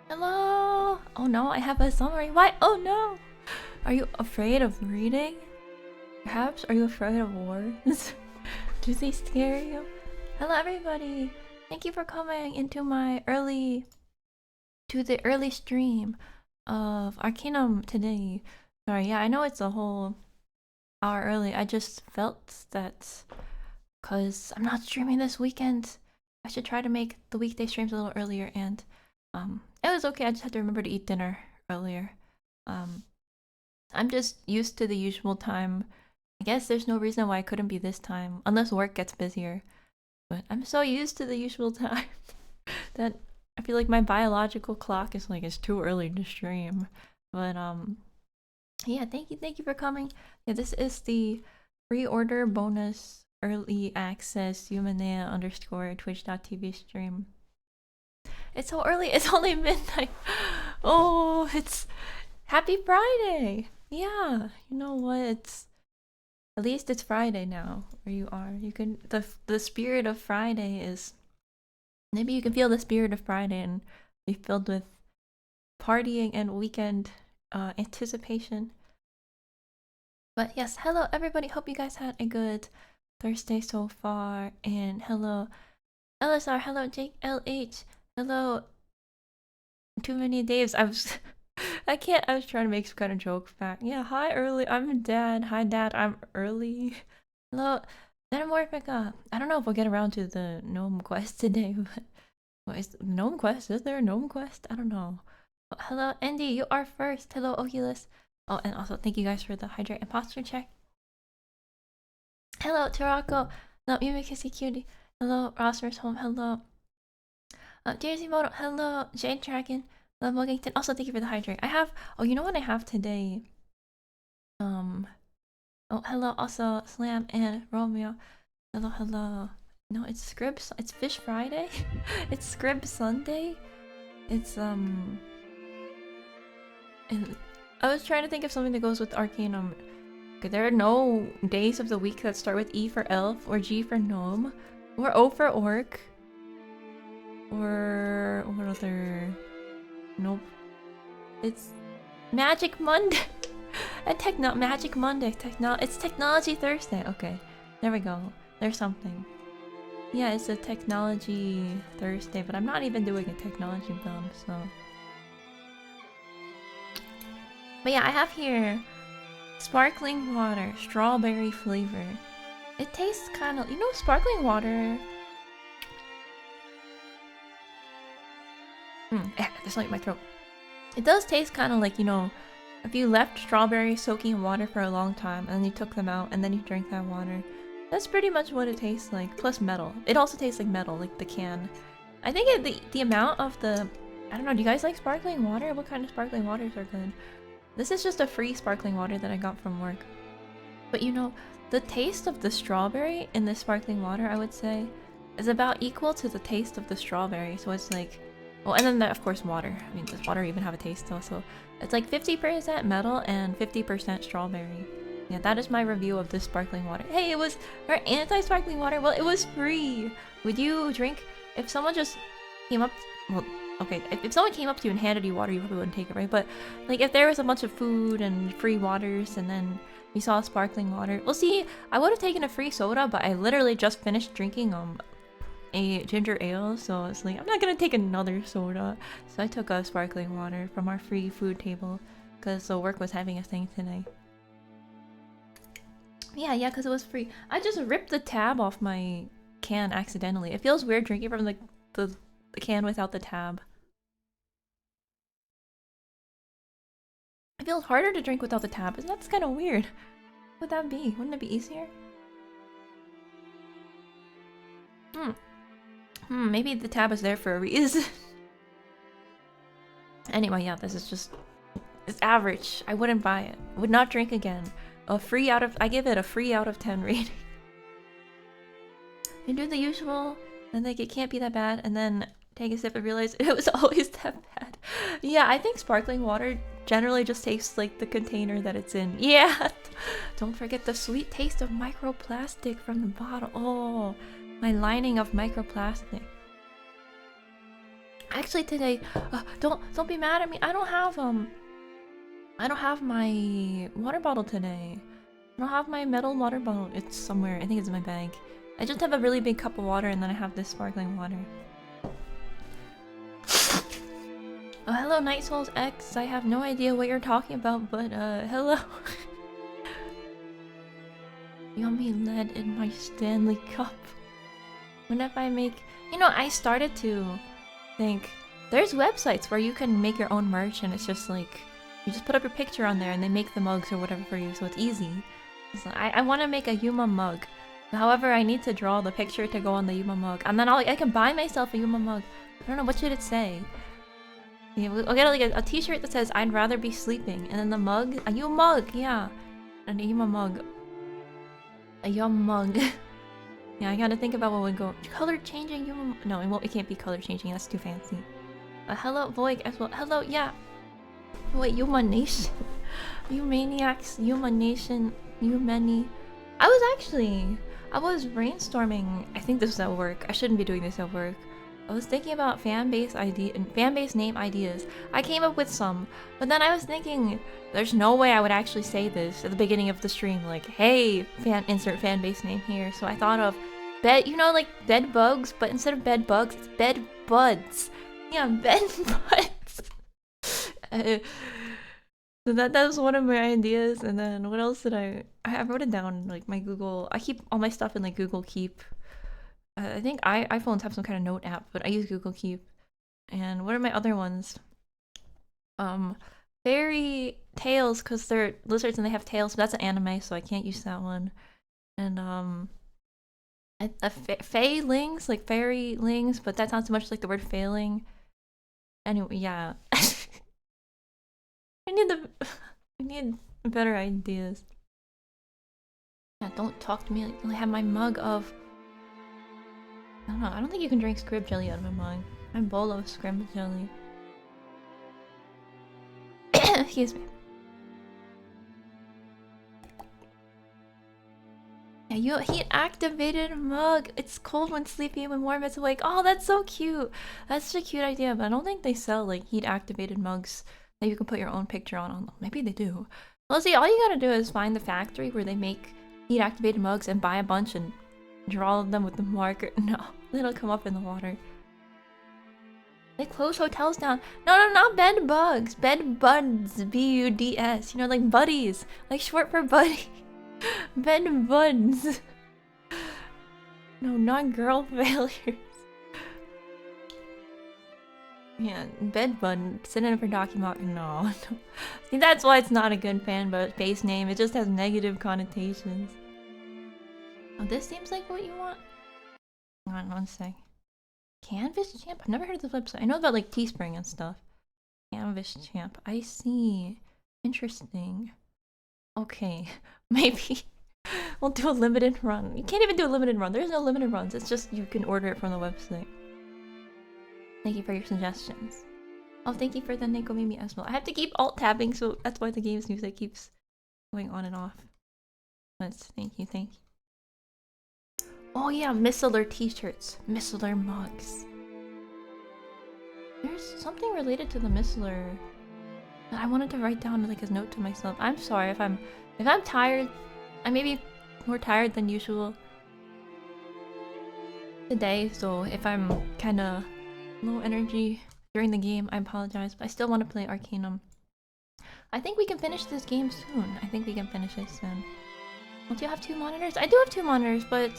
Hello! Oh no, I have a summary. Why? Oh no! Are you afraid of reading? Perhaps are you afraid of words? Do they scare you? Hello everybody! Thank you for coming into my early stream of Arcanum today. Sorry, yeah, I know it's a whole hour early. I just felt that because I'm not streaming this weekend, I should try to make the weekday streams a little earlier, and it was okay. I just had to remember to eat dinner earlier. I'm just used to the usual time. I guess there's no reason why I couldn't be this time, unless work gets busier. But I'm so used to the usual time that I feel like my biological clock is like it's too early to stream. But yeah, thank you for coming. Yeah, this is the pre-order bonus early access Humanea _ twitch.tv stream. It's so early, it's only midnight. Oh, it's happy Friday. Yeah, you know what? It's at least it's Friday now where you are. You can the spirit of Friday is maybe you can feel the spirit of Friday and be filled with partying and weekend anticipation. But yes, hello everybody. Hope you guys had a good Thursday so far. And hello LSR, hello Jake LH, hello Too Many Daves. I was trying to make some kind of joke back. Yeah, hi early. I'm Dad. Hi Dad, I'm early. Hello Metamorphica. I don't know if we'll get around to the gnome quest today, but what is gnome quest? Is there a gnome quest? I don't know. Oh, hello Andy, you are first. Hello Oculus. Oh, and also thank you guys for the hydrate imposter check. Hello Tarako. No, you make kissy cutie. Hello Rossmer's home. Hello JC Moto. Hello Jade Dragon. Hello Muggington. Also thank you for the hydrate. I have you know what I have today? Oh hello also Slam and Romeo. Hello. No, it's Scribs. It's Fish Friday. It's Scrib Sunday. It's and I was trying to think of something that goes with Arcanum. Okay, there are no days of the week that start with E for elf, or G for gnome, or O for orc, or what other? Nope. It's Magic Monday. And Magic Monday. It's Technology Thursday. Okay, there we go. There's something. Yeah, it's a Technology Thursday, but I'm not even doing a technology build, so. But yeah, I have here sparkling water, strawberry flavor. It tastes kind of, you know, sparkling water. There's something in my throat. It does taste kind of like, you know, if you left strawberries soaking in water for a long time and then you took them out and then you drink that water. That's pretty much what it tastes like, plus metal. It also tastes like metal, like the can. I think the amount of the... I don't know, do you guys like sparkling water? What kind of sparkling waters are good? This is just a free sparkling water that I got from work. But you know, the taste of the strawberry in this sparkling water, I would say, is about equal to the taste of the strawberry. So it's like... Well, and then of course water. I mean, does water even have a taste though? So it's like 50% metal and 50% strawberry. Yeah, that is my review of this sparkling water. Hey, it was our anti-sparkling water. Well, it was free. Would you drink if someone just came up? Well, okay, if someone came up to you and handed you water, you probably wouldn't take it, right? But like, if there was a bunch of food and free waters, and then we saw sparkling water. Well, see, I would have taken a free soda, but I literally just finished drinking a ginger ale, so it's like I'm not gonna take another soda. So I took a sparkling water from our free food table because the work was having a thing today. Yeah, because it was free. I just ripped the tab off my can accidentally. It feels weird drinking from the can without the tab. It feels harder to drink without the tab. Isn't that kind of weird? What would that be? Wouldn't it be easier? Maybe the tab is there for a reason. Anyway, yeah, this is just... It's average. I wouldn't buy it. Would not drink again. I give it a free out of 10 rating. You do the usual, and like it can't be that bad, and then take a sip and realize it was always that bad. Yeah, I think sparkling water generally just tastes like the container that it's in. Yeah! Don't forget the sweet taste of microplastic from the bottle. Oh, my lining of microplastic. Actually, today, don't be mad at me. I don't have my water bottle today. I don't have my metal water bottle. It's somewhere. I think it's in my bag. I just have a really big cup of water, and then I have this sparkling water. Oh, hello, Night Souls X. I have no idea what you're talking about, but hello. Yummy lead in my Stanley cup. Whenever I make... You know, I started to think... There's websites where you can make your own merch, and it's just like... You just put up your picture on there, and they make the mugs or whatever for you, so it's easy. So I want to make a Yuma mug. However, I need to draw the picture to go on the Yuma mug. And then I can buy myself a Yuma mug. I don't know, what should it say? Yeah, I'll get like a t-shirt that says, I'd rather be sleeping. And then the mug, a Yuma mug, yeah. And a Yuma mug. A Yum mug. Yeah, I gotta think about what would go. Color changing Yuma. No, it can't be color changing, that's too fancy. Hello, Voig as well. Hello, yeah. Wait, Yuma Nation? You maniacs, Yuma Nation, you many. I was brainstorming. I think this was at work. I shouldn't be doing this at work. I was thinking about fan base name ideas. I came up with some, but then I was thinking, there's no way I would actually say this at the beginning of the stream, like, hey, insert fan base name here. So I thought of bed, you know, like bed bugs, but instead of bed bugs, it's bed buds. Yeah, bed buds. So that was one of my ideas, and then what else did I wrote it down, like my Google. I keep all my stuff in like Google Keep. I think iPhones have some kind of note app, but I use Google Keep. And what are my other ones? Fairy Tales, because they're lizards and they have tails, but that's an anime, so I can't use that one. And Faylings, like fairy lings, but that sounds too much like the word failing. Anyway, yeah. I need better ideas. Yeah, don't talk to me like I have my mug of... I don't know, I don't think you can drink scrib jelly out of my mug. My bowl of scrib jelly. Excuse me. Yeah, you heat activated mug. It's cold when sleepy, when warm it's awake. Oh, that's so cute. That's such a cute idea, but I don't think they sell like heat activated mugs that you can put your own picture on them. Maybe they do. Well, see, all you gotta do is find the factory where they make heat activated mugs and buy a bunch and draw them with the marker. No, it'll come up in the water. They close hotels down. No, not bed bugs. Bed buds. B-U-D-S. You know, like buddies. Like short for buddy. Bed buds. No, not girl failures. Yeah, bed bud. Synonym for document. No. See, that's why it's not a good fan base name. It just has negative connotations. Oh, this seems like what you want. Hang on one sec. Canvas Champ? I've never heard of the website. I know about like Teespring and stuff. Canvas Champ. I see. Interesting. Okay. Maybe we'll do a limited run. You can't even do a limited run. There's no limited runs. It's just you can order it from the website. Thank you for your suggestions. Oh, thank you for the Neko Mimi as well. I have to keep alt-tabbing, so that's why the game's music keeps going on and off. But thank you. Oh yeah, Missler t-shirts. Missler mugs. There's something related to the Missler that I wanted to write down like a note to myself. I'm sorry if I'm tired. I may be more tired than usual today, so if I'm kinda low energy during the game, I apologize, but I still want to play Arcanum. I think we can finish this game soon. Don't you have 2 monitors? I do have 2 monitors, but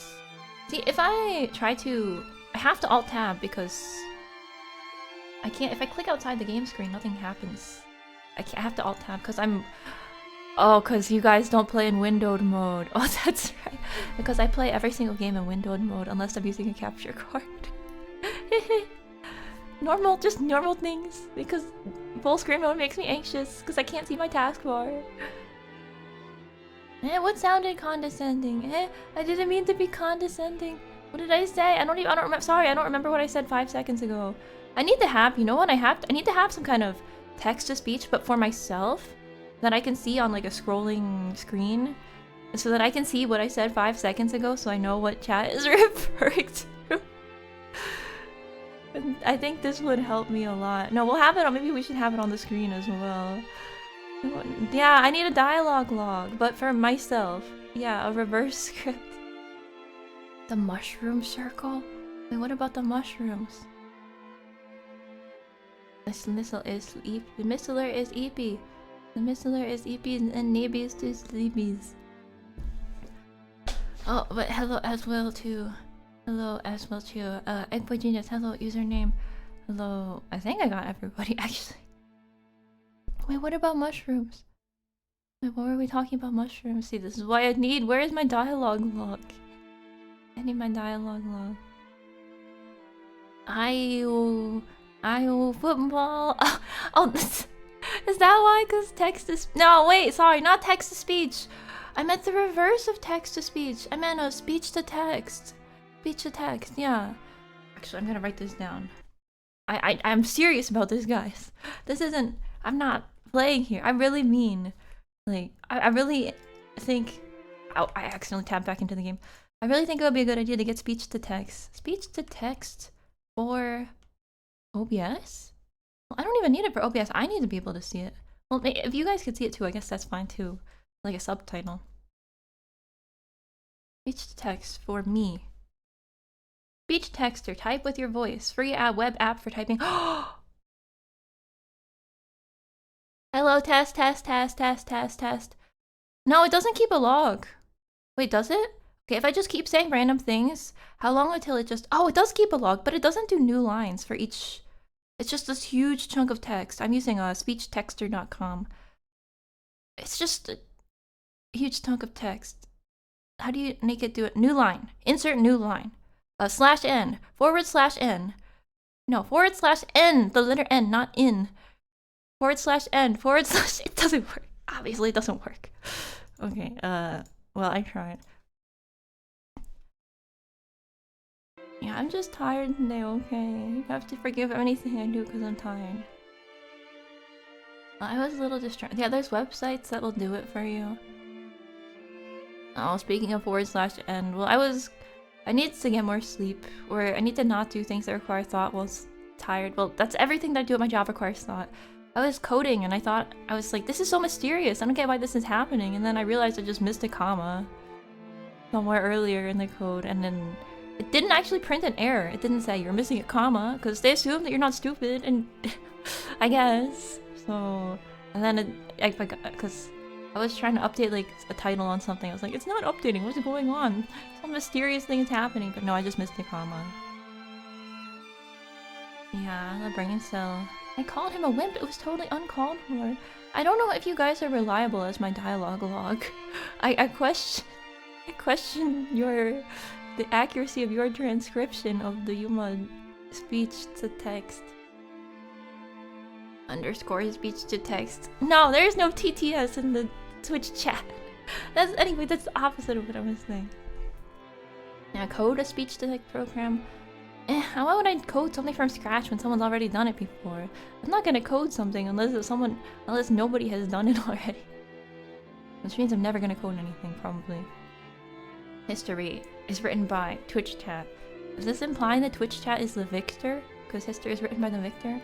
see, if I try to... I have to alt-tab because I can't... If I click outside the game screen, nothing happens. I have to alt-tab because I'm... Oh, because you guys don't play in windowed mode. Oh, that's right. Because I play every single game in windowed mode unless I'm using a capture card. Just normal things. Because full screen mode makes me anxious because I can't see my taskbar. What sounded condescending? I didn't mean to be condescending. What did I say? I don't remember. Sorry, I don't remember what I said 5 seconds ago. I need to have, you know what? I need to have some kind of text-to-speech, but for myself, that I can see on like a scrolling screen, so that I can see what I said 5 seconds ago, so I know what chat is referring to. I think this would help me a lot. No, we'll have it on, maybe we should have it on the screen as well. Yeah, I need a dialogue log, but for myself. Yeah, a reverse script. The mushroom circle? Wait, what about the mushrooms? This missile is the missiler is eepy. The missiler is eepy and nabies to sleepies. Oh, but hello as well too. Hello as well too. Eggboy Genius, hello username. Hello. I think I got everybody actually. Wait, what about mushrooms? Wait, what were we talking about mushrooms? See, this is why I need. Where is my dialogue log? I need my dialogue log. Ayo football. Oh, is that why? Cause text to no, wait, sorry, not text to speech. I meant the reverse of text to speech. I meant a speech to text. Speech to text, yeah. Actually, I'm gonna write this down. I'm serious about this, guys. This isn't. I'm not playing here. I really mean, like, I really think. Oh, I accidentally tapped back into the game. I really think it would be a good idea to get speech to text. Speech to text for OBS? Well, I don't even need it for OBS. I need to be able to see it. Well, if you guys could see it too, I guess that's fine too. Like a subtitle. Speech to text for me. Speech texter, type with your voice. Free web app for typing. Hello, test. No, it doesn't keep a log. Wait, does it? Okay, if I just keep saying random things, how long until it just... Oh, it does keep a log, but it doesn't do new lines for each... It's just this huge chunk of text. I'm using speechtexter.com. It's just a huge chunk of text. How do you make it do it? New line. Insert new line. /n. /n. No, /n. The letter N, not in. /n. It doesn't work. Obviously, it doesn't work. Okay, well, I tried. Yeah, I'm just tired today, okay? You have to forgive anything I do because I'm tired. I was a little distracted. Yeah, there's websites that will do it for you. Oh, speaking of /n, well, I need to get more sleep, or I need to not do things that require thought while tired. Well, that's everything that I do at my job requires thought. I was coding and I was like, this is so mysterious. I don't get why this is happening. And then I realized I just missed a comma somewhere earlier in the code, and then it didn't actually print an error. It didn't say you're missing a comma because they assume that you're not stupid, and I guess so. And then I forgot because I was trying to update like a title on something. I was like, it's not updating. What's going on? Some mysterious thing is happening. But no, I just missed a comma. Yeah, the brain cell. I called him a wimp. It was totally uncalled for. I don't know if you guys are reliable as my dialogue log. I question the accuracy of your transcription of the Yuma speech to text. _ speech to text. No, there's no TTS in the Twitch chat. Anyway, that's the opposite of what I was saying. Yeah, code a speech to text program. Why would I code something from scratch when someone's already done it before? I'm not gonna code something unless nobody has done it already. Which means I'm never gonna code anything, probably. History is written by Twitch chat. Does this imply that Twitch chat is the victor? Because history is written by the victor?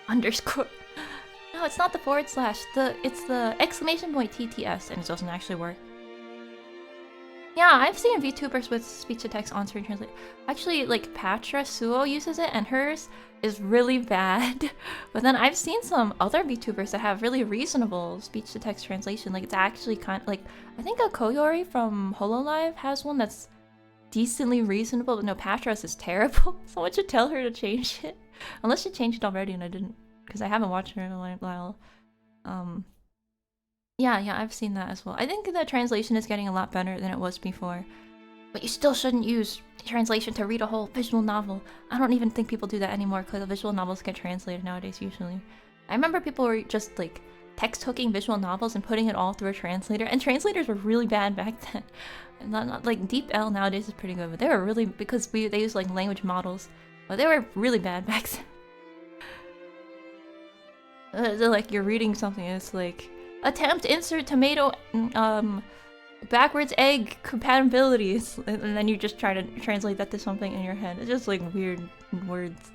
_ No, it's not the /. It's the exclamation point TTS, and it doesn't actually work. Yeah, I've seen VTubers with speech-to-text on-screen translate. Actually, like, Patra Suo uses it, and hers is really bad. But then I've seen some other VTubers that have really reasonable speech-to-text translation. Like, it's actually kind of, like, I think a Koyori from HoloLive has one that's decently reasonable, but no, Patra's is terrible. Someone should tell her to change it. Unless she changed it already and I didn't, because I haven't watched her in a while. Yeah, I've seen that as well. I think the translation is getting a lot better than it was before. But you still shouldn't use translation to read a whole visual novel. I don't even think people do that anymore because the visual novels get translated nowadays usually. I remember people were just like text hooking visual novels and putting it all through a translator, and translators were really bad back then. Not like DeepL nowadays is pretty good, but they were really, because they use like language models, but they were really bad back then. Like you're reading something, it's like attempt insert tomato backwards egg compatibilities, and then you just try to translate that to something in your head. It's just like weird words.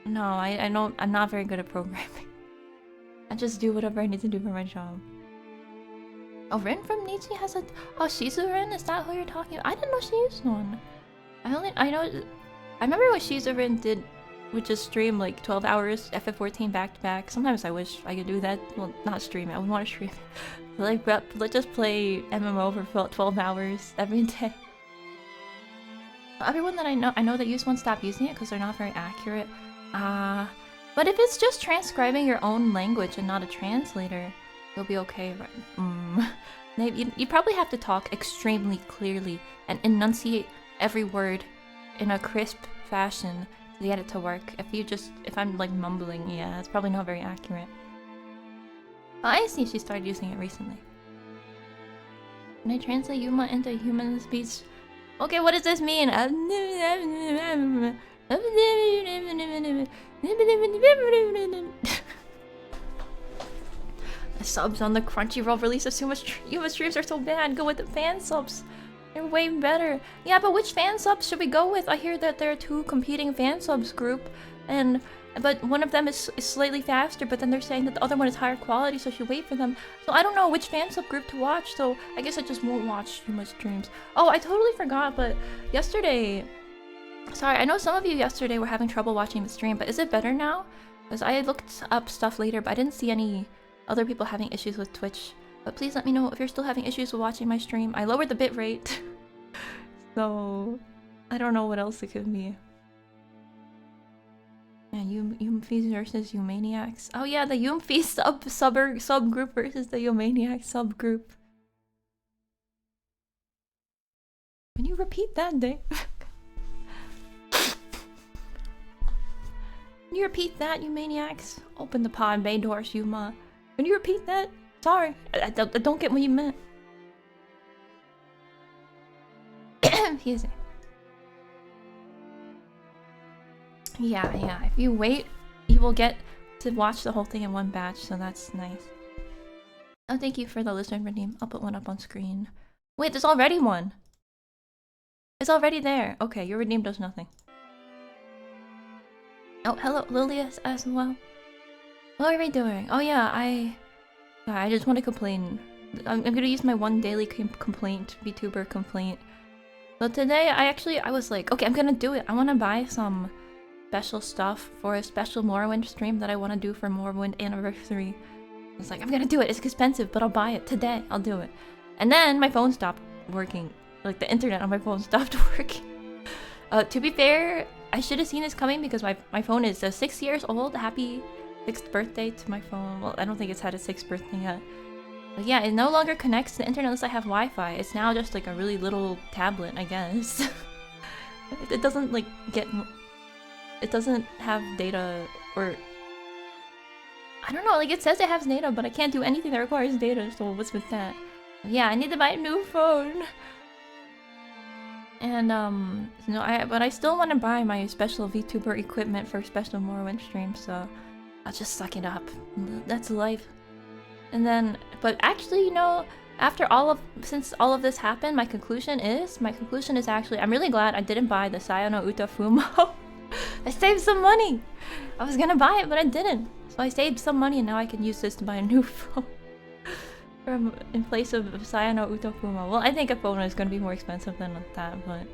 No, I don't. I'm not very good at programming. I just do whatever I need to do for my job. Oh, Rin from Nietzsche has a. Oh, Shizurin? Is that who you're talking about? I didn't know she used one. I know. I remember what Shizurin did, which is stream like 12 hours FF14 back to back. Sometimes I wish I could do that. Well, not stream it. I would want to stream it. Like, let's just play MMO for 12 hours every day. Everyone that I know that use one stop using it because they're not very accurate. But if it's just transcribing your own language and not a translator, you'll be okay, right? You probably have to talk extremely clearly and enunciate every word in a crisp fashion to get it to work. If I'm like mumbling, yeah, it's probably not very accurate. Oh, I see she started using it recently. Can I translate Yuma into human speech? Okay, what does this mean? The subs on the Crunchyroll release of Yuma streams are so bad. Go with the fan subs. They're way better. Yeah, but which fan subs should we go with? I hear that there are two competing fan subs group, but one of them is slightly faster, but then they're saying that the other one is higher quality, so I should wait for them. So I don't know which fan sub group to watch, so I guess I just won't watch Yuma streams. Oh, I totally forgot, but yesterday... Sorry, I know some of you yesterday were having trouble watching the stream, but is it better now? Because I looked up stuff later, but I didn't see any other people having issues with Twitch. But please let me know if you're still having issues with watching my stream. I lowered the bitrate. So... I don't know what else it could be. Yeah, Yoomfies versus Yoomaniacs. Oh yeah, the Yoomfies subgroup versus the Yoomaniacs subgroup. Can you repeat that, Dave? Can you repeat that, you maniacs? Open the pod bay doors, Yuma. Can you repeat that? Sorry, I don't get what you meant. Excuse me. Yeah, if you wait, you will get to watch the whole thing in one batch, so that's nice. Oh, thank you for the listener redeem. I'll put one up on screen. Wait, there's already one! It's already there! Okay, your redeem does nothing. Oh, hello, Lily as well. What are we doing? Oh yeah, I just want to complain. I'm gonna use my one daily complaint, VTuber complaint. But today, I was like, okay, I'm gonna do it. I want to buy some special stuff for a special Morrowind stream that I want to do for Morrowind anniversary. I was like, I'm gonna do it. It's expensive, but I'll buy it today. I'll do it. And then my phone stopped working. Like the internet on my phone stopped working. To be fair, I should have seen this coming because my phone is 6 years old. Happy 6th birthday to my phone. Well, I don't think it's had a 6th birthday yet. But yeah, it no longer connects to the internet unless I have Wi-Fi. It's now just like a really little tablet, I guess. It doesn't like it doesn't have data, or I don't know, like it says it has data, but I can't do anything that requires data, so what's with that? Yeah, I need to buy a new phone. And but I still want to buy my special VTuber equipment for special Morrowind streams, so I'll just suck it up. That's life. And then, but actually, you know, since all of this happened, my conclusion is actually, I'm really glad I didn't buy the Sayano Utafumo. I saved some money! I was gonna buy it, but I didn't. So I saved some money and now I can use this to buy a new phone. In place of Sayano Utafumo. Well, I think a phone is gonna be more expensive than that, but...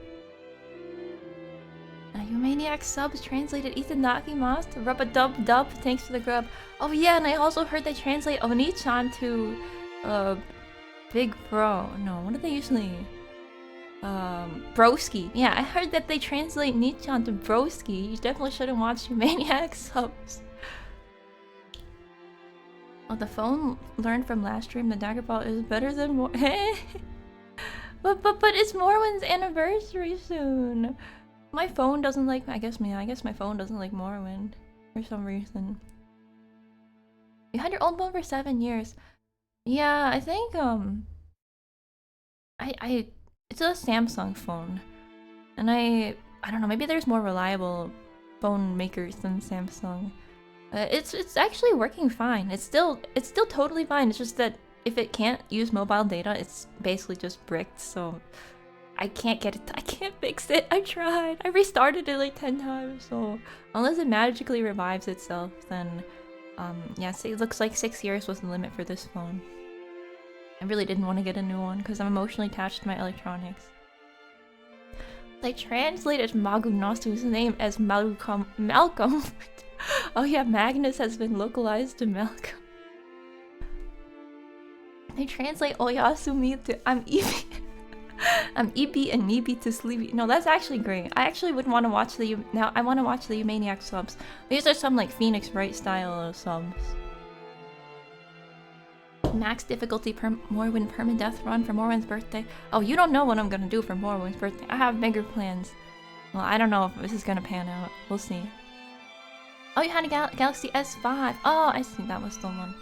You maniac subs translated Itadakimasu. Rub-a-dub-dub, thanks for the grub. Oh yeah, and I also heard they translate Oni-chan to... Big Bro. No, what do they usually... Broski. Yeah, I heard that they translate Nichan to Broski. You definitely shouldn't watch You Maniac subs. Oh, the phone learned from last stream the Daggerball is better than more. but it's Morwin's anniversary soon. My phone doesn't like. I guess my phone doesn't like Morrowind for some reason. You had your old phone for 7 years. Yeah, I think it's a Samsung phone, and I don't know. Maybe there's more reliable phone makers than Samsung. It's actually working fine. It's still totally fine. It's just that if it can't use mobile data, it's basically just bricked, so I can't get it. I can't fix it. I tried. I restarted it like 10 times, so unless it magically revives itself, then yeah, so it looks like 6 years was the limit for this phone. I really didn't want to get a new one because I'm emotionally attached to my electronics. They translated Magunasu's name as Malcolm. Oh yeah, Magnus has been localized to Malcolm. They translate Oyasumi to I'm Eevee. I'm Eevee and Meebee to Sleepy. No, that's actually great. I actually would want to watch the now. I want to watch the Umaniac subs. These are some like Phoenix Wright style subs. Max difficulty Morrowind permadeath run for Morrowind's birthday. Oh, you don't know what I'm gonna do for Morrowind's birthday. I have bigger plans. Well, I don't know if this is gonna pan out. We'll see. Oh, you had a Galaxy S5. Oh, I see. That was the one.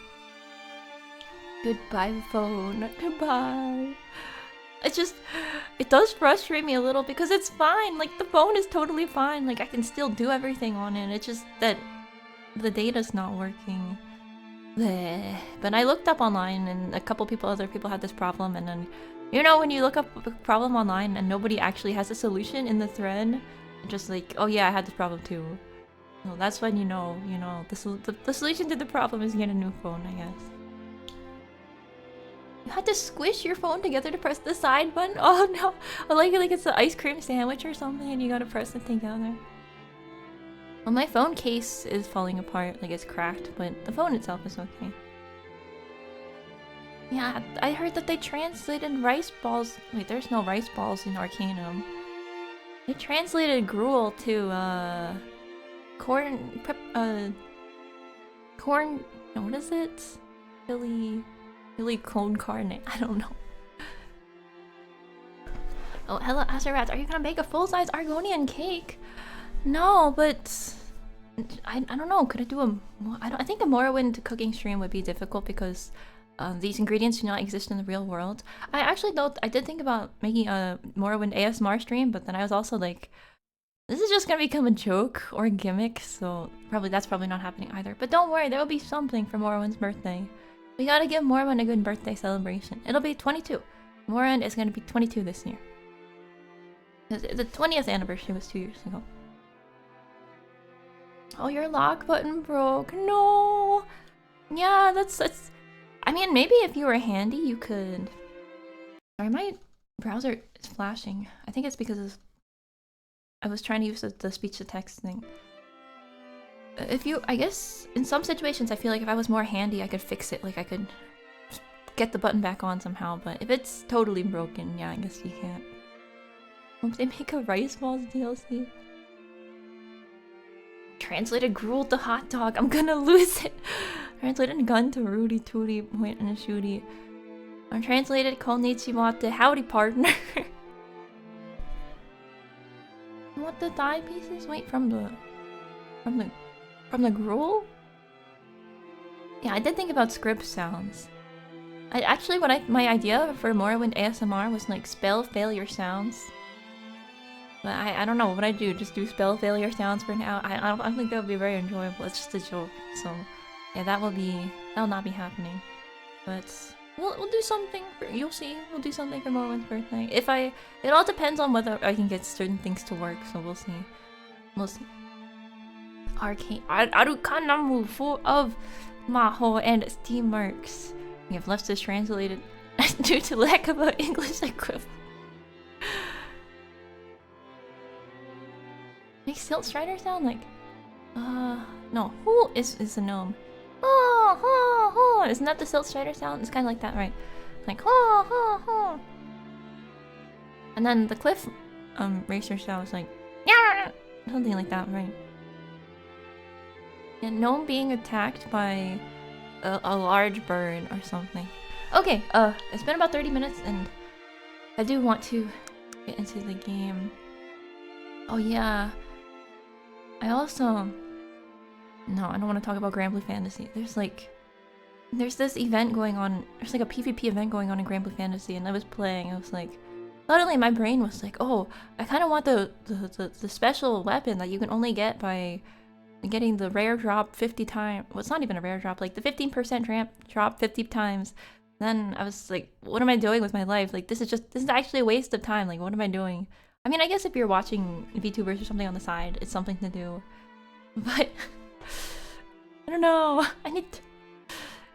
Goodbye, phone. Goodbye. It does frustrate me a little because it's fine. Like, the phone is totally fine. Like, I can still do everything on it. It's just that the data's not working. Bleh. But I looked up online and a couple other people had this problem, and then, you know, when you look up a problem online and nobody actually has a solution in the thread, just like, oh yeah, I had this problem too. Well, that's when you know, the solution to the problem is get a new phone, I guess. You had to squish your phone together to press the side button? Oh no! Like it's an ice cream sandwich or something and you gotta press it together. Well, my phone case is falling apart, like it's cracked, but the phone itself is okay. Yeah, I heard that they translated rice balls. Wait, there's no rice balls in Arcanum. They translated gruel to, corn... No, what is it? Chili con carne. I don't know. Oh, hello, Azerats. Are you gonna make a full-size Argonian cake? No, but I don't know. Could I do a? I think a Morrowind cooking stream would be difficult because these ingredients do not exist in the real world. I actually thought I did think about making a Morrowind ASMR stream, but then I was also like, this is just gonna become a joke or a gimmick, so that's probably not happening either. But don't worry, there will be something for Morrowind's birthday. We gotta give Morrowind a good birthday celebration. It'll be 22. Morrowind is gonna be 22 this year. The 20th anniversary was 2 years ago. Oh, your lock button broke. No. Yeah, that's. I mean, maybe if you were handy, you could. Sorry, my browser is flashing. I think it's because I was trying to use the speech to text thing. I guess in some situations, I feel like if I was more handy, I could fix it. Like I could get the button back on somehow. But if it's totally broken, yeah, I guess you can't. Hope they make a Rice Balls DLC. Translated gruel to hot dog. I'm gonna lose it. Translated gun to Rudy Tooty point and a shooty. I translated konnichiwa to howdy partner. What the thigh pieces? Wait, from the gruel? Yeah, I did think about script sounds. My idea for Morrowind ASMR was like spell failure sounds. But I don't know what I do. Just do spell failure sounds for now. I don't think that would be very enjoyable. It's just a joke. So yeah, that'll not be happening. But we'll do something. You'll see. We'll do something for Morwin's birthday. It all depends on whether I can get certain things to work. So we'll see. We'll see. Aaaaaarcanum full of maho and steam marks. We have left this translated due to lack of an English equivalent. Makes Silt Strider sound like no, who is a gnome? Isn't that the Silt Strider sound? It's kinda like that, right? Like and then the Cliff Racer sound is like yeah, something like that, right? And gnome being attacked by a large bird or something. Okay, it's been about 30 minutes and I do want to get into the game. Oh yeah. I also... No, I don't want to talk about Grand Blue Fantasy. There's this event going on. There's like a PvP event going on in Grand Blue Fantasy, and I was playing. I was like, suddenly my brain was like, oh, I kind of want the special weapon that you can only get by getting the rare drop 50 times. Well, it's not even a rare drop. Like the 15% drop 50 times Then I was like, what am I doing with my life? Like, this is actually a waste of time. Like, what am I doing? I mean, I guess if you're watching VTubers or something on the side, it's something to do. But I don't know.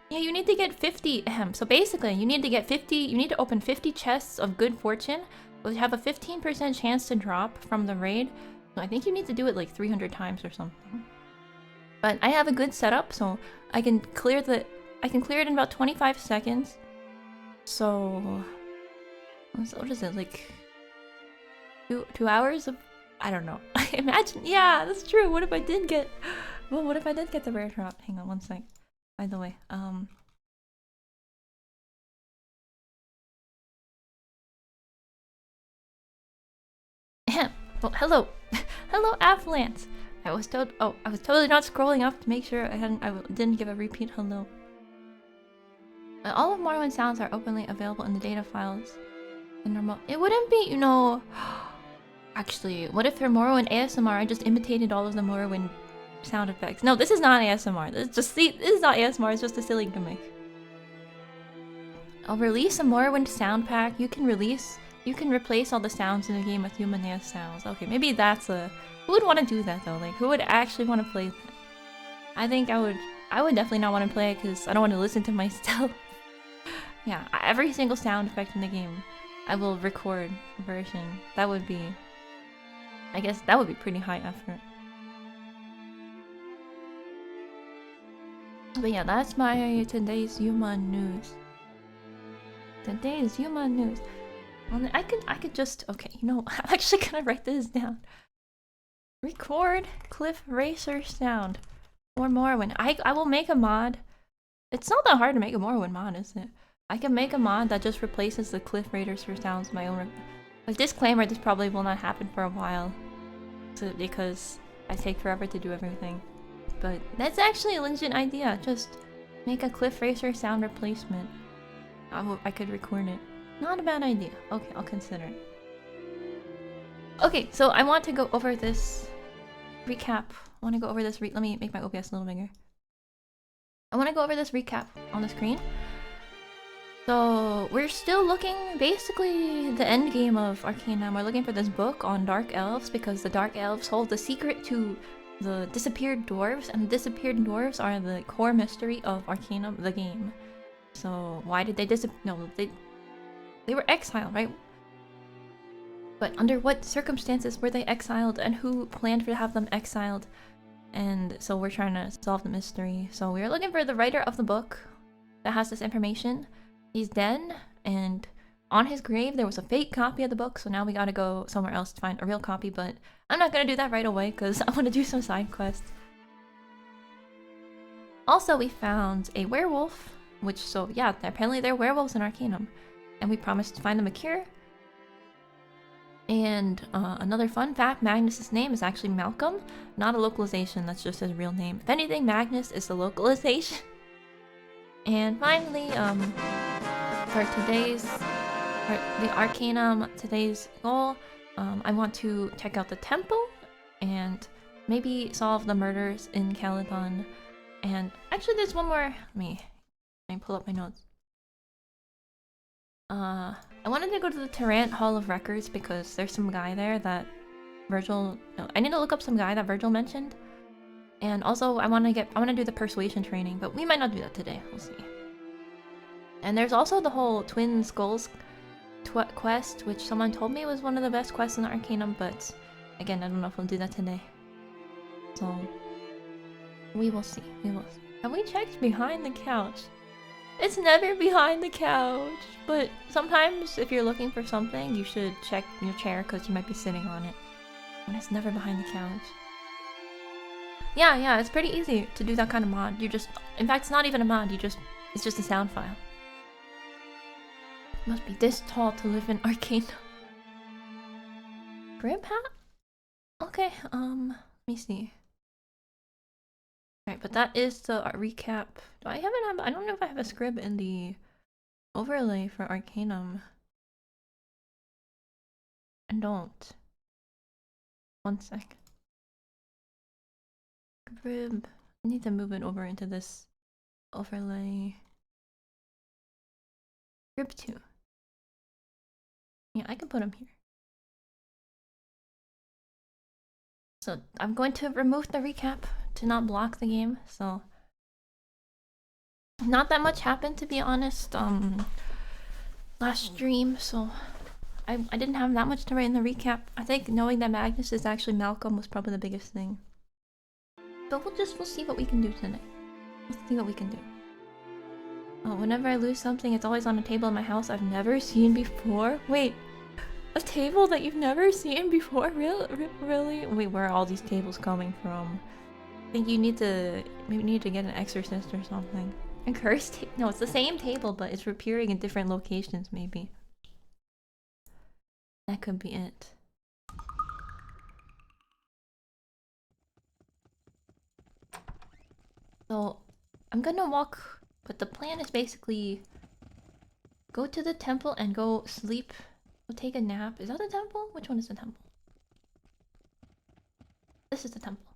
Yeah, you need to get 50. So basically, you need to get 50. You need to open 50 chests of good fortune, which have a 15% chance to drop from the raid. So I think you need to do it like 300 times or something. But I have a good setup, so I can clear it in about 25 seconds. So what is it, like 2 hours of, I don't know. Imagine, yeah, that's true. What if I did get the rare drop? Hang on one sec. By the way, well, hello. Hello, Avalanche. I was totally not scrolling up to make sure I didn't give a repeat hello. All of Morrowind sounds are openly available in the data files. In normal, it wouldn't be, actually, what if for Morrowind ASMR I just imitated all of the Morrowind sound effects? No, this is not ASMR. This is not ASMR. It's just a silly gimmick. I'll release a Morrowind sound pack. You can replace all the sounds in the game with human AS sounds. Okay, maybe that's a... Who would want to do that though? Like, who would actually want to play that? I think I would definitely not want to play it because I don't want to listen to myself. Yeah, every single sound effect in the game, I will record a version. That would be... I guess that would be pretty high effort. But yeah, that's my today's human news. Today's human news. I could just, okay, I'm actually gonna write this down. Record Cliff Racer sound or Morrowind. I will make a mod. It's not that hard to make a Morrowind mod, is it? I can make a mod that just replaces the Cliff Racer sounds with my own. Like, disclaimer, this probably will not happen for a while, because I take forever to do everything. But that's actually a legit idea. Just make a Cliff Racer sound replacement. I could record it. Not a bad idea. Okay, I'll consider it. Okay, so I want to go over this recap. I want to go over this let me make my OBS a little bigger. I want to go over this recap on the screen. So we're still looking, basically the end game of Arcanum. We're looking for this book on Dark Elves because the Dark Elves hold the secret to the disappeared dwarves, and the disappeared dwarves are the core mystery of Arcanum, the game. So why did they No, they were exiled, right? But under what circumstances were they exiled, and who planned to have them exiled? And so we're trying to solve the mystery. So we're looking for the writer of the book that has this information. He's dead, and on his grave there was a fake copy of the book, so now we gotta go somewhere else to find a real copy, but I'm not gonna do that right away because I want to do some side quests. Also, we found a werewolf, so yeah, apparently there are werewolves in Arcanum, and we promised to find them a cure. And another fun fact, Magnus's name is actually Malcolm, not a localization, that's just his real name. If anything, Magnus is the localization. And finally, for the Arcanum, today's goal, I want to check out the temple and maybe solve the murders in Caledon. And actually there's one more, let me pull up my notes. I wanted to go to the Tarrant Hall of Records because there's some guy there that I need to look up some guy that Virgil mentioned. And also I want to do the persuasion training, but we might not do that today, we'll see. And there's also the whole Twin Skulls quest, which someone told me was one of the best quests in Arcanum, but again, I don't know if we'll do that today. So we will see. Have we checked behind the couch? It's never behind the couch, but sometimes if you're looking for something, you should check your chair because you might be sitting on it. And it's never behind the couch. Yeah, it's pretty easy to do that kind of mod. In fact, it's not even a mod, it's just a sound file. Must be this tall to live in Arcanum. Grip hat? Okay, let me see. Alright, but that is the recap. I don't know if I have a scrib in the overlay for Arcanum. I don't. One sec. Scrib. I need to move it over into this overlay. Group 2. Yeah, I can put him here. So I'm going to remove the recap to not block the game. So not that much happened, to be honest. Last stream, so I didn't have that much to write in the recap. I think knowing that Magnus is actually Malcolm was probably the biggest thing. But we'll see what we can do tonight. We'll see what we can do. Oh, whenever I lose something, it's always on a table in my house I've never seen before. Wait, a table that you've never seen before? Really? Wait, where are all these tables coming from? I think you need to get an exorcist or something. A cursed table? No, it's the same table, but it's appearing in different locations, maybe. That could be it. So, I'm gonna walk, but the plan is basically go to the temple and go sleep. Go take a nap. Is that the temple? Which one is the temple? This is the temple.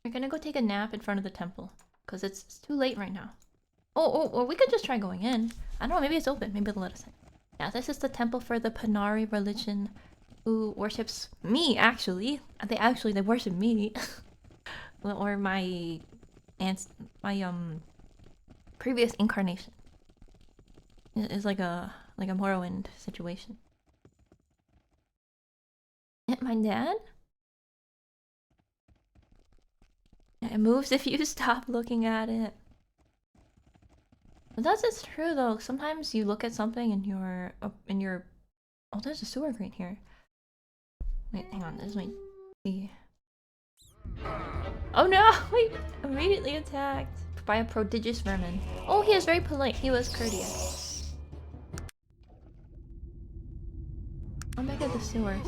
We're gonna go take a nap in front of the temple, because it's too late right now. Or we could just try going in. I don't know, maybe it's open. Maybe they'll let us in. Yeah, this is the temple for the Panari religion, who worships me, actually. They worship me. Or my aunt's, my previous incarnation. It's like a Morrowind situation. My dad? It moves if you stop looking at it. But that's true though. Sometimes you look at something and you're oh, there's a sewer grate here. Wait, hang on. This might be. Oh no! Wait, immediately attacked by a prodigious vermin. Oh, he is very polite. He was courteous. I'll make it the sewers.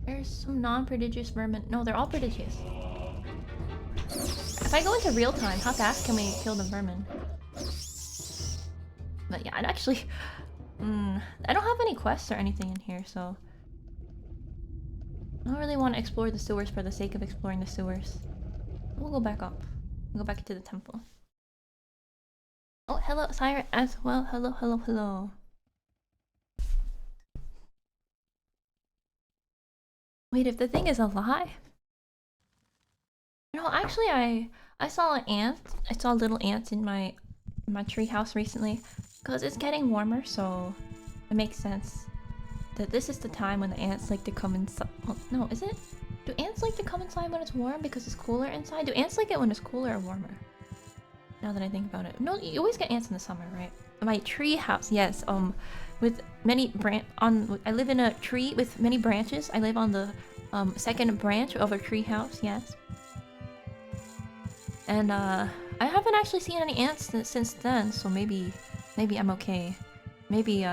There's some non-prodigious vermin. No, they're all prodigious. If I go into real time, how fast can we kill the vermin? But yeah, I'd actually... I don't have any quests or anything in here, so... I don't really want to explore the sewers for the sake of exploring the sewers. We'll go back up. We'll go back into the temple. Oh, hello, Siren as well. Hello. Wait, if the thing is alive? No, actually, I saw an ant. I saw little ants in my tree house recently, because it's getting warmer, so it makes sense that this is the time when the ants like to come inside. Oh, no, is it? Do ants like to come inside when it's warm because it's cooler inside? Do ants like it when it's cooler or warmer? Now that I think about it, no, you always get ants in the summer, right? My tree house, yes. With many I live in a tree with many branches. I live on the second branch of a tree house, yes. And I haven't actually seen any ants since then, so maybe I'm okay. Maybe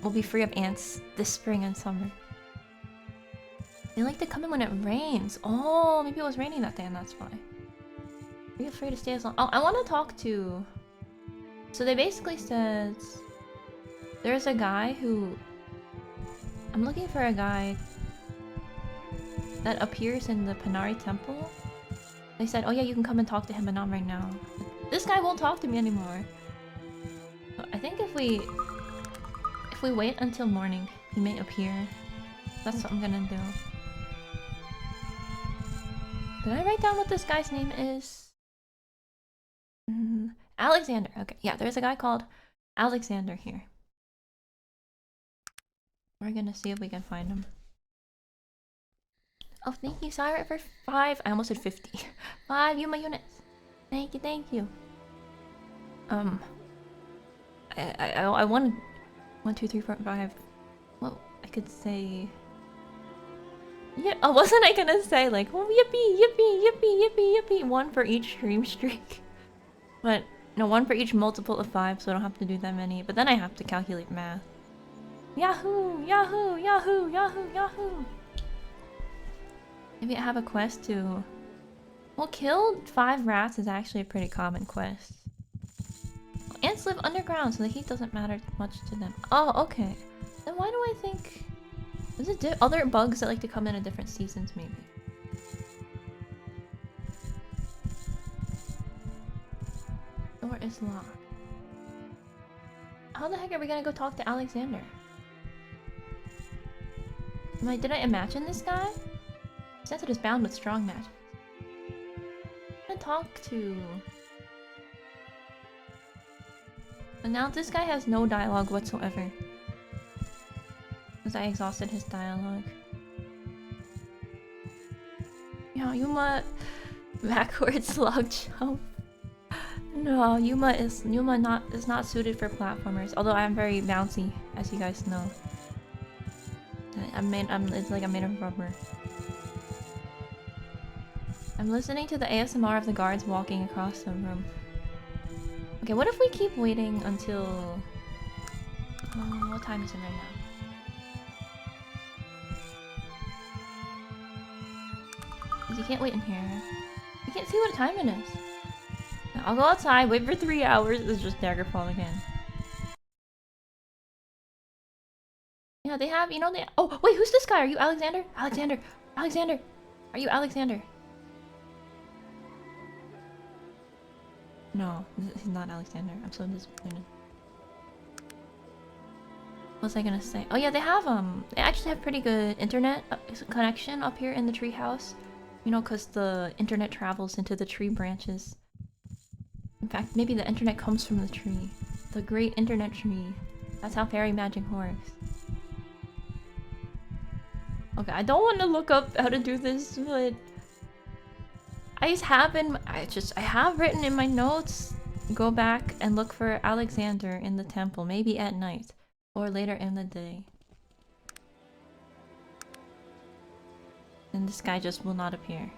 we'll be free of ants this spring and summer. They like to come in when it rains. Oh, maybe it was raining that day and that's why. Are you afraid to stay as long? Oh, I want to talk to... So they basically said... There's a guy who... I'm looking for a guy that appears in the Panari temple. They said, oh yeah, you can come and talk to him, but not right now. This guy won't talk to me anymore. So I think if we wait until morning, he may appear. That's what I'm gonna do. Did I write down what this guy's name is? Alexander. Okay, yeah, there's a guy called Alexander here. We're gonna see if we can find him. Oh, thank you, Siren, for 5. I almost said 50. 5 Yuma units. Thank you. I wanted 1, 2, 3, 4, 5. Well, I could say. Yeah, wasn't I gonna say like, oh, yippee, 1 for each stream streak? But no, 1 for each multiple of 5, so I don't have to do that many. But then I have to calculate math. Yahoo! Maybe I have a quest to... Well, kill 5 rats is actually a pretty common quest. Ants live underground, so the heat doesn't matter much to them. Oh, okay. Then why do I think... Is it other bugs that like to come in at different seasons, maybe? is locked. How the heck are we gonna go talk to Alexander? Did I imagine this guy? Since it is bound with strong magic. I'm gonna talk to... But now this guy has no dialogue whatsoever. Because I exhausted his dialogue. Yeah, Yuma... Backwards log jump. No, Yuma is not suited for platformers. Although I'm very bouncy, as you guys know. It's like I'm made of rubber. I'm listening to the ASMR of the guards walking across the room. Okay, what if we keep waiting until... what time is it right now? You can't wait in here. You can't see what time it is. I'll go outside, wait for 3 hours, it's just Daggerfall again. Yeah, they have, you know, they... Oh, wait, who's this guy? Are you Alexander? Alexander! Alexander! Are you Alexander? No, he's not Alexander. I'm so disappointed. What was I gonna say? Oh yeah, they actually have pretty good internet connection up here in the treehouse. You know, because the internet travels into the tree branches. In fact, maybe the internet comes from the tree. The great internet tree. That's how fairy magic works. Okay, I don't want to look up how to do this, but... I have written in my notes, go back and look for Alexander in the temple, maybe at night, or later in the day. And this guy just will not appear.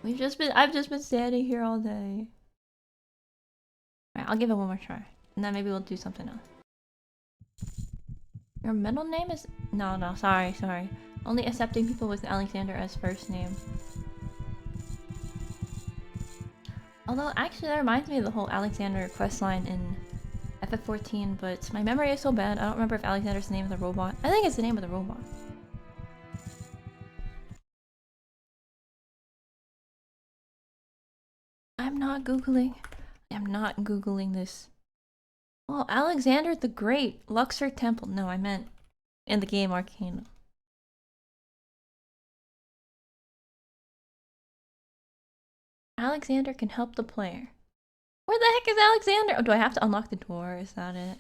I've just been standing here all day. Alright, I'll give it one more try. And then maybe we'll do something else. Your middle name is... No, sorry. Only accepting people with Alexander as first name. Although, actually, that reminds me of the whole Alexander questline in FF14, but my memory is so bad, I don't remember if Alexander's the name of the robot. I think it's the name of the robot. I'm not googling this. Oh, Alexander the Great, Luxor Temple. No, I meant in the game Aaaaaarcanum. Alexander can help the player. Where the heck is Alexander? Oh, do I have to unlock the door? Is that it?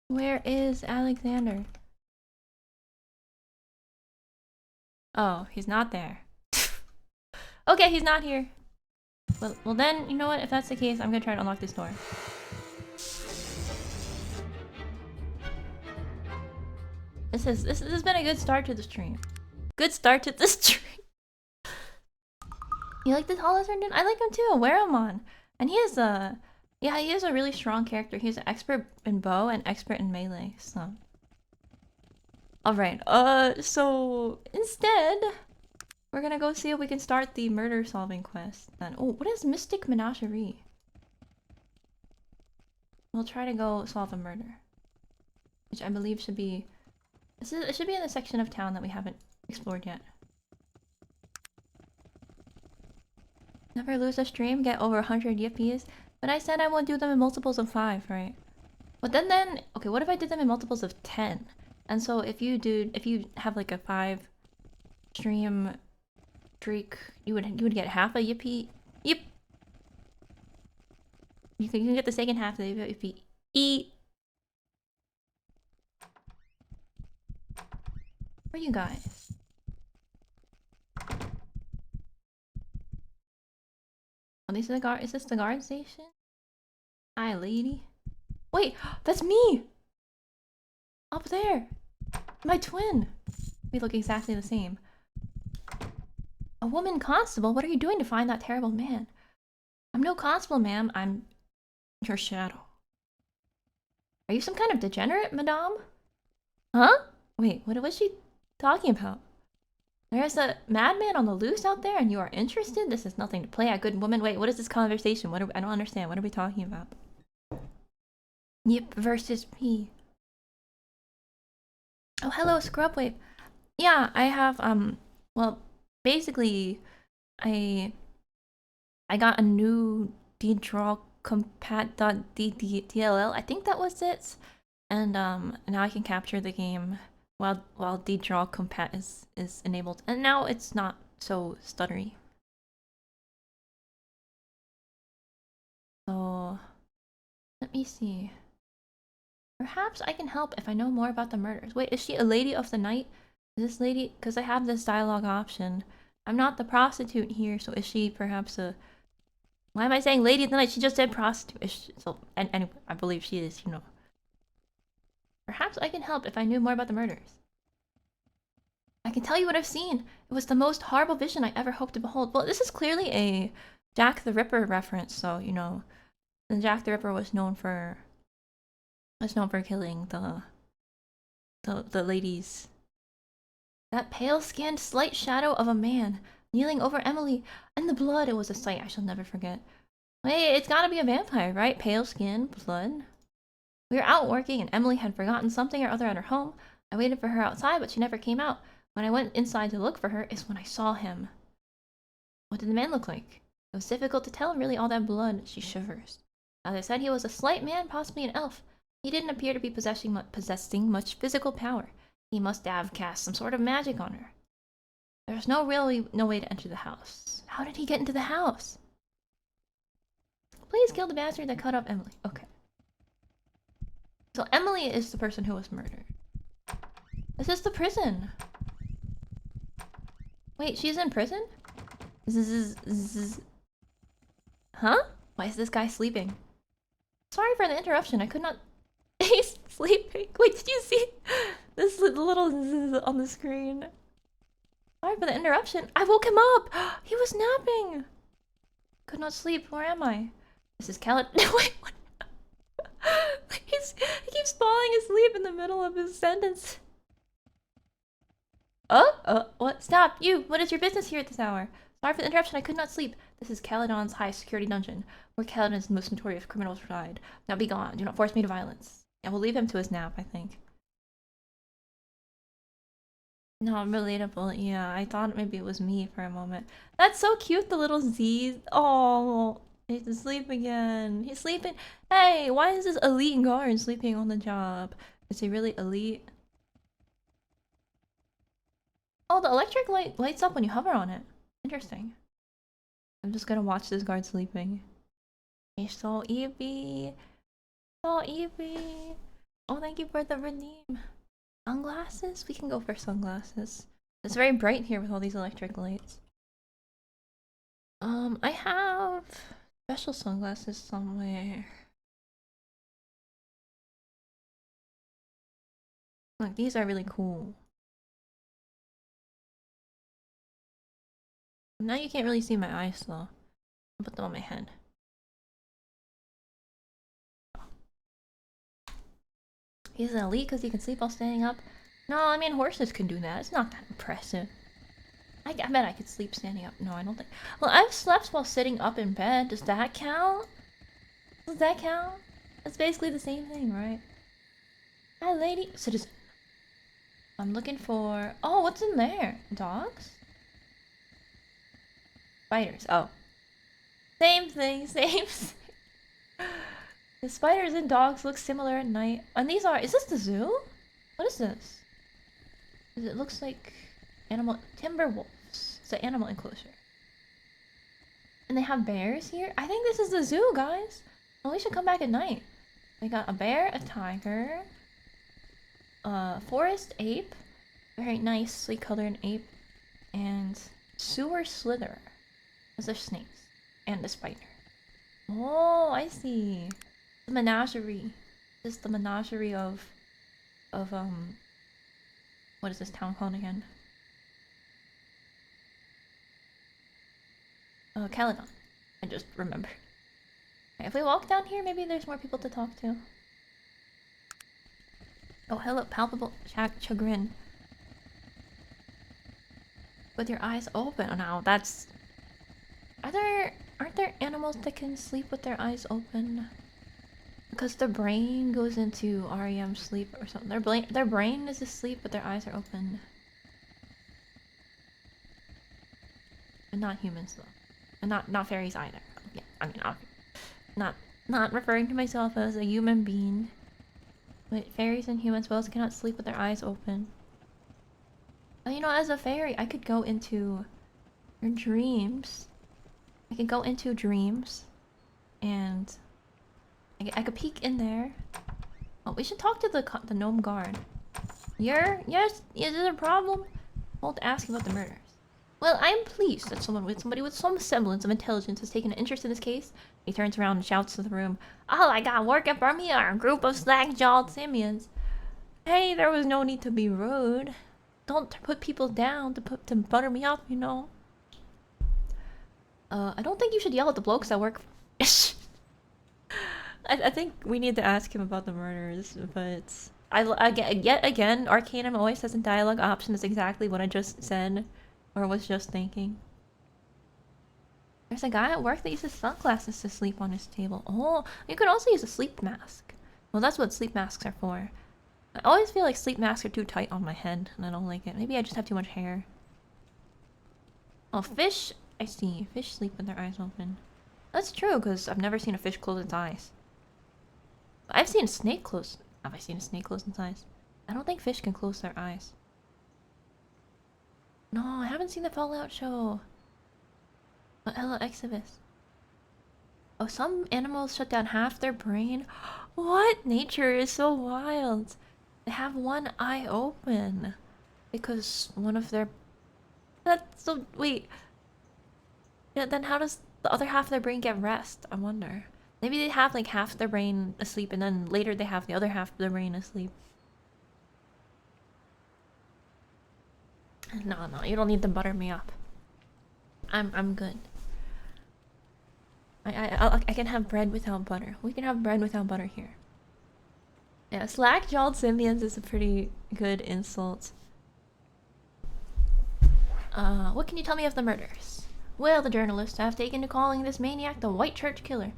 Where is Alexander? Oh, he's not there. Okay, he's not here. Well then, you know what? If that's the case, I'm gonna try to unlock this door. This has been a good start to the stream. Good start to the stream. You like the tallest dude? I like him too. Weramon. And he is a... Yeah, he is a really strong character. He's an expert in bow and expert in melee, so... Alright, so... Instead... We're gonna go see if we can start the murder solving quest then. Oh, what is Mystic Menagerie? We'll try to go solve a murder. Which I believe should be... It should be in the section of town that we haven't explored yet. Never lose a stream, get over 100 yippies. But I said I won't do them in multiples of 5, right? But then... Okay, what if I did them in multiples of 10? And so if you have like a 5 stream streak, you would get half a yippee. Yep. You can get the second half of the yippee. Where are you guys? Oh, these are the guard. Is this the guard station? Hi, lady. Wait, that's me. Up there, my twin. We look exactly the same. A woman constable? What are you doing to find that terrible man? I'm no constable, ma'am. I'm your shadow. Are you some kind of degenerate, madame? Huh? Wait, what was she talking about? There's a madman on the loose out there and you are interested? This is nothing to play at, good woman. Wait, what is this conversation? I don't understand. What are we talking about? Yip versus P. Oh, hello, Scrubwave. Yeah, I have, well, basically, I I got a new ddraw compat.ddll. I think that was it. And now I can capture the game while ddraw compat is enabled. And now it's not so stuttery. So let me see. Perhaps I can help if I know more about the murders. Wait, is she a lady of the night? Is this lady? Because I have this dialogue option. I'm not the prostitute here, so is she perhaps a... Why am I saying lady of the night? She just said prostitute. So, and I believe she is, you know. Perhaps I can help if I knew more about the murders. I can tell you what I've seen. It was the most horrible vision I ever hoped to behold. Well, this is clearly a Jack the Ripper reference, so, you know, and Jack the Ripper was known for killing the ladies. That pale-skinned, slight shadow of a man kneeling over Emily, and the blood. It was a sight I shall never forget. Hey, it's gotta be a vampire, right? Pale skin, blood. We were out working, and Emily had forgotten something or other at her home. I waited for her outside, but she never came out. When I went inside to look for her is when I saw him. What did the man look like? It was difficult to tell, really, all that blood. She shivers. As I said, he was a slight man, possibly an elf. He didn't appear to be possessing much physical power. He must have cast some sort of magic on her. There was no way to enter the house. How did he get into the house? Please kill the bastard that cut up Emily. Okay. So Emily is the person who was murdered. This is the prison. Wait, she's in prison? Huh? Why is this guy sleeping? Sorry for the interruption. I could not... He's sleeping. Wait, did you see this little zzz on the screen? Sorry for the interruption. I woke him up. He was napping. Could not sleep. Where am I? This is Khaled. Wait, what? He keeps falling asleep in the middle of his sentence. What? Stop! You! What is your business here at this hour? Sorry for the interruption, I could not sleep. This is Caledon's high security dungeon, where Caledon's most notorious criminals reside. Now be gone. Do not force me to violence. I will leave him to his nap, I think. Not relatable. Yeah, I thought maybe it was me for a moment. That's so cute, the little Z's. Oh, he's asleep again. He's sleeping. Hey, why is this elite guard sleeping on the job? Is he really elite? Oh, the electric light lights up when you hover on it. Interesting. I'm just gonna watch this guard sleeping. He's so Evie. So Evie. Oh, thank you for the redeem. Sunglasses? We can go for sunglasses. It's very bright here with all these electric lights. I have special sunglasses somewhere. Look, these are really cool. Now you can't really see my eyes though. I'll put them on my head. He's an elite because he can sleep while standing up. No, I mean horses can do that. It's not that impressive. I bet I could sleep standing up. No, I don't think. Well, I've slept while sitting up in bed. Does that count? Does that count? It's basically the same thing, right? Hi, lady. Citizen. I'm looking for... Oh, what's in there? Dogs? Spiders. Oh. Same thing, same thing. The spiders and dogs look similar at night. And these are... Is this the zoo? What is this? It looks like... Animal... Timber wolves. It's an animal enclosure. And they have bears here? I think this is the zoo, guys. Well, we should come back at night. We got a bear, a tiger... forest ape. Very nicely colored ape. And... sewer slither. Those are snakes. And a spider. Oh, I see. The menagerie. This is the menagerie of what is this town called again? Caledon. I just remember. Okay, if we walk down here, maybe there's more people to talk to. Oh, hello, palpable chagrin. With your eyes open. Oh, now that's... Aren't there animals that can sleep with their eyes open? Because their brain goes into REM sleep or something. Their brain is asleep, but their eyes are open. But not humans though. And not fairies either. Yeah, I mean not not referring to myself as a human being. But fairies and humans both cannot sleep with their eyes open. You know, as a fairy, I could go into your dreams. I could go into dreams, and I could peek in there. Oh, we should talk to the gnome guard. Yes, is there a problem? I won't ask about the murders. Well, I am pleased that somebody with some semblance of intelligence has taken an interest in this case. He turns around and shouts to the room. All I got working for me are a group of slack-jawed simians. Hey, there was no need to be rude. Don't put people down to butter me up, you know. I don't think you should yell at the blokes that work. I think we need to ask him about the murders, but yet again, Arcanum always has a dialogue option. That's exactly what I just said, or was just thinking. There's a guy at work that uses sunglasses to sleep on his table. Oh, you could also use a sleep mask. Well, that's what sleep masks are for. I always feel like sleep masks are too tight on my head, and I don't like it. Maybe I just have too much hair. Oh, fish! I see. Fish sleep with their eyes open. That's true, because I've never seen a fish close its eyes. I've seen a snake close... Have I seen a snake close its eyes? I don't think fish can close their eyes. No, I haven't seen the Fallout show. But hello, Exodus. Oh, some animals shut down half their brain? What? Nature is so wild. They have one eye open. Because one of their... That's so... Wait. Yeah, then how does the other half of their brain get rest? I wonder. Maybe they have like half their brain asleep and then later they have the other half of their brain asleep. No, you don't need to butter me up. I'm good. I can have bread without butter. We can have bread without butter here. Yeah, slack-jawed simians is a pretty good insult. What can you tell me of the murders? Well, the journalists have taken to calling this maniac the White Church Killer.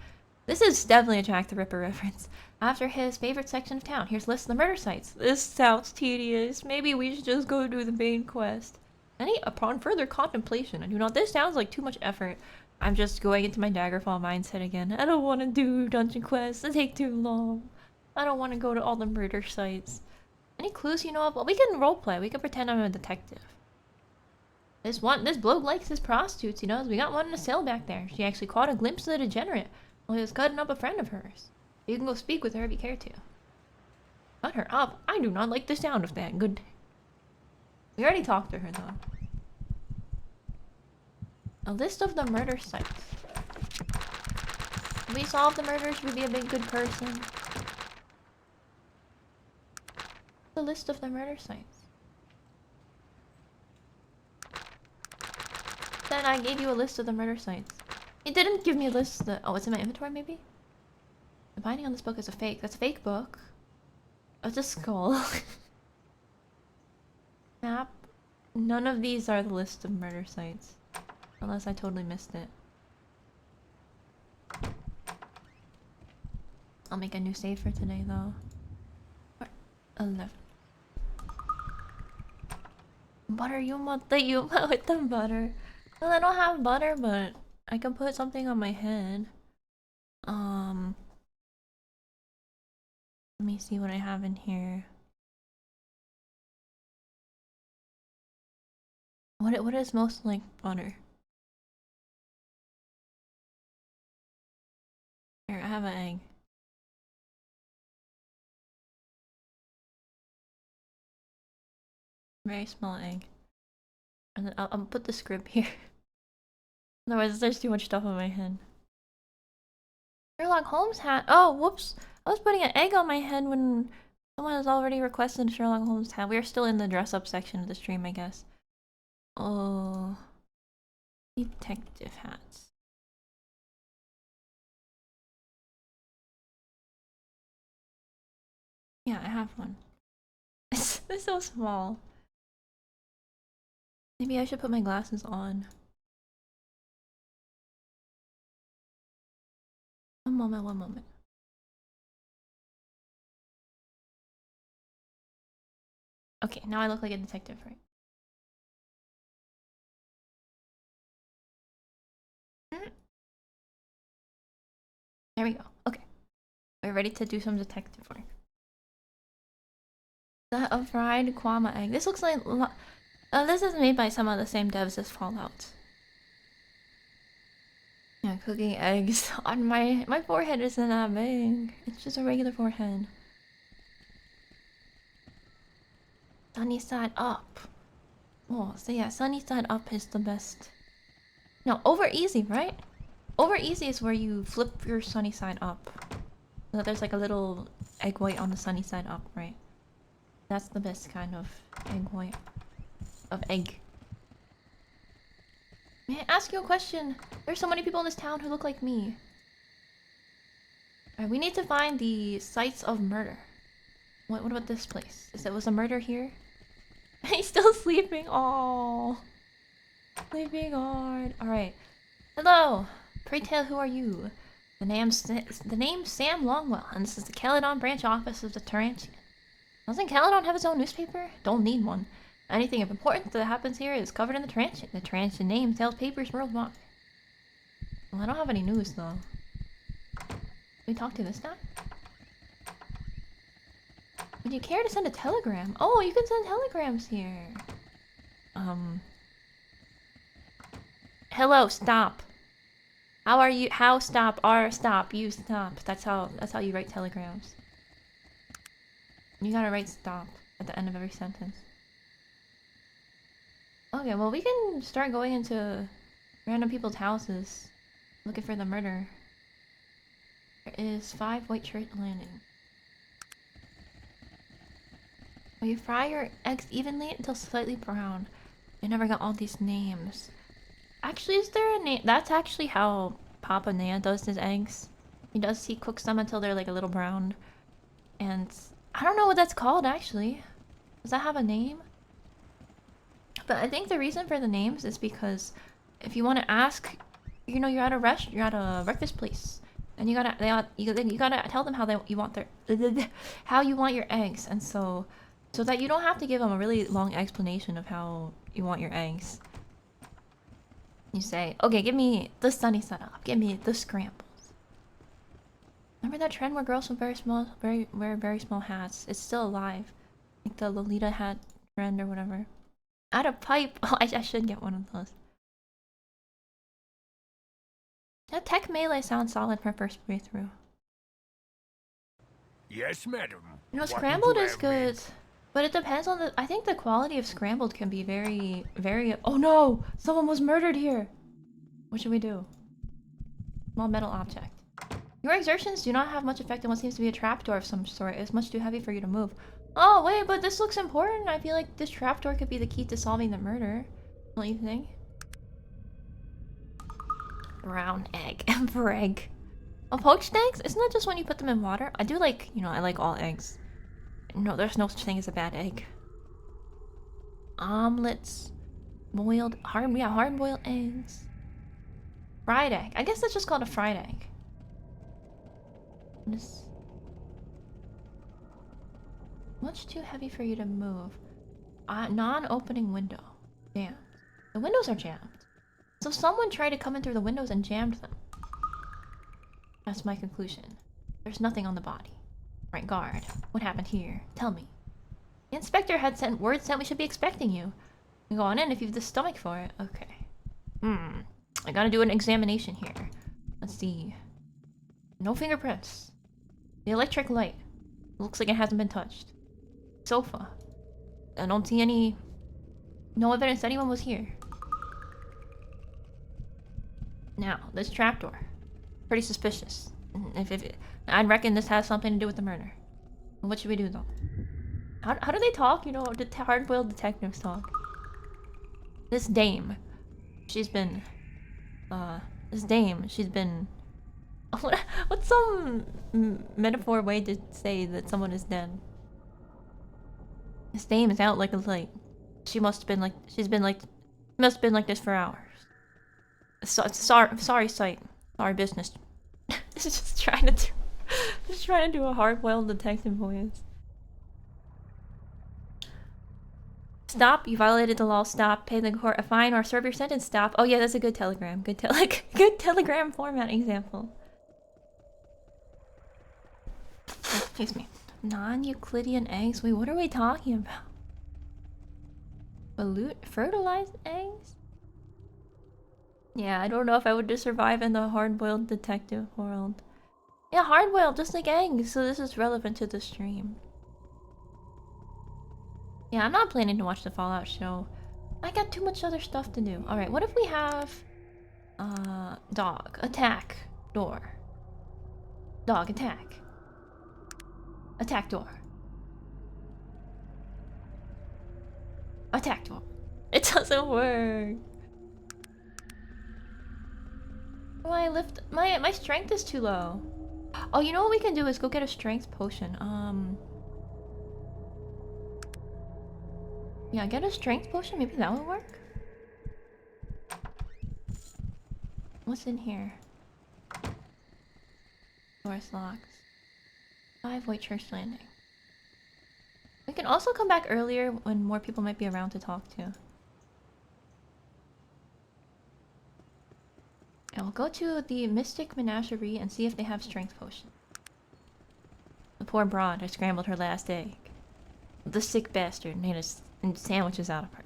This is definitely a Jack the Ripper reference. After his favorite section of town, here's a list of the murder sites. This sounds tedious. Maybe we should just go do the main quest. Upon further contemplation, I do not. This sounds like too much effort. I'm just going into my Daggerfall mindset again. I don't want to do dungeon quests. They take too long. I don't want to go to all the murder sites. Any clues you know of? Well, we can roleplay. We can pretend I'm a detective. This bloke likes his prostitutes, you know. We got one in a cell back there. She actually caught a glimpse of the degenerate while he was cutting up a friend of hers. You can go speak with her if you care to. Cut her up? I do not like the sound of that. Good. We already talked to her, though. A list of the murder sites. If we solve the murders, we'd be a big good person. The list of the murder sites. Then I gave you a list of the murder sites. It didn't give me a list of the... Oh, it's in my inventory, maybe? The binding on this book is a fake. That's a fake book. Oh, it's a skull. Map. None of these are the list of murder sites. Unless I totally missed it. I'll make a new save for today, though. 11. Butter Yuma the Yuma with the butter. Well, I don't have butter, but I can put something on my head. Let me see what I have in here. What is most like butter? Here, I have an egg. Very small egg. And then I'll put the script here. Otherwise, there's too much stuff on my head. Sherlock Holmes hat. Oh, whoops. I was putting an egg on my head when someone has already requested a Sherlock Holmes hat. We are still in the dress-up section of the stream, I guess. Oh. Detective hats. Yeah, I have one. It's so small. Maybe I should put my glasses on. One moment. Okay, now I look like a detective, right? There we go. Okay. We're ready to do some detective work. A fried kwama egg. This looks like... this is made by some of the same devs as Fallout. Yeah, cooking eggs on my forehead isn't that big. It's just a regular forehead. Sunny side up. Oh, so yeah, sunny side up is the best. No, over easy, right? Over easy is where you flip your sunny side up. So that there's like a little egg white on the sunny side up, right? That's the best kind of egg white. Of egg. May I ask you a question? There's so many people in this town who look like me. Alright, we need to find the sites of murder. What about this place? Was a murder here? He's still sleeping. Oh, sleeping hard. Alright. Hello. Pray tell, who are you? The name's Sam Longwell, and this is the Caledon branch office of the Tarantian. Doesn't Caledon have its own newspaper? Don't need one. Anything of importance that happens here is covered in the Tarantian. The Tarantian name sells papers worldwide. Well, I don't have any news though. Can we talk to this guy? Would you care to send a telegram? Oh, you can send telegrams here. Hello, stop. How are you? How stop? R stop. You stop. That's how you write telegrams. You gotta write stop at the end of every sentence. Okay, well we can start going into random people's houses looking for the murder. There is 5 white shirt landing. Will you fry your eggs evenly until slightly brown? I never got all these names. Actually, is there a name? That's actually how Papa Nea does his eggs. He cooks them until they're like a little brown. And I don't know what that's called actually. Does that have a name? But I think the reason for the names is because if you want to ask, you know, you're at a breakfast place, and you gotta tell them how you want how you want your eggs, and so that you don't have to give them a really long explanation of how you want your eggs. You say, okay, give me the sunny side up, give me the scrambles. Remember that trend where girls wear very small hats? It's still alive, like the Lolita hat trend or whatever. Add a pipe. Oh, I should get one of those. That tech melee sounds solid for first playthrough. Yes, madam. You know, scrambled is good, but it depends on the. I think the quality of scrambled can be very. Oh no! Someone was murdered here. What should we do? Small metal object. Your exertions do not have much effect on what seems to be a trapdoor of some sort. It's much too heavy for you to move. Oh wait, but this looks important. I feel like this trapdoor could be the key to solving the murder. Don't you think? Brown egg. Emperor egg. Oh, poached eggs? Isn't that just when you put them in water? I do like, you know, I like all eggs. No, there's no such thing as a bad egg. Omelets. Boiled, hard-boiled eggs. Fried egg. I guess that's just called a fried egg. Much too heavy for you to move. Non-opening window. Damn. The windows are jammed. So someone tried to come in through the windows and jammed them. That's my conclusion. There's nothing on the body. Right, guard. What happened here? Tell me. The inspector had sent we should be expecting you. You go on in if you've the stomach for it. Okay. I gotta do an examination here. Let's see. No fingerprints. The electric light. Looks like it hasn't been touched. Sofa. I don't see no evidence anyone was here. Now, this trapdoor. Pretty suspicious. I'd reckon this has something to do with the murder. What should we do though? How do they talk? You know, hard-boiled detectives talk. This dame. She's been what's some metaphor way to say that someone is dead? This dame is out like a light. She must have been like this for hours. Sorry sight. Sorry business. just trying to do a hard-boiled detective voice. Stop! You violated the law. Stop! Pay the court a fine or serve your sentence. Stop! Oh yeah, that's a good telegram. Good telegram format example. Excuse me. Non-Euclidean eggs? Wait, what are we talking about? Fertilized eggs? Yeah, I don't know if I would just survive in the hard-boiled detective world. Yeah, hard-boiled, just like eggs, so this is relevant to the stream. Yeah, I'm not planning to watch the Fallout show. I got too much other stuff to do. Alright, what if we have... dog. Attack. Door. Dog, attack. Attack door. Attack door. It doesn't work. Why lift... My strength is too low. Oh, you know what we can do is go get a strength potion. Yeah, get a strength potion. Maybe that would work. What's in here? Doors locked. 5 White Church Landing. We can also come back earlier when more people might be around to talk to. And we'll go to the Mystic Menagerie and see if they have strength potion. The poor broad has scrambled her last egg. The sick bastard made us sandwiches out of her.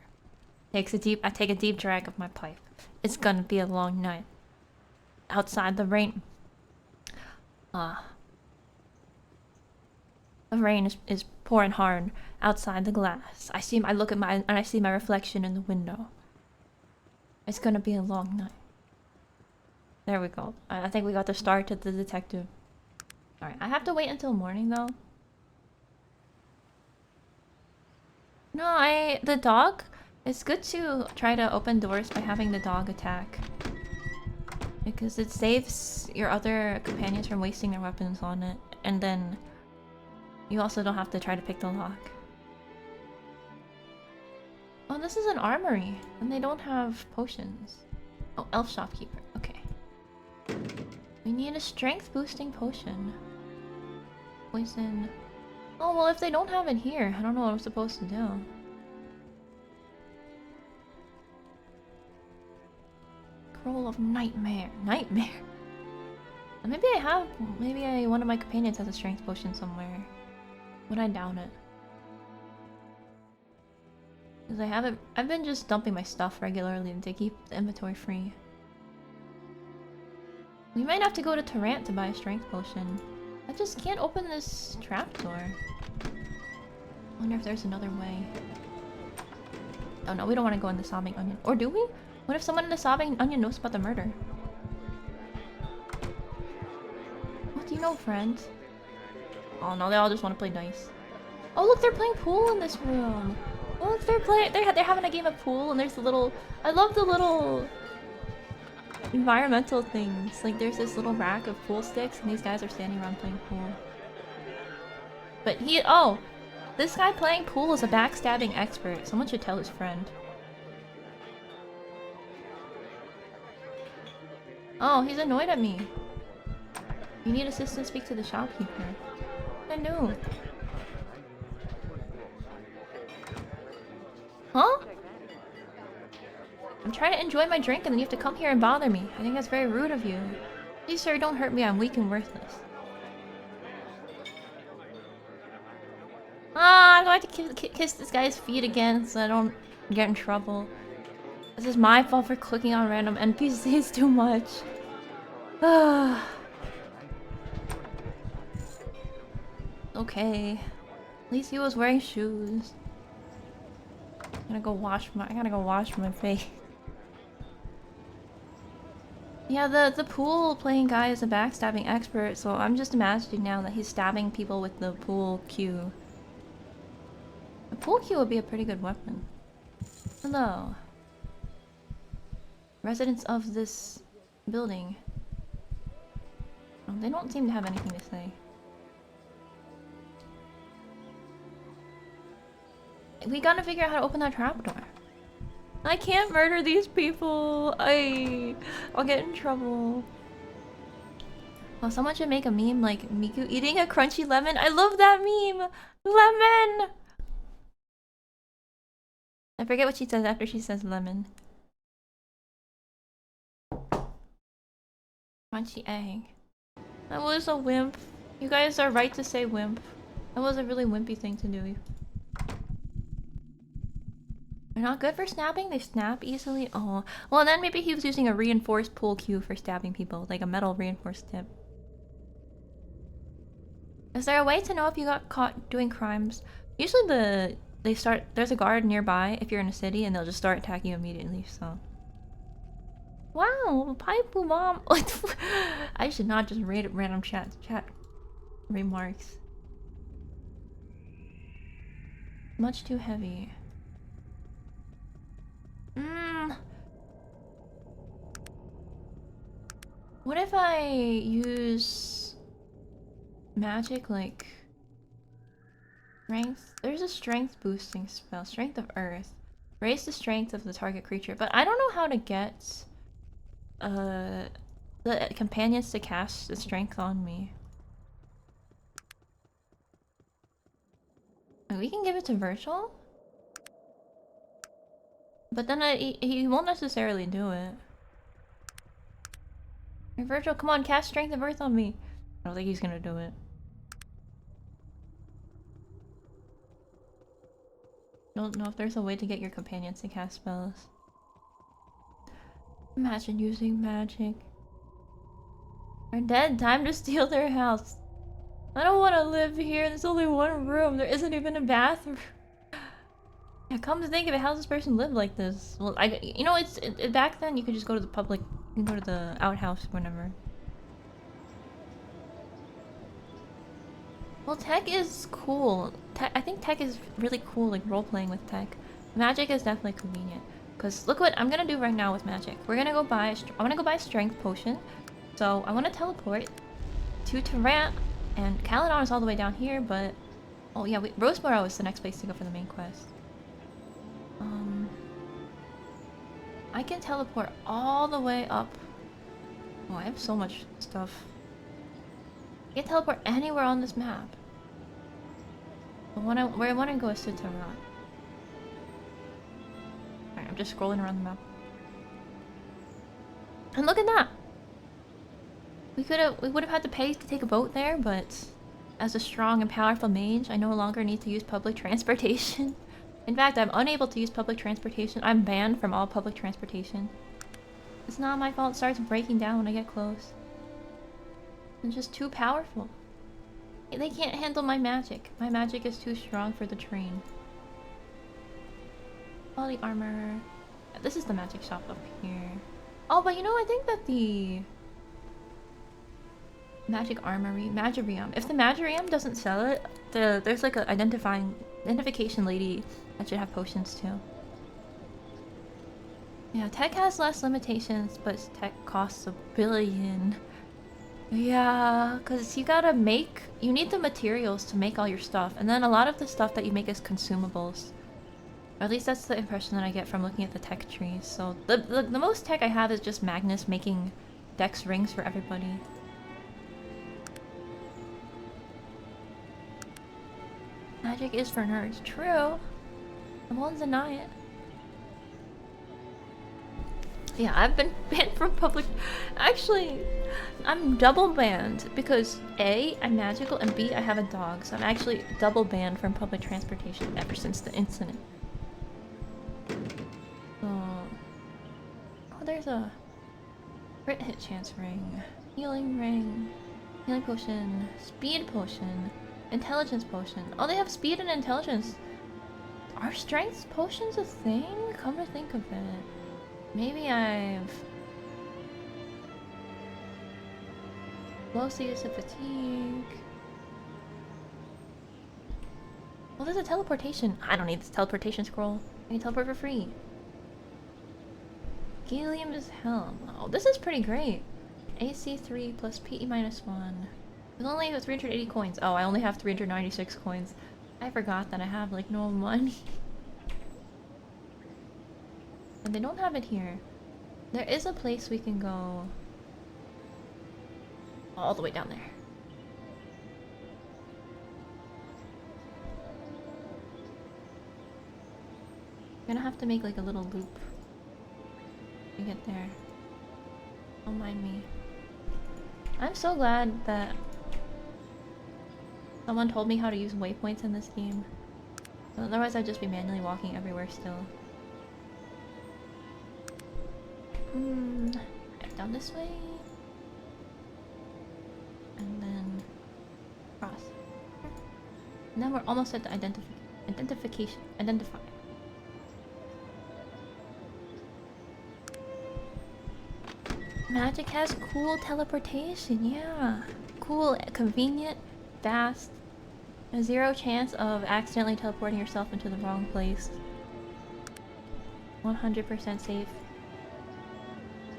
I take a deep drag of my pipe. It's gonna be a long night. Outside the rain. The rain is pouring hard outside the glass. I look at and I see my reflection in the window. It's gonna be a long night. There we go. I think we got the start to the detective. Alright, I have to wait until morning though. No, the dog, it's good to try to open doors by having the dog attack. Because it saves your other companions from wasting their weapons on it. And then you also don't have to try to pick the lock. Oh, this is an armory. And they don't have potions. Oh, elf shopkeeper. Okay. We need a strength boosting potion. Poison. Oh, well, if they don't have it here, I don't know what I'm supposed to do. Scroll of Nightmare. Nightmare? Maybe one of my companions has a strength potion somewhere. Would I doubt it? Because I've been just dumping my stuff regularly to keep the inventory free. We might have to go to Tarant to buy a strength potion. I just can't open this trapdoor. Wonder if there's another way. Oh no, we don't want to go in the sobbing onion. Or do we? What if someone in the sobbing onion knows about the murder? What do you know, friend? Oh no, they all just want to play dice. Oh look, they're playing pool in this room. Oh look, they're having a game of pool, and there's the little... I love the little environmental things. Like there's this little rack of pool sticks, and these guys are standing around playing pool. But this guy playing pool is a backstabbing expert. Someone should tell his friend. Oh, he's annoyed at me. You need assistance, speak to the shopkeeper. I know. Huh? I'm trying to enjoy my drink and then you have to come here and bother me. I think that's very rude of you. Please, sir, don't hurt me. I'm weak and worthless. Ah, do I have to kiss this guy's feet again so I don't get in trouble? This is my fault for clicking on random NPCs too much. Okay. At least he was wearing shoes. I gotta go wash my face. Yeah, the pool playing guy is a backstabbing expert, so I'm just imagining now that he's stabbing people with the pool cue. The pool cue would be a pretty good weapon. Hello. Residents of this building. Oh, they don't seem to have anything to say. We gotta figure out how to open that trapdoor. I can't murder these people. I'll get in trouble. Oh, someone should make a meme like Miku eating a crunchy lemon. I love that meme! Lemon! I forget what she says after she says lemon. Crunchy egg. That was a wimp. You guys are right to say wimp. That was a really wimpy thing to do. They're not good for snapping? They snap easily? Oh. Well, then maybe he was using a reinforced pull cue for stabbing people. Like a metal reinforced tip. Is there a way to know if you got caught doing crimes? Usually there's a guard nearby if you're in a city and they'll just start attacking you immediately, so. Wow, pipe mom. I should not just read random chat remarks. Much too heavy. What if I use magic like strength? There's a strength boosting spell, Strength of Earth. Raise the strength of the target creature, but I don't know how to get the companions to cast the strength on me. We can give it to Virtual? But then he won't necessarily do it. Hey, Virgil, come on, cast Strength of Earth on me. I don't think he's gonna do it. Don't know if there's a way to get your companions to cast spells. Imagine using magic. They're dead. Time to steal their house. I don't want to live here. There's only one room. There isn't even a bathroom. Yeah, come to think of it, how does this person live like this? Well, you know, back then you could just go to the public. You can go to the outhouse whenever. Well, tech is cool. I think tech is really cool, like role-playing with tech. Magic is definitely convenient. Because look what I'm gonna do right now with magic. We're gonna go buy I wanna go buy a strength potion. So I wanna teleport to Tarant, and Caledon is all the way down here, but... Oh yeah, Roseboro is the next place to go for the main quest. I can teleport all the way up. Oh, I have so much stuff. I can teleport anywhere on this map. But where I want to go is to Tarant. Alright, I'm just scrolling around the map. And look at that! We would have had to pay to take a boat there, but as a strong and powerful mage, I no longer need to use public transportation. In fact, I'm unable to use public transportation. I'm banned from all public transportation. It's not my fault it starts breaking down when I get close. I'm just too powerful. They can't handle my magic. My magic is too strong for the train. Body armor. This is the magic shop up here. Oh, but you know, I think that the magic armory, Magirium. If the Magirium doesn't sell it, there's like a identification lady that should have potions too. Yeah, tech has less limitations, but tech costs $1 billion. Yeah, because you need the materials to make all your stuff, and then a lot of the stuff that you make is consumables. Or at least that's the impression that I get from looking at the tech trees. So the most tech I have is just Magnus making dex rings for everybody. Magic is for nerds. True. I won't deny it. Yeah, I've been banned from public... Actually, I'm double banned because A, I'm magical, and B, I have a dog. So I'm actually double banned from public transportation ever since the incident. Oh, there's a crit hit chance ring. Healing potion, speed potion, intelligence potion. Oh, they have speed and intelligence. Are strength potions a thing? Come to think of it. Maybe I've... Slows the use of fatigue. Well, there's a teleportation. I don't need this teleportation scroll. I can teleport for free. Helium is hell. Oh, this is pretty great. AC 3 plus PE minus 1. With only 380 coins. Oh, I only have 396 coins. I forgot that I have like no money. And they don't have it here. There is a place we can go all the way down there. I'm gonna have to make like a little loop to get there. Don't mind me. I'm so glad that Someone told me how to use waypoints in this game. Otherwise I'd just be manually walking everywhere still. Down this way. And then cross. And then we're almost at the identification. Identify. Magic has cool teleportation, yeah. Cool, convenient, fast. A 0 chance of accidentally teleporting yourself into the wrong place. 100% safe.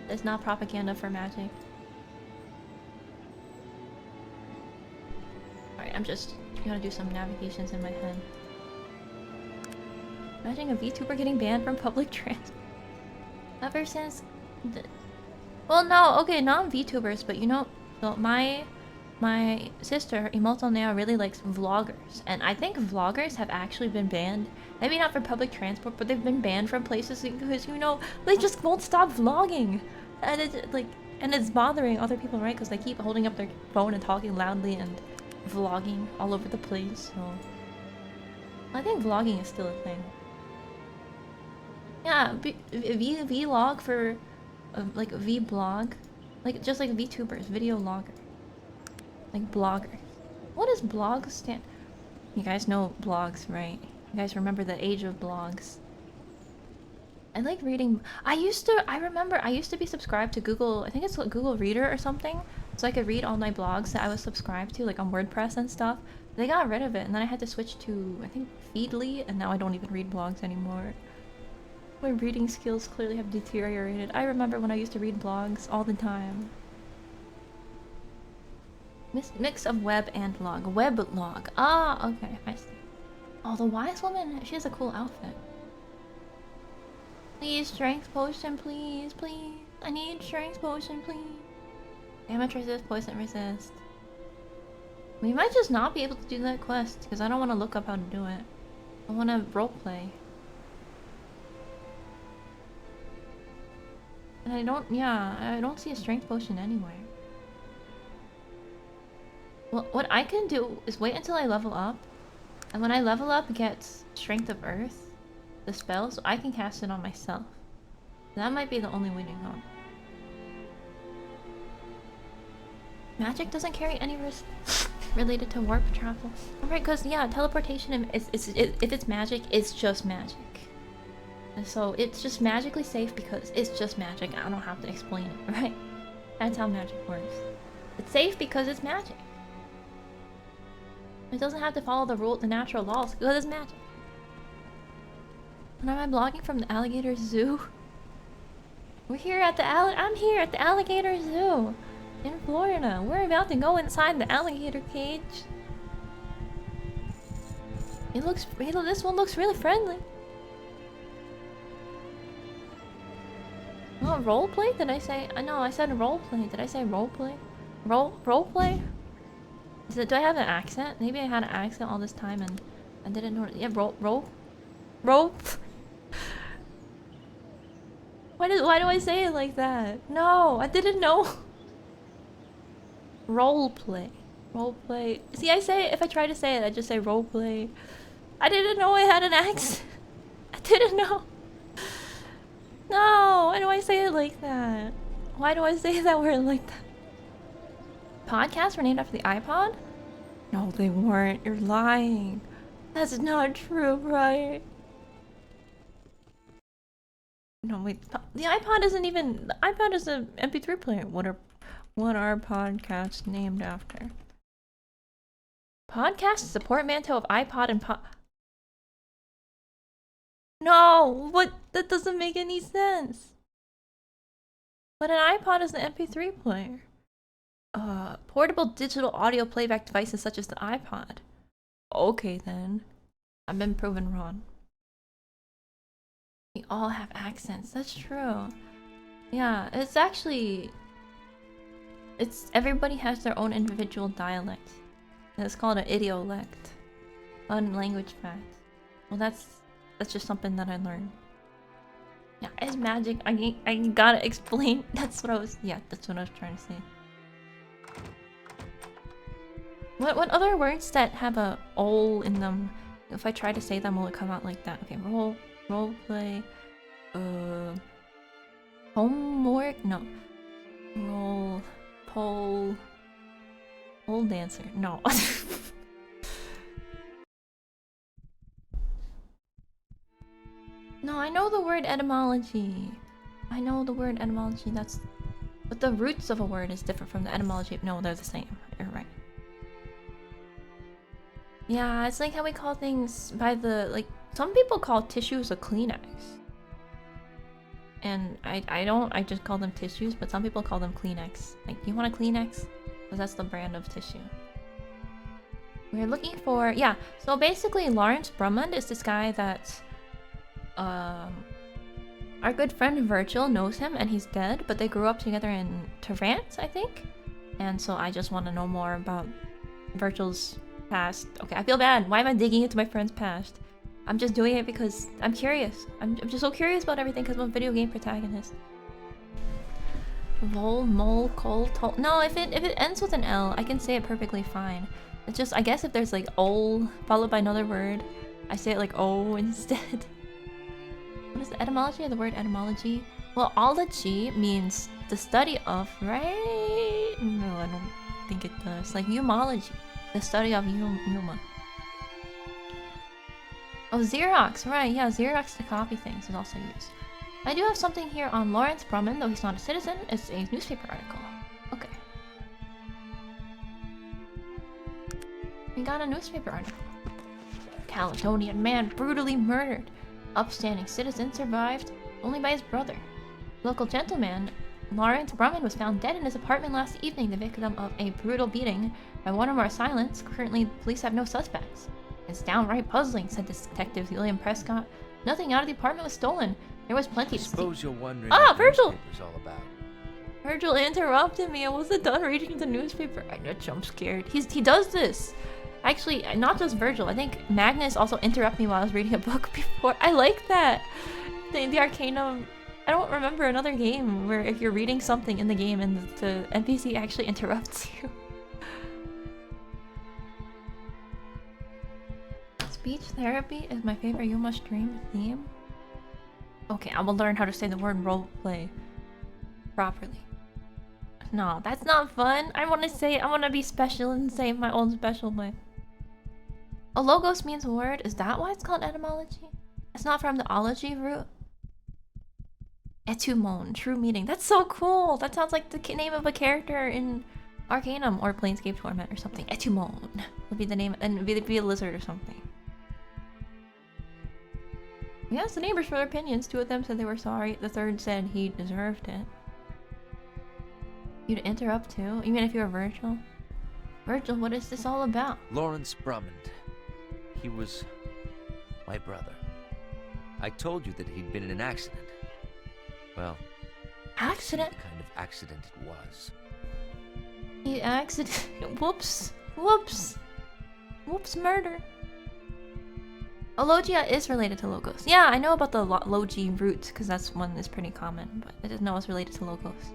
It's not propaganda for magic. Alright, I'm just gonna do some navigations in my head. Imagine a VTuber getting banned from public transport. Ever since... Well, no, okay, not VTubers, but you know, so my sister, Immortal Neo, really likes vloggers. And I think vloggers have actually been banned. Maybe not for public transport, but they've been banned from places because, you know, they just won't stop vlogging. And it's like, and it's bothering other people, right? Because they keep holding up their phone and talking loudly and vlogging all over the place, so... I think vlogging is still a thing. Yeah, vlog for... like vblog. Like, just like VTubers, video logger. Like bloggers. What does blog stand... You guys know blogs, right? You guys remember the age of blogs. I like reading... I remember I used to be subscribed to Google... I think it's like Google Reader or something. So I could read all my blogs that I was subscribed to, like on WordPress and stuff. They got rid of it, and then I had to switch to, I think, Feedly, and now I don't even read blogs anymore. My reading skills clearly have deteriorated. I remember when I used to read blogs all the time. Mix of web and log. Weblog. Ah, okay, I see. Oh, the wise woman, she has a cool outfit. Please, strength potion, please, please. I need strength potion, please. Damage resist, poison resist. We might just not be able to do that quest, because I don't want to look up how to do it. I want to roleplay. And I don't see a strength potion anywhere. Well, what I can do is wait until I level up. And when I level up, get Strength of Earth, the spell, so I can cast it on myself. That might be the only way to go. Magic doesn't carry any risk related to warp travel. Alright, because, yeah, teleportation, if it's magic, it's just magic. And so it's just magically safe because it's just magic. I don't have to explain it, right? That's how magic works. It's safe because it's magic. It doesn't have to follow the natural laws because it's magic. And am I blogging from the alligator zoo? I'm here at the alligator zoo in Florida. We're about to go inside the alligator cage. This one looks really friendly. Oh, roleplay? Did I say? No, I said roleplay. Did I say roleplay? Roleplay? Do I have an accent? Maybe I had an accent all this time and I didn't know. Yeah, rope. Why do I say it like that? No, I didn't know. Roleplay. Roleplay. See, I say it, if I try to say it, I just say roleplay. I didn't know I had an accent. I didn't know. No, why do I say it like that? Why do I say that word like that? Podcasts were named after the iPod? No, they weren't. You're lying. That's not true, right? No, wait. The iPod isn't even... The iPod is an MP3 player. What are podcasts named after? Podcast is a portmanteau of iPod and No! What? That doesn't make any sense. But an iPod is an MP3 player. Portable digital audio playback devices such as the iPod. Okay then. I've been proven wrong. We all have accents, that's true. Yeah, it's actually... everybody has their own individual dialect. It's called an idiolect. Fun language fact. Well, that's just something that I learned. Yeah, it's magic. I gotta explain. That's what I was trying to say. What other words that have a "ol" in them? If I try to say them, will it come out like that? Okay, role play. Homework? No. Pole dancer. No. No, I know the word etymology. I know the word etymology. But the roots of a word is different from the etymology. No, they're the same. You're right. Yeah, it's like how we call things by the some people call tissues a Kleenex. And I don't, I just call them tissues, but some people call them Kleenex. Like, you want a Kleenex? Because that's the brand of tissue. We're looking for, yeah, so basically Lawrence Brummond is this guy that our good friend Virgil knows him and he's dead, but they grew up together in Tarrant, I think. And so I just want to know more about Virgil's past. Okay, I feel bad. Why am I digging into my friend's past? I'm just doing it because I'm curious. I'm just so curious about everything because I'm a video game protagonist. Vol, mole, col, tol. No, if it ends with an L, I can say it perfectly fine. It's just, I guess if there's like ol followed by another word, I say it like O instead. What is the etymology of the word etymology? Well, ology means the study of, right? No, I don't think it does. Like humology, the study of human. Oh, Xerox, right, yeah, Xerox to copy things is also used. I do have something here on Lawrence Brummond, though he's not a citizen. It's a newspaper article. Okay. We got a newspaper article. Caledonian man brutally murdered. Upstanding citizen survived only by his brother. Local gentleman Lawrence Brummond was found dead in his apartment last evening, the victim of a brutal beating by one or more assailants. Currently, police have no suspects. It's downright puzzling, said Detective William Prescott. Nothing out of the apartment was stolen. There was plenty to see. Suppose you're wondering what Virgil! the newspaper's all about. Virgil interrupted me. I wasn't done reading the newspaper. I know, jump scared. He does this. Actually, not just Virgil. I think Magnus also interrupted me while I was reading a book before. I like that. The Arcanum. I don't remember another game where if you're reading something in the game and the NPC actually interrupts you. Speech therapy is my favorite Yuma stream theme. Okay, I will learn how to say the word roleplay properly. No, that's not fun. I want to be special and say my own special way. A logos means a word. Is that why it's called etymology? It's not from the ology root. Etumon, true meaning. That's so cool. That sounds like the name of a character in Arcanum or Planescape Torment or something. Etumon would be the name, and it'd be a lizard or something. We asked the neighbors for their opinions. Two of them said they were sorry. The third said he deserved it. You'd interrupt too? You mean if you were Virgil? Virgil, what is this all about? Lawrence Brummond. He was my brother. I told you that he'd been in an accident. Well, accident? What kind of accident it was. The accident. Whoops. Whoops. Whoops, murder. Logia is related to logos. Yeah, I know about the logi root because that's one that's pretty common, but I didn't know it's related to logos.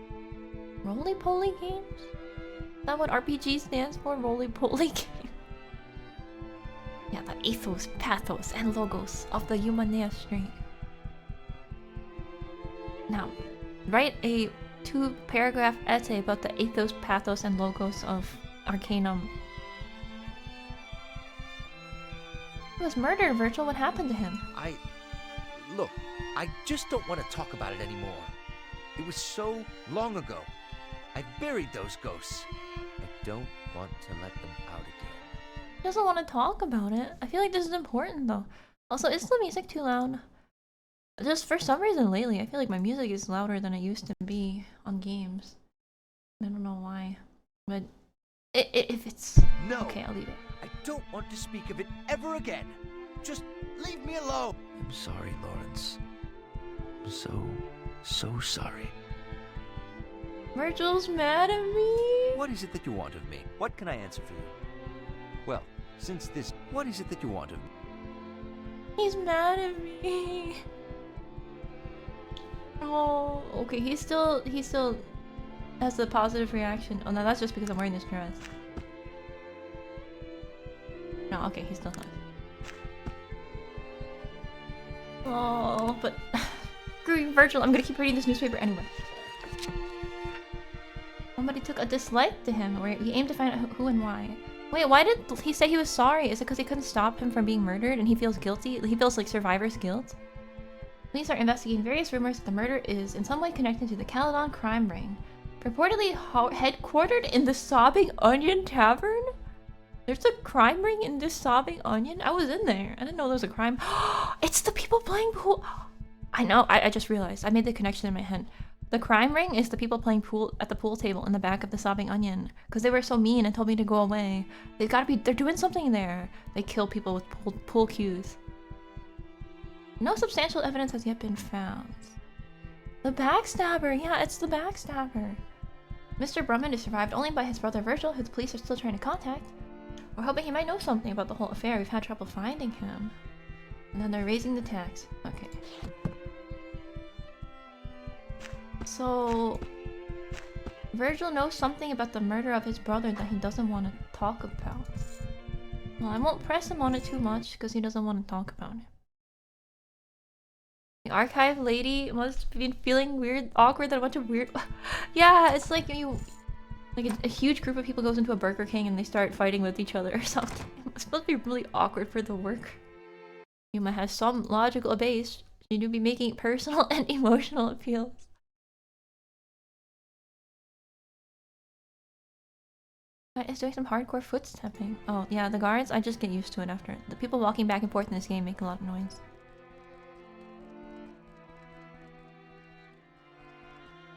Roly-poly games? Is that what RPG stands for? Roly-poly game? Yeah, the ethos, pathos, and logos of the Humanea string. Now, write a 2-paragraph essay about the ethos, pathos, and logos of Arcanum. He was murdered, Virgil. What happened to him? Look, I just don't want to talk about it anymore. It was so long ago. I buried those ghosts. I don't want to let them out again. He doesn't want to talk about it. I feel like this is important, though. Also, is the music too loud? Just for some reason lately, I feel like my music is louder than it used to be on games. I don't know why. But if it's... No! Okay, I'll leave it. I don't want to speak of it ever again. Just leave me alone. I'm sorry, Lawrence. I'm so sorry. Virgil's mad at me. What is it that you want of me? What can I answer for you? Well, since this... What is it that you want of me? He's mad at me. Oh, okay, he still has a positive reaction. Oh no, that's just because I'm wearing this dress. No, okay, he's still alive. Oh, but screw Virgil, I'm gonna keep reading this newspaper anyway. Somebody took a dislike to him, or he aimed to find out who and why. Wait, why did he say he was sorry? Is it because he couldn't stop him from being murdered and he feels guilty? He feels like survivor's guilt? Police are investigating various rumors that the murder is in some way connected to the Caledon crime ring. Purportedly headquartered in the Sobbing Onion Tavern? There's a crime ring in this Sobbing Onion? I was in there. I didn't know there was a crime. It's the people playing pool. I know. I just realized. I made the connection in my head. The crime ring is the people playing pool at the pool table in the back of the Sobbing Onion. Because they were so mean and told me to go away. They've got to be... They're doing something there. They kill people with pool cues. No substantial evidence has yet been found. The backstabber. Yeah, it's the backstabber. Mr. Brumman is survived only by his brother Virgil, who the police are still trying to contact. We're hoping he might know something about the whole affair. We've had trouble finding him. And then they're raising the tax. Okay. So... Virgil knows something about the murder of his brother that he doesn't want to talk about. Well, I won't press him on it too much because he doesn't want to talk about it. The archive lady must be feeling weird, awkward that a bunch of weird... Yeah, it's like you... Like a huge group of people goes into a Burger King and they start fighting with each other or something. It's supposed to be really awkward for the work. You might have some logical base. You do be making personal and emotional appeals. Is doing some hardcore footstepping. Oh, yeah, the guards, I just get used to it after. The people walking back and forth in this game make a lot of noise.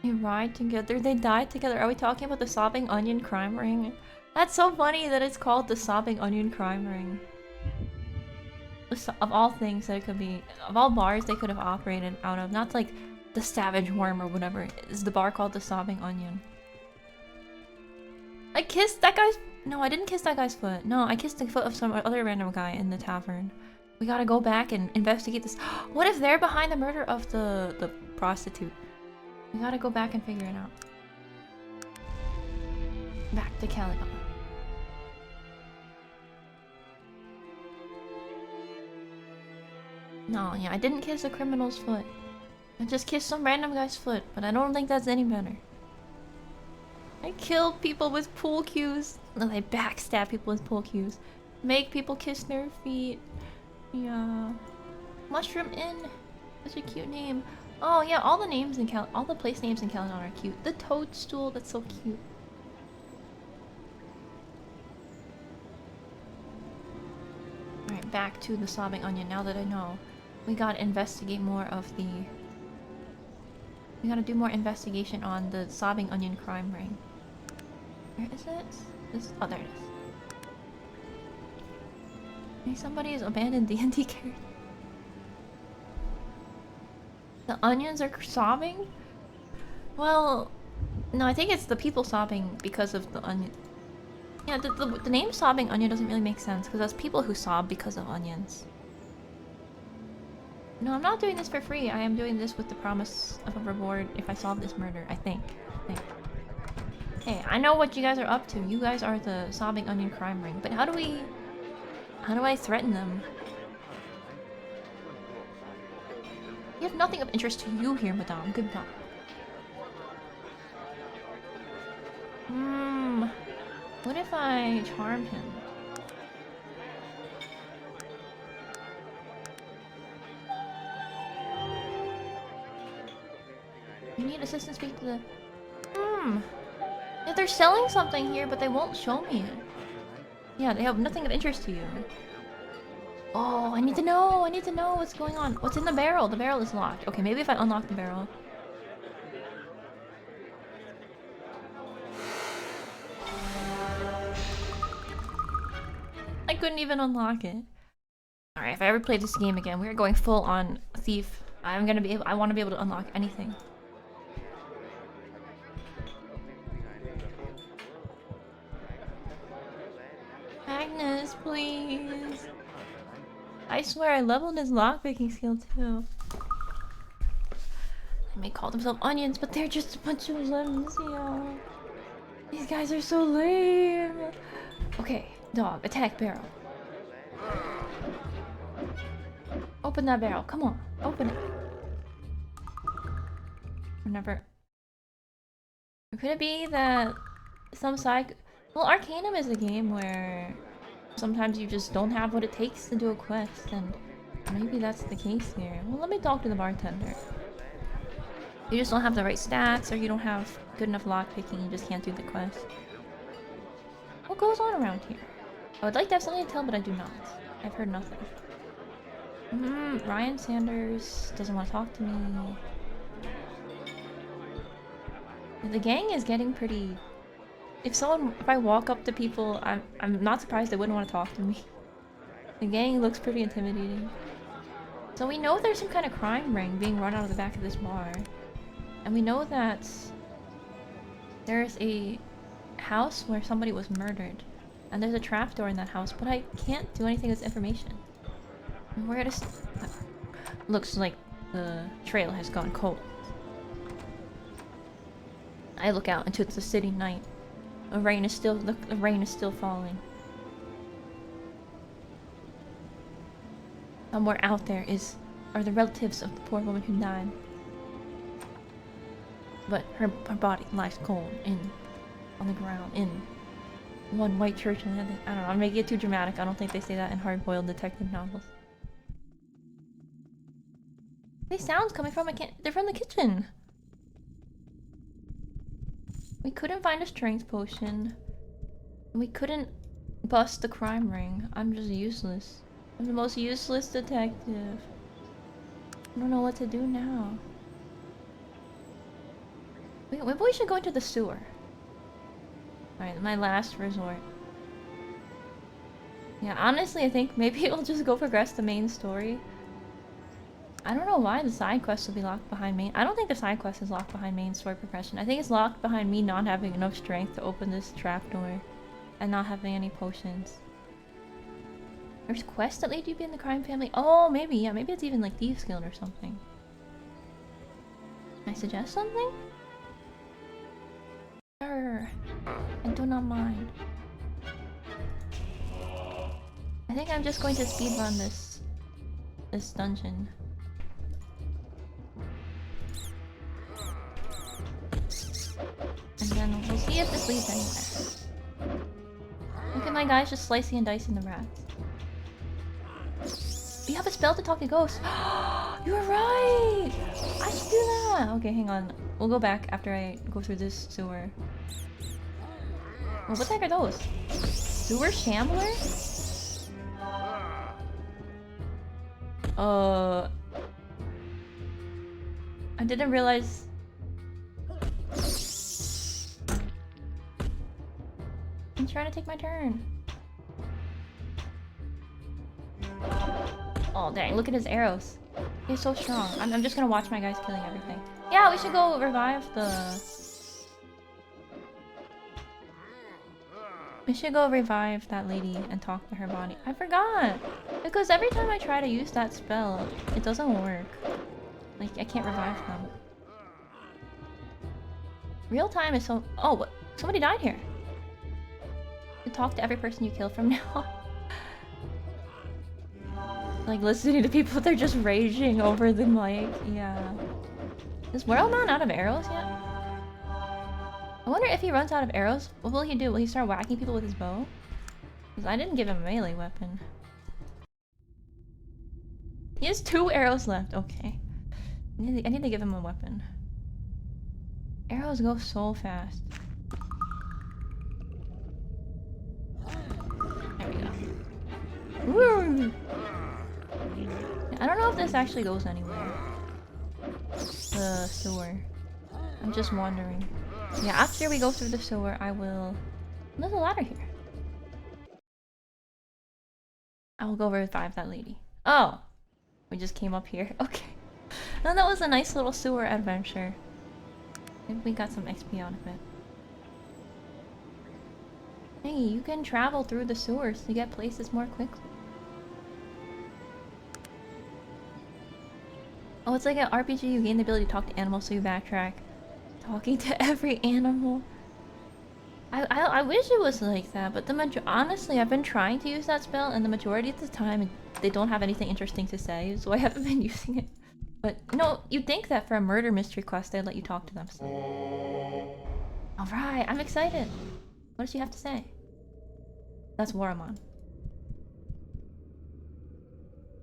They ride together, they died together. Are we talking about the Sobbing Onion crime ring? That's so funny that it's called the Sobbing Onion crime ring. Of all things that it could be, of all bars they could have operated out of, not like the Savage Worm or whatever, is the bar called the Sobbing Onion. I kissed that guy's... No, I didn't kiss that guy's foot. No, I kissed the foot of some other random guy in the tavern. We gotta go back and investigate this. What if they're behind the murder of the prostitute? We gotta go back and figure it out. Back to Caledon. No, yeah, I didn't kiss a criminal's foot. I just kissed some random guy's foot, but I don't think that's any better. I kill people with pool cues. No, I backstab people with pool cues. Make people kiss their feet. Yeah. Mushroom Inn. Such a cute name. Oh yeah, all the names in all the place names in Caledon are cute. The toadstool, that's so cute. Alright, back to the Sobbing Onion. Now that I know, we gotta investigate more of the... We gotta do more investigation on the Sobbing Onion crime ring. Where is it? This... Oh, there it is. Maybe somebody has abandoned D&D character. The onions are sobbing? Well, no, I think it's the people sobbing because of the onion. Yeah, the name Sobbing Onion doesn't really make sense because that's people who sob because of onions. No, I'm not doing this for free. I am doing this with the promise of a reward if I solve this murder, I think. Hey, I know what you guys are up to. You guys are the Sobbing Onion crime ring. But how do I threaten them? You have nothing of interest to you here, madame. Goodbye. What if I charm him? You need assistance, speak to the... Yeah, they're selling something here, but they won't show me it. Yeah, they have nothing of interest to you. Oh, I need to know what's going on. What's in the barrel? The barrel is locked. Okay, maybe if I unlock the barrel. I couldn't even unlock it. Alright, if I ever play this game again, we're going full on thief. I want to be able to unlock anything. Agnes, please. I swear I leveled his lockpicking skill too. They may call themselves onions, but they're just a bunch of lemons, yo. These guys are so lame. Okay, dog, attack barrel. Open that barrel. Come on. Open it. Never. Or could it be that some side... Well, Arcanum is a game where sometimes you just don't have what it takes to do a quest, and maybe that's the case here. Well, let me talk to the bartender. You just don't have the right stats, or you don't have good enough lockpicking, you just can't do the quest. What goes on around here? I would like to have something to tell, but I do not. I've heard nothing. Ryan Sanders doesn't want to talk to me. The gang is getting pretty... If I walk up to people, I'm not surprised they wouldn't want to talk to me. The gang looks pretty intimidating. So we know there's some kind of crime ring being run out of the back of this bar. And we know that there's a house where somebody was murdered. And there's a trapdoor in that house, but I can't do anything with this information. And where does... Looks like the trail has gone cold. I look out into the city night. The rain is still falling. Somewhere out there are the relatives of the poor woman who died. But her body lies cold on the ground in one white church, and I don't know, I'm making it too dramatic. I don't think they say that in hard-boiled detective novels. These sounds coming from they're from the kitchen. We couldn't find a strength potion. We couldn't bust the crime ring. I'm just useless. I'm the most useless detective. I don't know what to do now. Maybe we should go into the sewer. Alright, my last resort. Yeah, honestly, I think maybe it'll just go progress the main story. I don't know why the side quest will be locked behind main. I don't think the side quest is locked behind main story progression. I think it's locked behind me not having enough strength to open this trapdoor. And not having any potions. There's quests that lead you to be in the crime family. Oh, maybe, yeah, maybe it's even like Thieves Guild or something. Can I suggest something? Sure. I do not mind. I think I'm just going to speedrun this dungeon. And then we'll see if this leads anywhere. Look at my guys just slicing and dicing the rats. We have a spell to talk to ghosts. You're right! I should do that! Okay, hang on. We'll go back after I go through this sewer. Well, what the heck are those? Sewer Shambler? I didn't realize... I'm trying to take my turn. Oh dang, look at his arrows. He's so strong. I'm just gonna watch my guys killing everything. Yeah, we should go revive the... We should go revive that lady and talk to her body. I forgot! Because every time I try to use that spell, it doesn't work. Like, I can't revive them. Real time is so... Oh, what? Somebody died here. You talk to every person you kill from now on. Like, listening to people, they're just raging over the mic. Yeah. Is Werelman out of arrows yet? I wonder if he runs out of arrows, what will he do? Will he start whacking people with his bow? Because I didn't give him a melee weapon. He has 2 arrows left. Okay. I need to give him a weapon. Arrows go so fast. There we go. Woo! I don't know if this actually goes anywhere. The sewer. I'm just wondering. Yeah, after we go through the sewer, I will... There's a ladder here. I will go revive that lady. Oh! We just came up here. Okay. No, that was a nice little sewer adventure. Maybe we got some XP out of it. Hey, you can travel through the sewers to get places more quickly. Oh, it's like an RPG. You gain the ability to talk to animals, so you backtrack. Talking to every animal. I wish it was like that, but honestly, I've been trying to use that spell, and the majority of the time, they don't have anything interesting to say, so I haven't been using it. But no, you'd think that for a murder mystery quest, they'd let you talk to them. So. All right, I'm excited. What does she have to say? That's Waramon.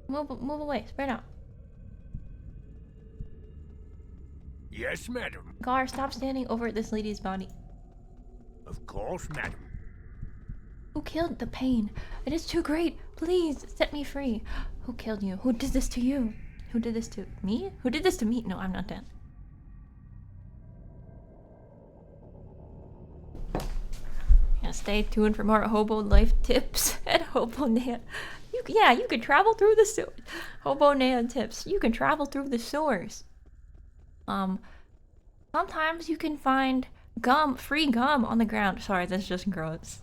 Move away, spread out. Yes, madam. Gar, stop standing over this lady's body. Of course, madam. Who killed the pain? It is too great. Please set me free. Who killed you? Who did this to you? Who did this to me? Who did this to me? No, I'm not dead. Yeah, stay tuned for more hobo life tips at Hobo Nan. You can travel through the sewer. Hobo Nan tips. You can travel through the sewers. Sometimes you can find free gum on the ground. Sorry, that's just gross.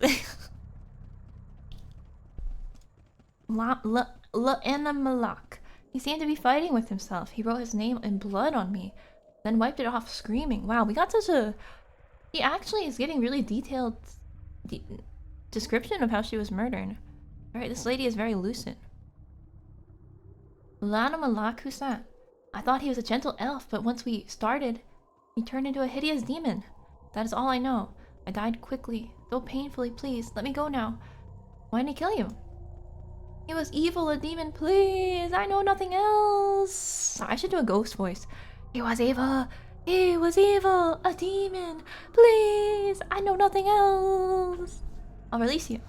Malak. He seemed to be fighting with himself. He wrote his name in blood on me, then wiped it off screaming. Wow, we got such a... He actually is getting really detailed description of how she was murdered. Alright, this lady is very lucid. Lana Malak, who's that? I thought he was a gentle elf, but once we started, he turned into a hideous demon. That is all I know. I died quickly, though painfully. Please, let me go now. Why didn't he kill you? He was evil, a demon, please. I know nothing else. I should do a ghost voice. He was evil. He was evil, a demon. Please, I know nothing else. I'll release you.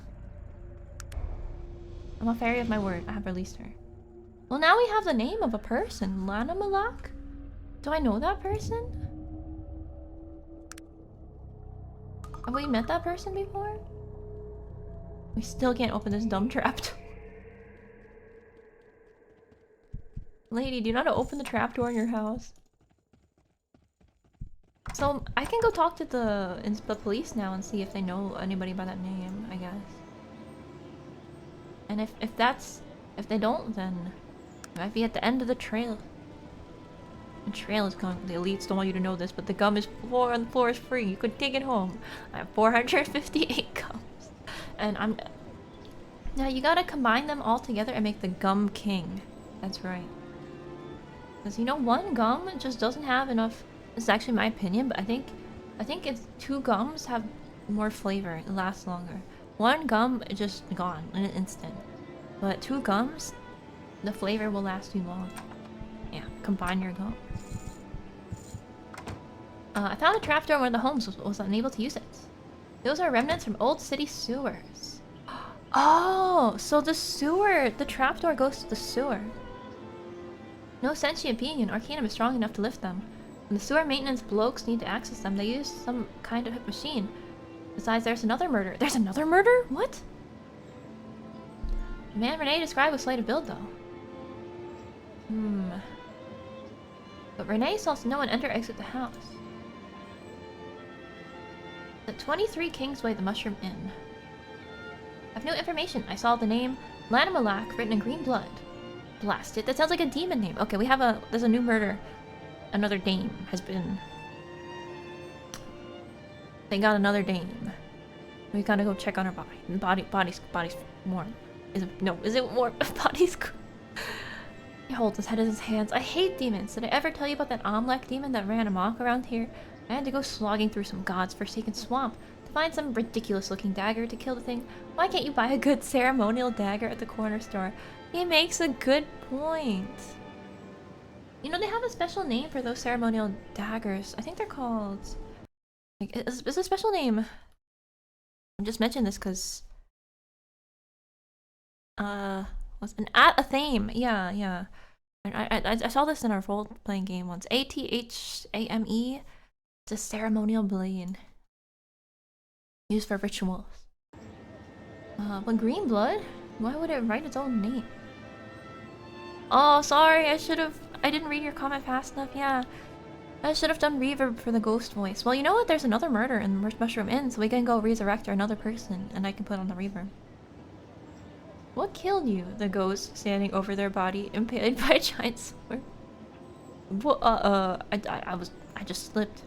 I'm a fairy of my word. I have released her. Well, now we have the name of a person. Lana Malak? Do I know that person? Have we met that person before? We still can't open this dumb trap door. Lady, do you know how to open the trapdoor in your house? So, I can go talk to the police now and see if they know anybody by that name, I guess. And if they don't, then it might be at the end of the trail. The trail is gone. The elites don't want you to know this, but the gum is on the floor is free. You could take it home. I have 458 gums. And now you gotta combine them all together and make the gum king. That's right. Because you know, one gum just doesn't have enough. This is actually my opinion, but I think it's 2 gums have more flavor. It lasts longer. 1 gum is just gone in an instant. But 2 gums, the flavor will last you long. Yeah, combine your gum. I found a trapdoor in one of the homes, was unable to use it. Those are remnants from old city sewers. Oh, so the trapdoor goes to the sewer. No sentient being in Arcanum is strong enough to lift them. When the sewer maintenance blokes need to access them, they use some kind of machine. Besides, there's another murder. There's another murder? What? The man Renee described was slight of build, though. But Renee saw no one enter or exit the house. The 23 Kingsway, the Mushroom Inn. I have no information. I saw the name Lana Malak written in green blood. Blast it. That sounds like a demon name. Okay, there's a new murder. Another dame has been... They got another dame. We gotta go check on her body. Body's warm. Is it warm? Body's... He holds his head in his hands. I hate demons. Did I ever tell you about that Amlek demon that ran amok around here? I had to go slogging through some god's forsaken swamp to find some ridiculous looking dagger to kill the thing. Why can't you buy a good ceremonial dagger at the corner store? He makes a good point. You know, they have a special name for those ceremonial daggers. I think they're called... Like, it's a special name. I'm just mentioning this because... What's a theme? Yeah. I saw this in our role-playing game once. ATHAME. It's a ceremonial blade. Used for rituals. But green blood? Why would it write its own name? Oh, sorry, I didn't read your comment fast enough, yeah. I should have done reverb for the ghost voice. Well, you know what? There's another murder in the Mushroom Inn, so we can go resurrect another person, and I can put on the reverb. What killed you? The ghost standing over their body, impaled by a giant sword. What, I just slipped.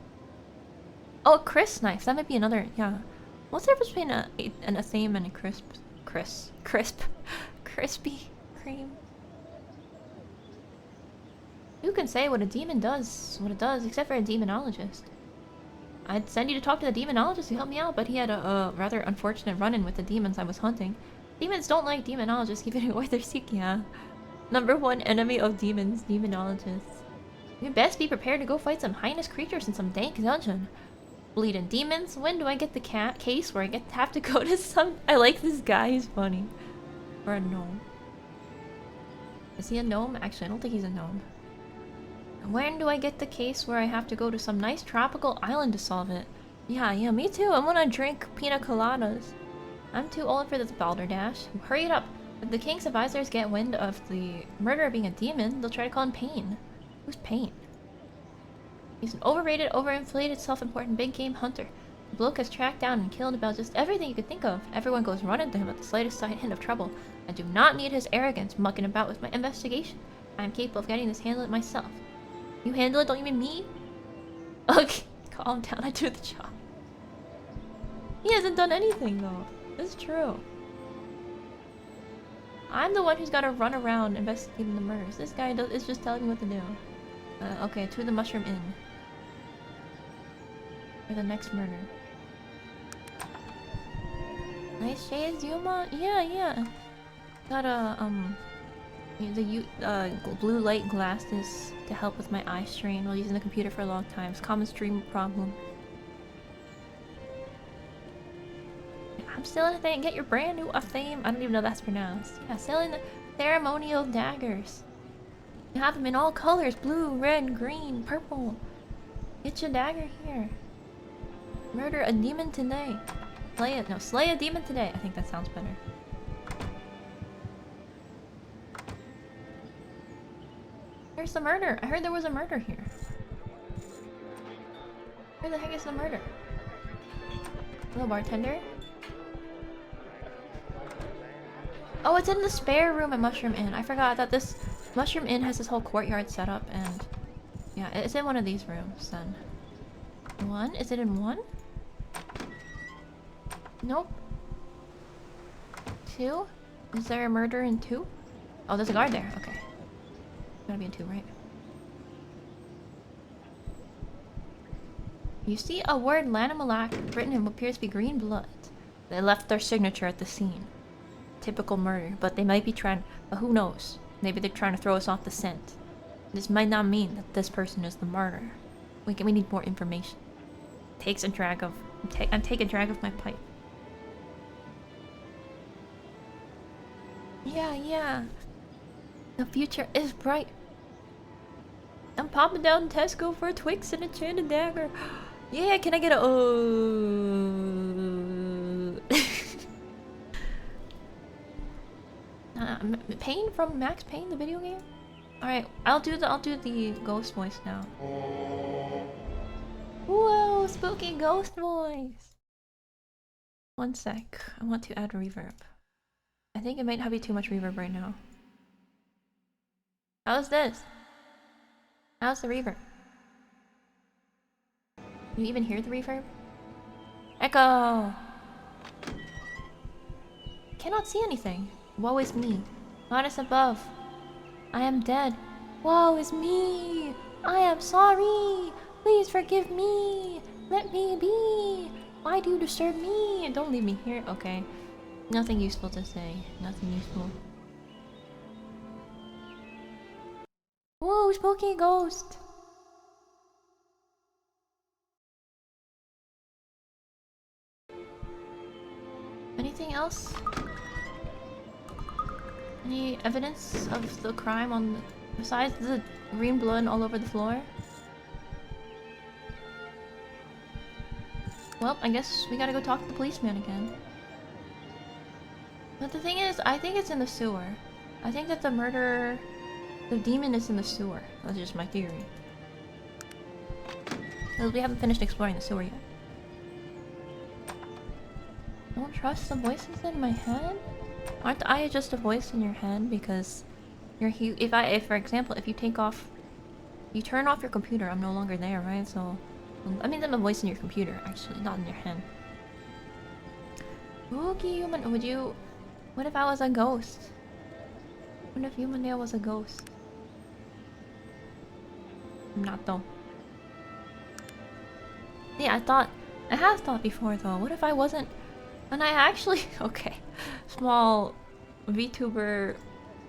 Oh, Chris knife. That might be another, yeah. What's the difference between a theme and a crispy cream? Who can say what a demon does, what it does, except for a demonologist? I'd send you to talk to the demonologist to help me out, but he had a rather unfortunate run-in with the demons I was hunting. Demons don't like demonologists, giving away their secret. Yeah. #1 enemy of demons, demonologists. You best be prepared to go fight some heinous creatures in some dank dungeon. Bleeding demons? When do I get the case where I have to go to some... I like this guy, he's funny. Or a gnome. Is he a gnome? Actually, I don't think he's a gnome. When do I get the case where I have to go to some nice tropical island to solve it? Yeah, me too. I wanna drink pina coladas. I'm too old for this balderdash. Hurry it up. If the king's advisors get wind of the murderer being a demon, they'll try to call him Pain. Who's Pain? He's an overrated, overinflated, self-important big game hunter. The bloke has tracked down and killed about just everything you could think of. Everyone goes running to him at the slightest hint of trouble. I do not need his arrogance mucking about with my investigation. I am capable of getting this handled myself. You handle it, don't you mean me? Okay, calm down, I do the job. He hasn't done anything though. This is true. I'm the one who's gotta run around investigating the murders. This guy is just telling me what to do. Okay, to the Mushroom Inn. For the next murder. Nice shades, Yuma? Yeah. Got a, blue light glasses to help with my eye strain while using the computer for a long time. It's a common stream problem. I'm still in a thing. Get your brand new fame. I don't even know that's pronounced. Yeah, selling the ceremonial daggers. You have them in all colors: blue, red, green, purple. Get your dagger here. Murder a demon today. Slay a demon today. I think that sounds better. Here's the murder. I heard there was a murder here. Where the heck is the murder? Hello, bartender. Oh, it's in the spare room at Mushroom Inn. I forgot that this Mushroom Inn has this whole courtyard set up, and yeah, it's in one of these rooms then. One? Is it in one? Nope. 2? Is there a murder in 2? Oh, there's a guard there. Okay. Gotta be in 2, right? You see a word Lanamalak written in what appears to be green blood. They left their signature at the scene. Typical murder, but they might be trying... But who knows? Maybe they're trying to throw us off the scent. This might not mean that this person is the murderer. We need more information. I'm taking drag of my pipe. Yeah. The future is bright. I'm popping down Tesco for a Twix and a enchanted dagger. Yeah, can I get a... Pain from Max Payne, the video game? Alright, I'll do the ghost voice now. Whoa, spooky ghost voice! One sec, I want to add reverb. I think it might have too much reverb right now. How's this? How's the reverb? Can you even hear the reverb? Echo! Cannot see anything. Woe is me. Goddess above. I am dead. Woe is me! I am sorry! Please forgive me! Let me be! Why do you disturb me? Don't leave me here. Okay. Nothing useful to say. Nothing useful. Whoa, spooky ghost! Anything else? Any evidence of the crime on besides the green blood all over the floor? Well, I guess we gotta go talk to the policeman again. But the thing is, I think it's in the sewer. I think that the demon is in the sewer. That's just my theory. Because we haven't finished exploring the sewer yet. Don't trust the voices in my head? Aren't I just a voice in your head? Because you're if for example, if you turn off your computer, I'm no longer there, right? So, I mean, I'm a voice in your computer, actually, not in your head. Spooky human. Would you? What if I was a ghost? What if Humanea was a ghost? I'm not though. Yeah, I have thought before though. What if I wasn't? And I actually okay, small VTuber.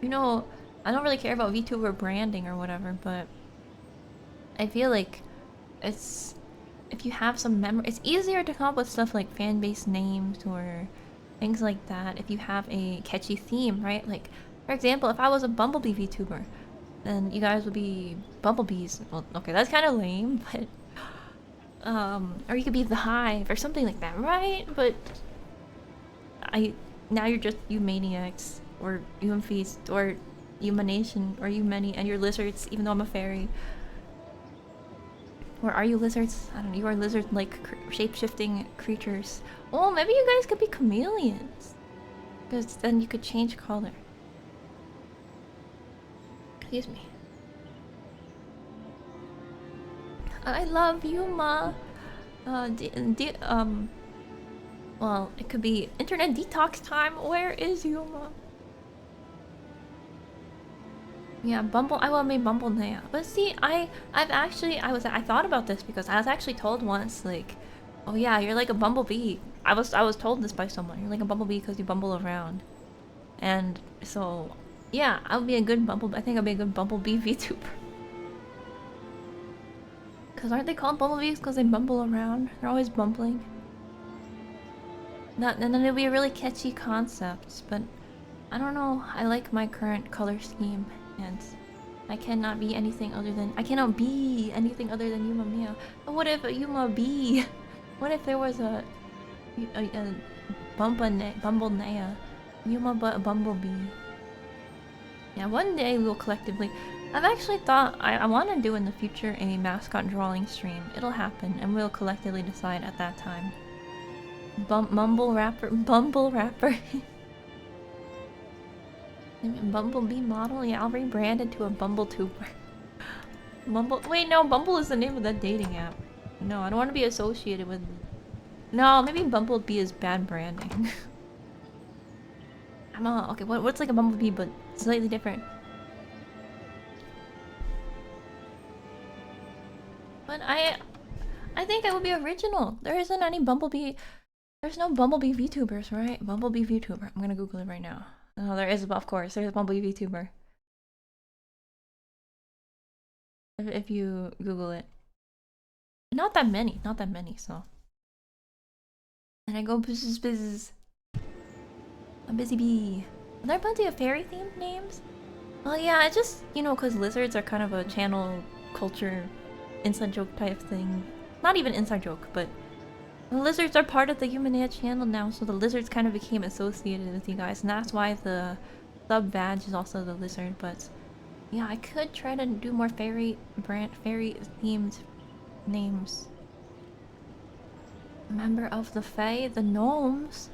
You know, I don't really care about VTuber branding or whatever, but I feel like it's if you have some memory, it's easier to come up with stuff like fan base names or things like that if you have a catchy theme, right? Like, for example, if I was a Bumblebee VTuber, then you guys would be Bumblebees. Well, okay, that's kind of lame, but or you could be the Hive or something like that, right? But now you're just you maniacs or you feast or Humanation or you many and you're lizards, even though I'm a fairy. Or are you lizards? I don't know. You are lizard-like shape-shifting creatures. Oh, maybe you guys could be chameleons. Because then you could change color. Excuse me. I love Yuma. Well, it could be internet detox time. Where is Yuma? Yeah, Bumble. I want to be Bumble now. But see, I thought about this because I was actually told once, like, oh yeah, you're like a bumblebee. I was told this by someone. You're like a bumblebee because you bumble around. And so, yeah, I would be a good bumblebee. I think I'd be a good bumblebee VTuber. Cause aren't they called bumblebees because they bumble around? They're always bumbling. Not, and then it'd be a really catchy concept, but I don't know. I like my current color scheme, and I cannot be anything other than Yuma Mia. But what if Yuma B? What if there was a Bumblenea? Yuma but a bumblebee. Yeah, one day we'll collectively. I've actually thought I want to do in the future a mascot drawing stream. It'll happen, and we'll collectively decide at that time. Bumble rapper. Bumblebee model? Yeah, I'll rebrand it to a Bumble-tuber. Wait, no, Bumble is the name of that dating app. No, I don't want to be associated with... No, maybe Bumblebee is bad branding. Okay, what's like a Bumblebee but slightly different? But I think I would be original. There isn't any Bumblebee... There's no Bumblebee VTubers, right? Bumblebee VTuber. I'm gonna Google it right now. Oh, there is, of course. There's a Bumblebee VTuber. If you Google it. Not that many, so. And I go buzz. I'm busy bee. Are there plenty of fairy themed names? Well, yeah, I just, because lizards are kind of a channel culture inside joke type thing. Not even inside joke, but the lizards are part of the Humanea channel now, so the lizards kind of became associated with you guys, and that's why the sub badge is also the lizard. But yeah, I could try to do more fairy themed names. Member of the Fae, the gnomes.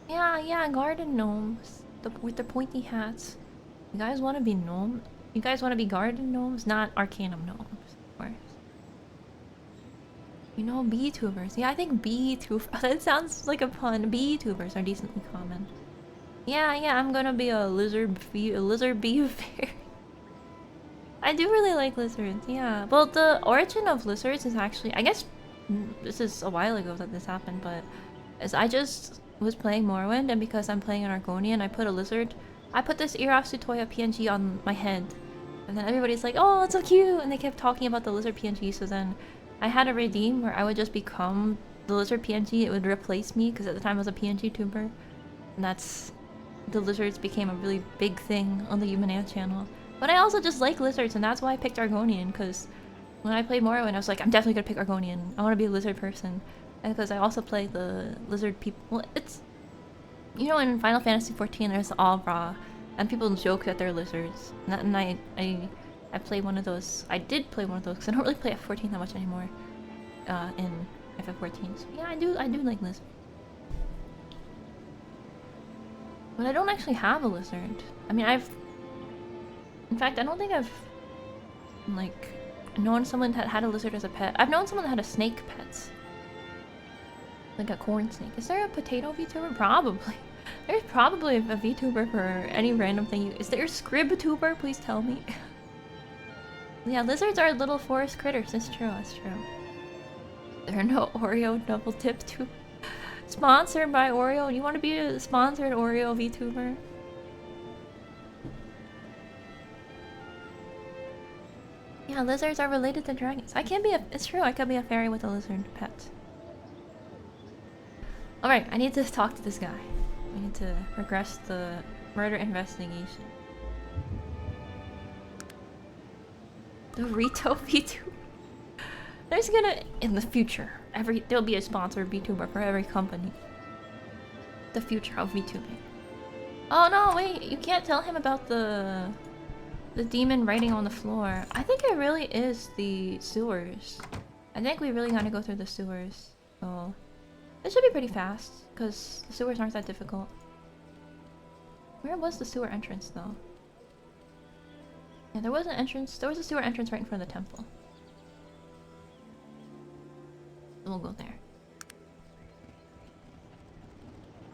Yeah, garden gnomes with the pointy hats. You guys want to be gnome? You guys want to be garden gnomes, not Arcanum gnomes, of course. Bee-tubers. Yeah, I think bee-tubers. That sounds like a pun. Bee-tubers are decently common. Yeah, I'm gonna be a lizard bee fairy. I do really like lizards, yeah. Well, the origin of lizards is actually, I guess, this is a while ago that this happened, but as I just was playing Morrowind, and because I'm playing an Argonian, I put this Irasutoya PNG on my head. And then everybody's like, oh, it's so cute! And they kept talking about the lizard PNG, so then I had a redeem where I would just become the lizard PNG. It would replace me, because at the time I was a PNG tuber. And the lizards became a really big thing on the Humanea channel. But I also just like lizards, and that's why I picked Argonian, because when I played Morrowind, I was like, I'm definitely gonna pick Argonian. I want to be a lizard person. And because I also play the lizard people. Well, it's... in Final Fantasy XIV, there's the All Raw, and people joke that they're lizards. And I played one of those. I did play one of those, because I don't really play F14 that much anymore. In FF14. So yeah, I do like lizards. But I don't actually have a lizard. I mean, in fact, I don't think I've, known someone that had a lizard as a pet. I've known someone that had a snake pet. Like a corn snake. Is there a potato VTuber? Probably. There's probably a VTuber for any random thing. Is there a Scribtuber? Please tell me. Yeah, lizards are little forest critters. That's true. That's true. There are no Oreo double tip tube. Sponsored by Oreo. You want to be a sponsored Oreo VTuber? Yeah, lizards are related to dragons. I can be a. It's true. I could be a fairy with a lizard pet. All right, I need to talk to this guy. We need to progress the murder investigation. The Rito VTuber. There's gonna in the future there'll be a sponsored VTuber for every company. The future of VTubing. Oh no, wait! You can't tell him about the demon writing on the floor. I think it really is the sewers. I think we really gotta go through the sewers. So it should be pretty fast because the sewers aren't that difficult. Where was the sewer entrance though? Yeah, there was an entrance. There was a sewer entrance right in front of the temple. We'll go there.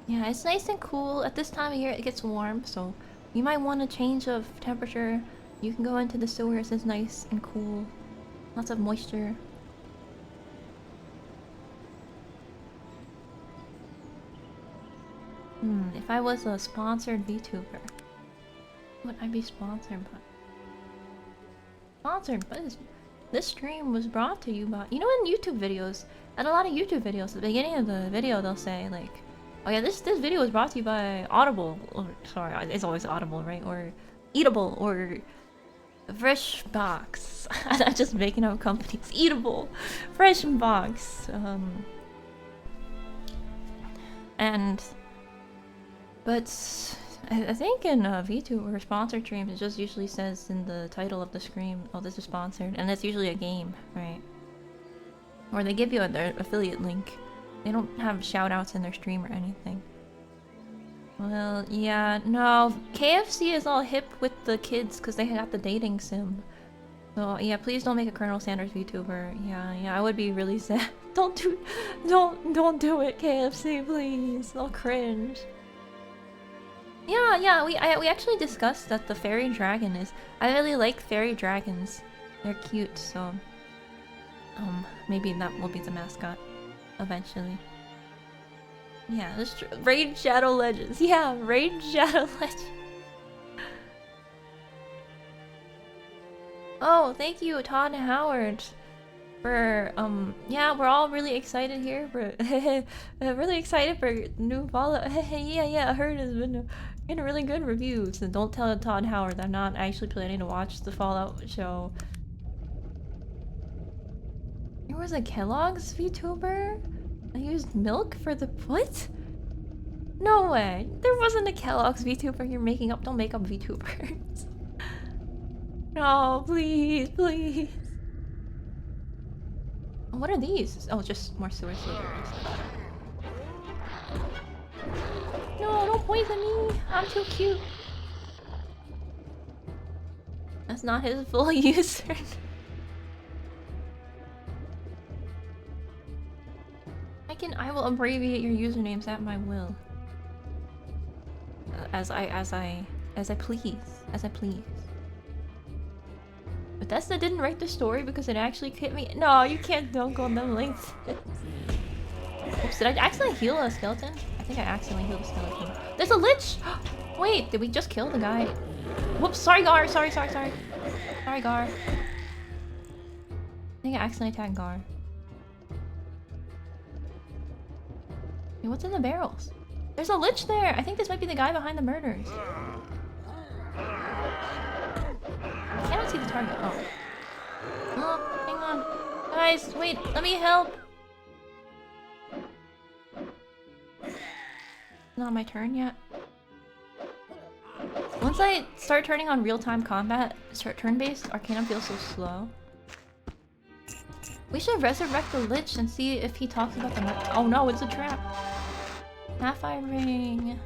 Yeah, it's nice and cool. At this time of year, it gets warm, so you might want a change of temperature. You can go into the sewers. It's nice and cool. Lots of moisture. If I was a sponsored VTuber, what would I be sponsored by? Sponsored by this stream was brought to you by, you know, in YouTube videos, and a lot of YouTube videos, at the beginning of the video they'll say like, oh yeah, this video was brought to you by Audible, or sorry, it's always Audible, right? Or Eatable, or Fresh Box. I'm just making up companies. Eatable, Fresh Box, but I think in VTuber sponsored streams, it just usually says in the title of the stream, oh, this is sponsored, and it's usually a game, right? Or they give you their affiliate link. They don't have shoutouts in their stream or anything. Well, yeah, no, KFC is all hip with the kids because they got the dating sim. So yeah, please don't make a Colonel Sanders VTuber. Yeah, I would be really sad. Don't do it, KFC, please. I'll cringe. Yeah, we actually discussed that the fairy dragon is. I really like fairy dragons. They're cute, so maybe that will be the mascot eventually. Yeah, that's true. Raid Shadow Legends. Yeah, Raid Shadow Legends. Oh, thank you, Todd Howard, for yeah, we're all really excited here for really excited for new follow. Yeah, I heard it's been getting really good reviews. And don't tell Todd Howard that I'm not actually planning to watch the Fallout show. There was a Kellogg's VTuber? I used milk for the what? No way. There wasn't a Kellogg's VTuber you're making up. Don't make up VTubers. No, please. What are these? Oh, just more sewer sewers. No, don't poison me. I'm too cute. That's not his full user. I will abbreviate your usernames at my will. As I please. Bethesda didn't write the story because it actually hit me. No, you can't dunk on them like this. Oops, did I accidentally heal a skeleton? I think I accidentally healed a skeleton. There's a lich! Wait, did we just kill the guy? Whoops, sorry Gar, sorry. Sorry Gar. I think I accidentally tagged Gar. Hey, what's in the barrels? There's a lich there! I think this might be the guy behind the murders. I cannot see the target. Oh, hang on. Guys, wait, let me help! Not my turn yet. Once I start turning on real-time combat, turn-based, Arcanum feels so slow. We should resurrect the Lich and see if he talks about the oh no, it's a trap! Sapphire ring!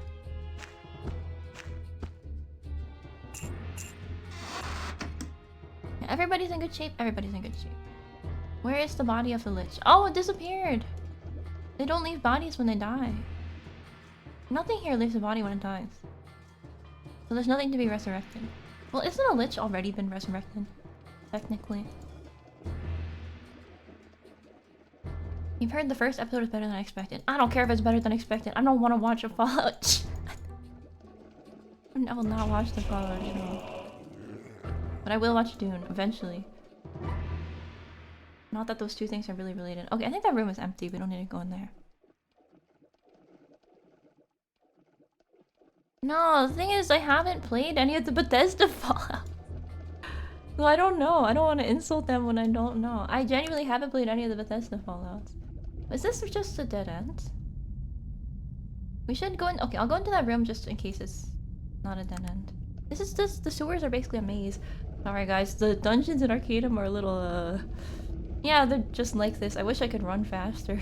Yeah, everybody's in good shape. Where is the body of the Lich? Oh, it disappeared! They don't leave bodies when they die. Nothing here leaves a body when it dies. So there's nothing to be resurrected. Well, isn't a lich already been resurrected? Technically. You've heard the first episode is better than I expected. I don't care if it's better than expected. I don't want to watch a Fallout. I will not watch the Fallout show. But I will watch Dune, eventually. Not that those two things are really related. Okay, I think that room is empty. We don't need to go in there. No, the thing is, I haven't played any of the Bethesda Fallout. So I don't know. I don't want to insult them when I don't know. I genuinely haven't played any of the Bethesda Fallouts. Is this just a dead end? We should go in. Okay, I'll go into that room just in case it's not a dead end. This is just, the sewers are basically a maze. Sorry guys, the dungeons in Arcanum are a little, yeah, they're just like this. I wish I could run faster.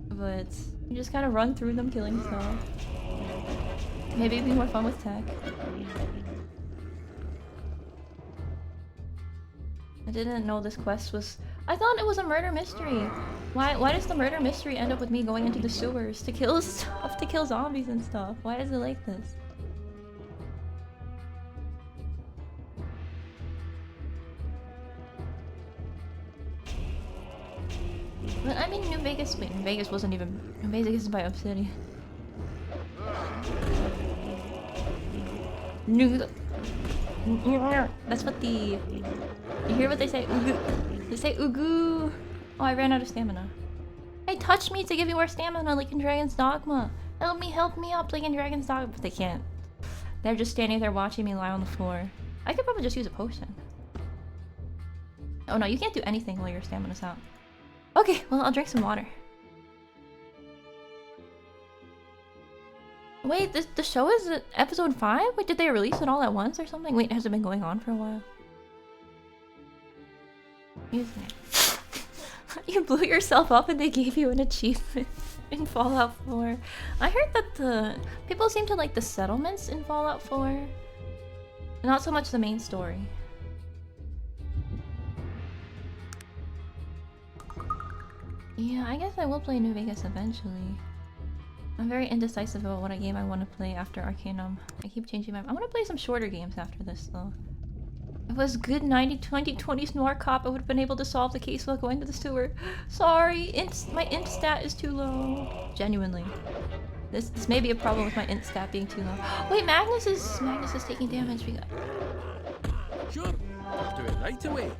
But you just kind of run through them killing stuff. Maybe it'd be more fun with tech. I didn't know this quest was... I thought it was a murder mystery. Why does the murder mystery end up with me going into the sewers to kill stuff, to kill zombies and stuff? Why is it like this? But I mean, New Vegas... Wait, New Vegas wasn't even... New Vegas is by Obsidian. That's what the... You hear what they say? Ugu. They say ugu. Oh, I ran out of stamina. Hey, touch me to give you more stamina like in Dragon's Dogma. Help me up like in Dragon's Dogma. But they can't. They're just standing there watching me lie on the floor. I could probably just use a potion. Oh no, you can't do anything while your stamina's out. Okay, well, I'll drink some water. Wait, the show is episode 5? Wait, did they release it all at once or something? Wait, has it been going on for a while? Excuse me. You blew yourself up and they gave you an achievement in Fallout 4. I heard that the people seem to like the settlements in Fallout 4. Not so much the main story. Yeah, I guess I will play New Vegas eventually. I'm very indecisive about what game I want to play after Arcanum. I keep changing my... I want to play some shorter games after this, though. If it was good 2020 Snore Cop, I would have been able to solve the case without going to the sewer. Sorry, my int stat is too low. Genuinely. This may be a problem with my int stat being too low. Wait, Magnus is taking damage. We got... Sure, I'll do it right away.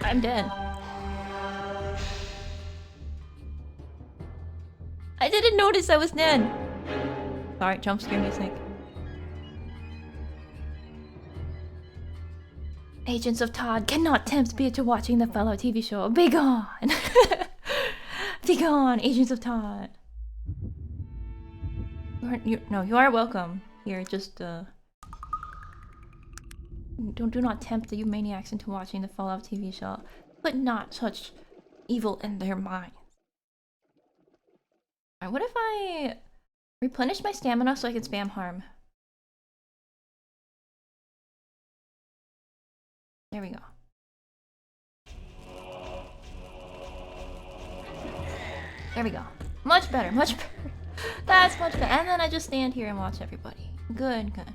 I'm dead. I didn't notice I was dead. Sorry, jump scare music. Agents of Todd cannot tempt me to watching the Fallout TV show. Be gone! Be gone, Agents of Todd. You are welcome. Here, just do not tempt the you maniacs into watching the Fallout TV show. Put not such evil in their minds. Alright, what if I replenish my stamina so I can spam harm? There we go. There we go. Much better, much better. That's much better. And then I just stand here and watch everybody. Good, good.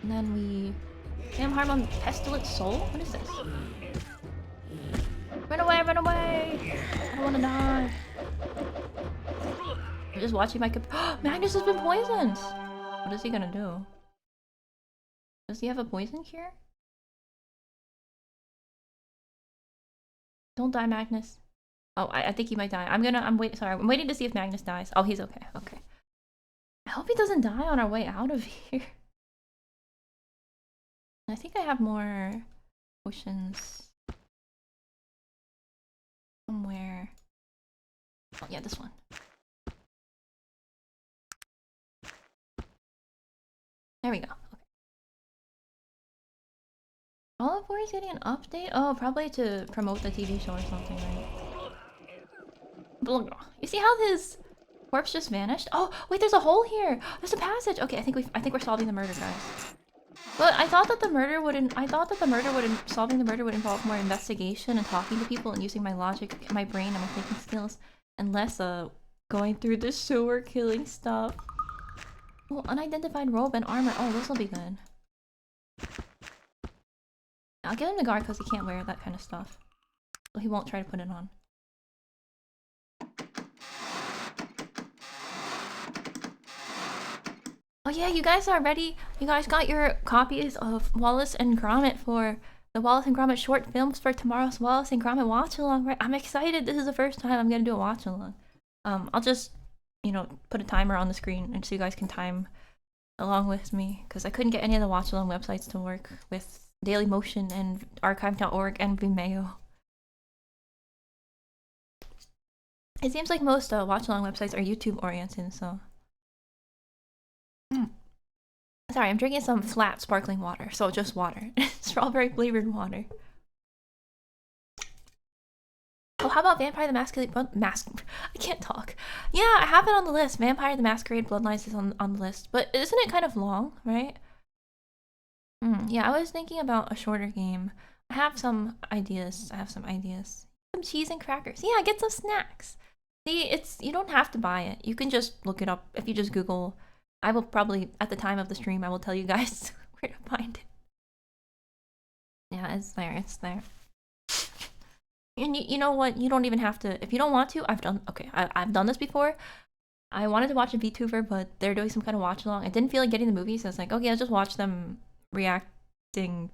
And then we spam harm on Pestilent Soul? What is this? Run away, run away! I don't wanna die. I'm just watching my Magnus has been poisoned! What is he gonna do? Does he have a poison cure? Don't die, Magnus. Oh, I think he might die. I'm waiting to see if Magnus dies. Oh, he's okay. Okay. I hope he doesn't die on our way out of here. I think I have more potions somewhere. Oh, yeah, this one. There we go. Okay. All of 4 is getting an update? Oh, probably to promote the TV show or something, right? You see how his corpse just vanished? Oh, wait, there's a hole here. There's a passage. Okay, I think we're solving the murder, guys. But I thought that the murder wouldn't solving the murder would involve more investigation and talking to people and using my logic, my brain, and my thinking skills, and less going through the sewer killing stuff. Oh, unidentified robe and armor. Oh, this will be good. I'll give him the guard because he can't wear that kind of stuff. So he won't try to put it on. Oh yeah, you guys are ready? You guys got your copies of Wallace and Gromit for the Wallace and Gromit short films for tomorrow's Wallace and Gromit watch along, right? I'm excited. This is the first time I'm gonna do a watch along. I'll just, you know, put a timer on the screen and so you guys can time along with me because I couldn't get any of the watch along websites to work with Dailymotion and archive.org and Vimeo. It seems like most watch along websites are YouTube oriented, so. Sorry, I'm drinking some flat sparkling water, so just water. Strawberry flavored water. Oh, how about Vampire the Masquerade I can't talk. Yeah, I have it on the list. Vampire the Masquerade Bloodlines is on the list. But isn't it kind of long, right? Yeah, I was thinking about a shorter game. I have some ideas. Some cheese and crackers. Yeah, get some snacks. See, you don't have to buy it. You can just look it up. If you just Google, I will probably, at the time of the stream, I will tell you guys where to find it. Yeah, it's there. And you know what? You don't even have to. If you don't want to, I've done this before. I wanted to watch a VTuber, but they're doing some kind of watch along. I didn't feel like getting the movie, so I was like, okay, I'll just watch them listen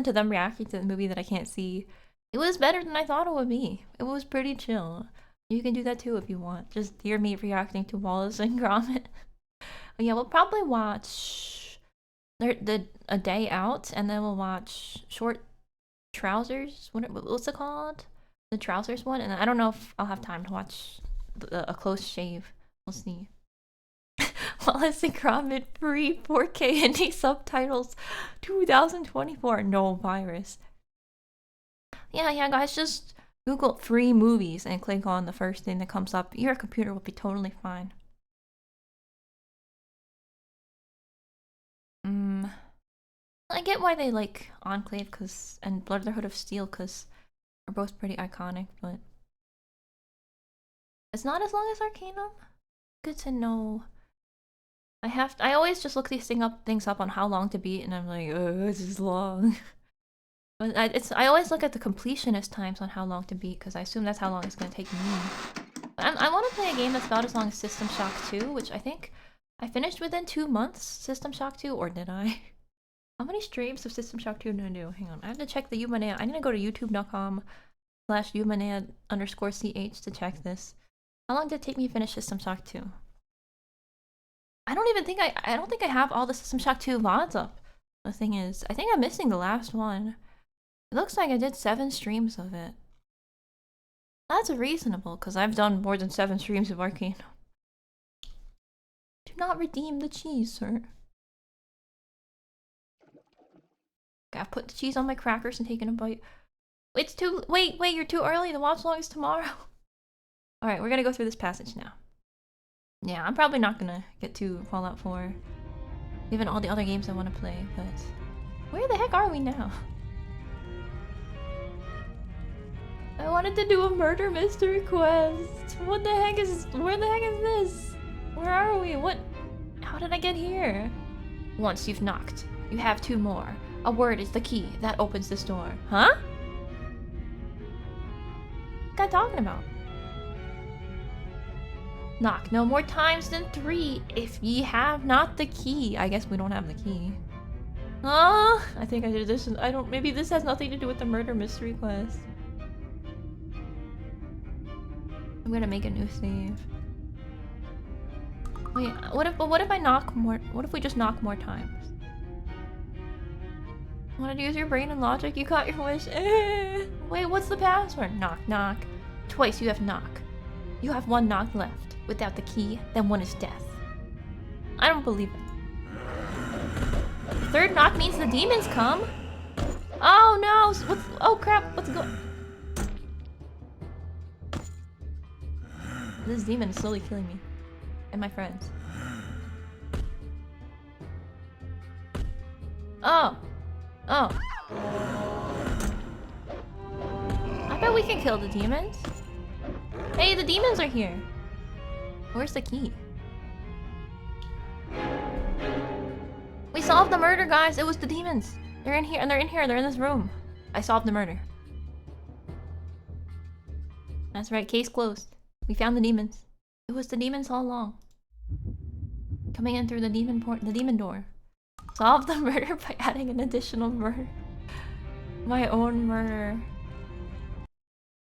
to them reacting to the movie that I can't see. It was better than I thought it would be. It was pretty chill. You can do that too if you want. Just hear me reacting to Wallace and Gromit. But yeah, we'll probably watch a day out, and then we'll watch Short Trousers. What's it called? The Trousers one. And I don't know if I'll have time to watch a close shave. We'll see. Wallace and Gromit free 4K indie subtitles 2024. No virus. Yeah, guys, just Google free movies and click on the first thing that comes up. Your computer will be totally fine. I get why they like Enclave and Brotherhood of Steel because they're both pretty iconic, but it's not as long as Arcanum. Good to know. I always just look these things up on how long to beat, and I'm like, oh, this is long. But I always look at the completionist times on how long to beat because I assume that's how long it's gonna take me. But I want to play a game that's about as long as System Shock 2, which I think I finished within 2 months. System Shock 2, or did I? How many streams of System Shock 2 did I do? Hang on, I have to check the Umanea. I'm gonna go to youtube.com/Umanea_ch to check this. How long did it take me to finish System Shock 2? I don't think I have all the System Shock 2 VODs up. The thing is, I think I'm missing the last one. It looks like I did 7 streams of it. That's reasonable, because I've done more than 7 streams of Arcane. Do not redeem the cheese, sir. Okay, I've put the cheese on my crackers and taken a bite. It's too- wait, you're too early. The watch along is tomorrow. Alright, we're gonna go through this passage now. Yeah, I'm probably not gonna get to Fallout 4, given all the other games I want to play, but where the heck are we now? I wanted to do a murder mystery quest. Where the heck is this? Where are we? How did I get here? Once you've knocked, you have 2 more. A word is the key that opens this door. Huh? What am I talking about? Knock no more times than 3 if ye have not the key. I guess we don't have the key. I think I did this. Maybe this has nothing to do with the murder mystery quest. I'm gonna make a new save. Wait, what if I knock more? What if we just knock more times? Wanted to use your brain and logic? You got your wish. Wait, what's the password? Knock, knock. Twice you have knock. You have 1 knock left. Without the key, then 1 is death. I don't believe it. 3rd knock means the demons come. Oh no! Oh crap! What's going? This demon is slowly killing me and my friends. Oh. Oh. I bet we can kill the demons. Hey, the demons are here. Where's the key? We solved the murder, guys. It was the demons. They're in here, and they're in here. They're in this room. I solved the murder. That's right. Case closed. We found the demons. It was the demons all along. Coming in through the demon door. Solve the murder by adding an additional murder. My own murder.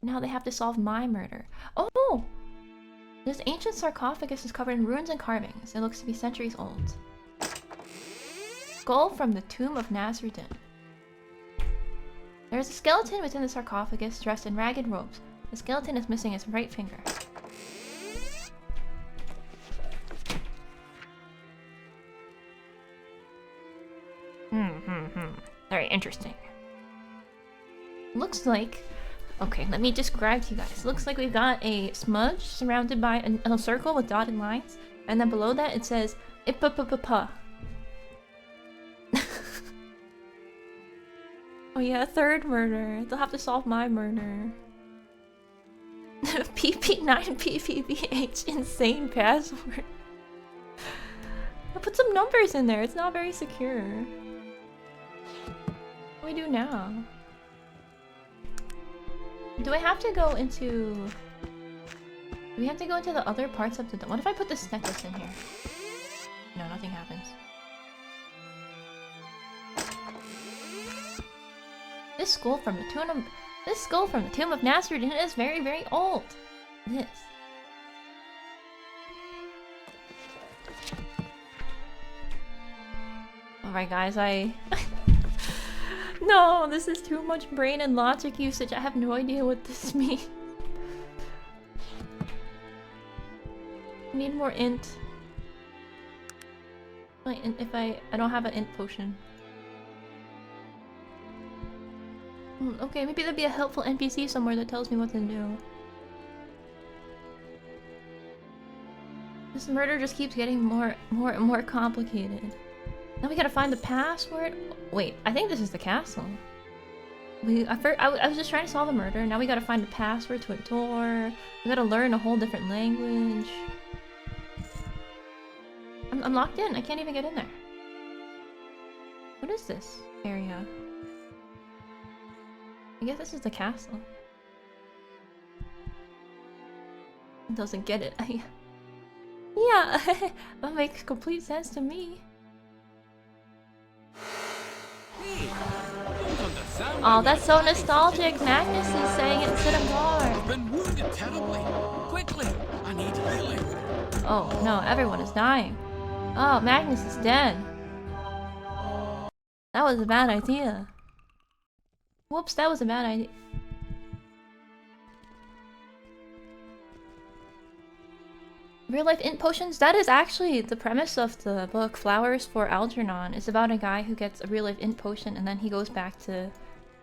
Now they have to solve my murder. Oh! This ancient sarcophagus is covered in ruins and carvings. It looks to be centuries old. Skull from the tomb of Nasruddin. There is a skeleton within the sarcophagus dressed in ragged robes. The skeleton is missing its right finger. Very interesting. Looks like... Okay, let me describe to you guys. Looks like we've got a smudge surrounded by a circle with dotted lines. And then below that it says... Ippa-pa-pa-pa. Oh yeah, a third murder. They'll have to solve my murder. PP9PPBH insane password. I put some numbers in there. It's not very secure. What do we do now? Do I have to go into... Do we have to go into the other parts of the... What if I put this necklace in here? No, nothing happens. This skull from the tomb of Nasruddin is very, very old. This. Alright guys, No, this is too much brain and logic usage. I have no idea what this means. I need more int. If I don't have an int potion. Okay, maybe there'd be a helpful NPC somewhere that tells me what to do. This murder just keeps getting more and more complicated. Now we gotta find the password. Wait, I think this is the castle. I was just trying to solve a murder. Now we gotta find the password to a door. We gotta learn a whole different language. I'm locked in. I can't even get in there. What is this area? I guess this is the castle. It doesn't get it. Yeah, that makes complete sense to me. Oh, that's so nostalgic. Magnus is saying it instead of Gar. I've been wounded terribly. Quickly, I need healing. Oh no, everyone is dying. Oh, Magnus is dead. That was a bad idea. Whoops, that was a bad idea. Real life int potions? That is actually the premise of the book Flowers for Algernon. It's about a guy who gets a real life int potion and then he goes back to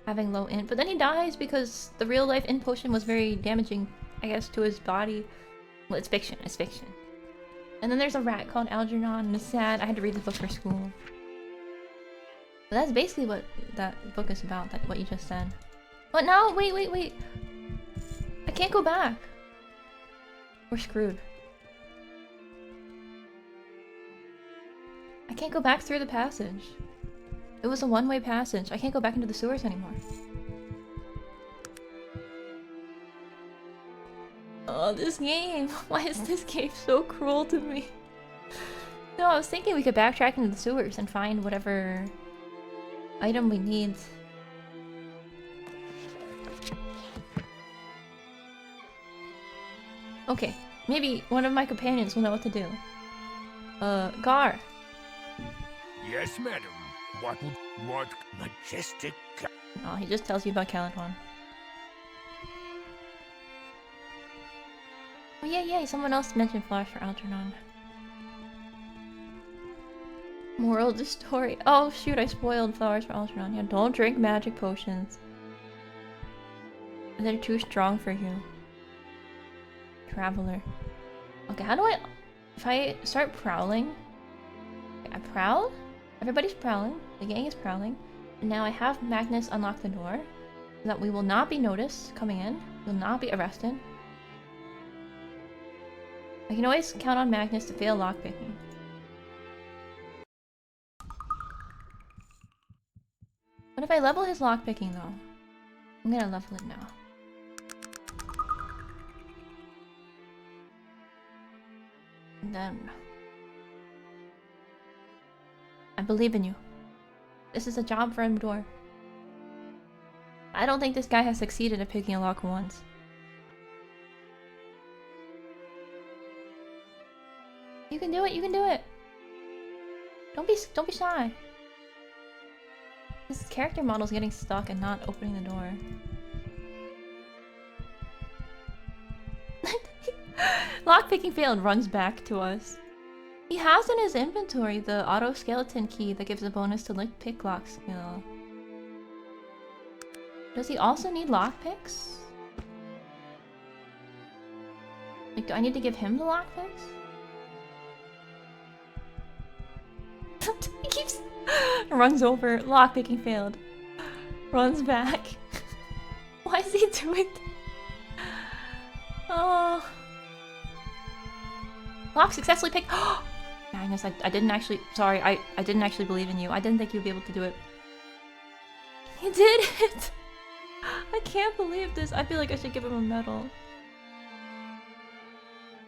having low int. But then he dies because the real life int potion was very damaging, I guess, to his body. Well, it's fiction. It's fiction. And then there's a rat called Algernon and it's sad. I had to read the book for school. But that's basically what that book is about, what you just said. But no, wait. I can't go back. We're screwed. I can't go back through the passage. It was a one-way passage. I can't go back into the sewers anymore. Oh, this game. Why is this game so cruel to me? No, I was thinking we could backtrack into the sewers and find whatever item we need. Okay, maybe one of my companions will know what to do. Gar. Yes, madam. What majestic... Oh, he just tells you about Caladon. Oh yeah, someone else mentioned Flowers for Algernon. Moral of the story. Oh shoot, I spoiled Flowers for Algernon. Yeah, don't drink magic potions. They're too strong for you. Traveler. Okay, how do I... If I start prowling... Okay, I prowl? If Everybody's prowling. The gang is prowling. And now I have Magnus unlock the door so that we will not be noticed coming in. We will not be arrested. I can always count on Magnus to fail lockpicking. What if I level his lockpicking though? I'm gonna level it now. And then... I believe in you. This is a job for Door. I don't think this guy has succeeded at picking a lock once. You can do it, you can do it! Don't be shy. This character model's getting stuck and not opening the door. Lockpicking failed runs back to us. He has in his inventory the auto skeleton key that gives a bonus to pick lock skill. Does he also need lockpicks? Like, do I need to give him the lockpicks? He keeps runs over. Lockpicking failed. Runs back. Why is he doing that? Oh. Lock successfully picked. Magnus, I didn't actually. Sorry, I didn't actually believe in you. I didn't think you'd be able to do it. He did it! I can't believe this. I feel like I should give him a medal.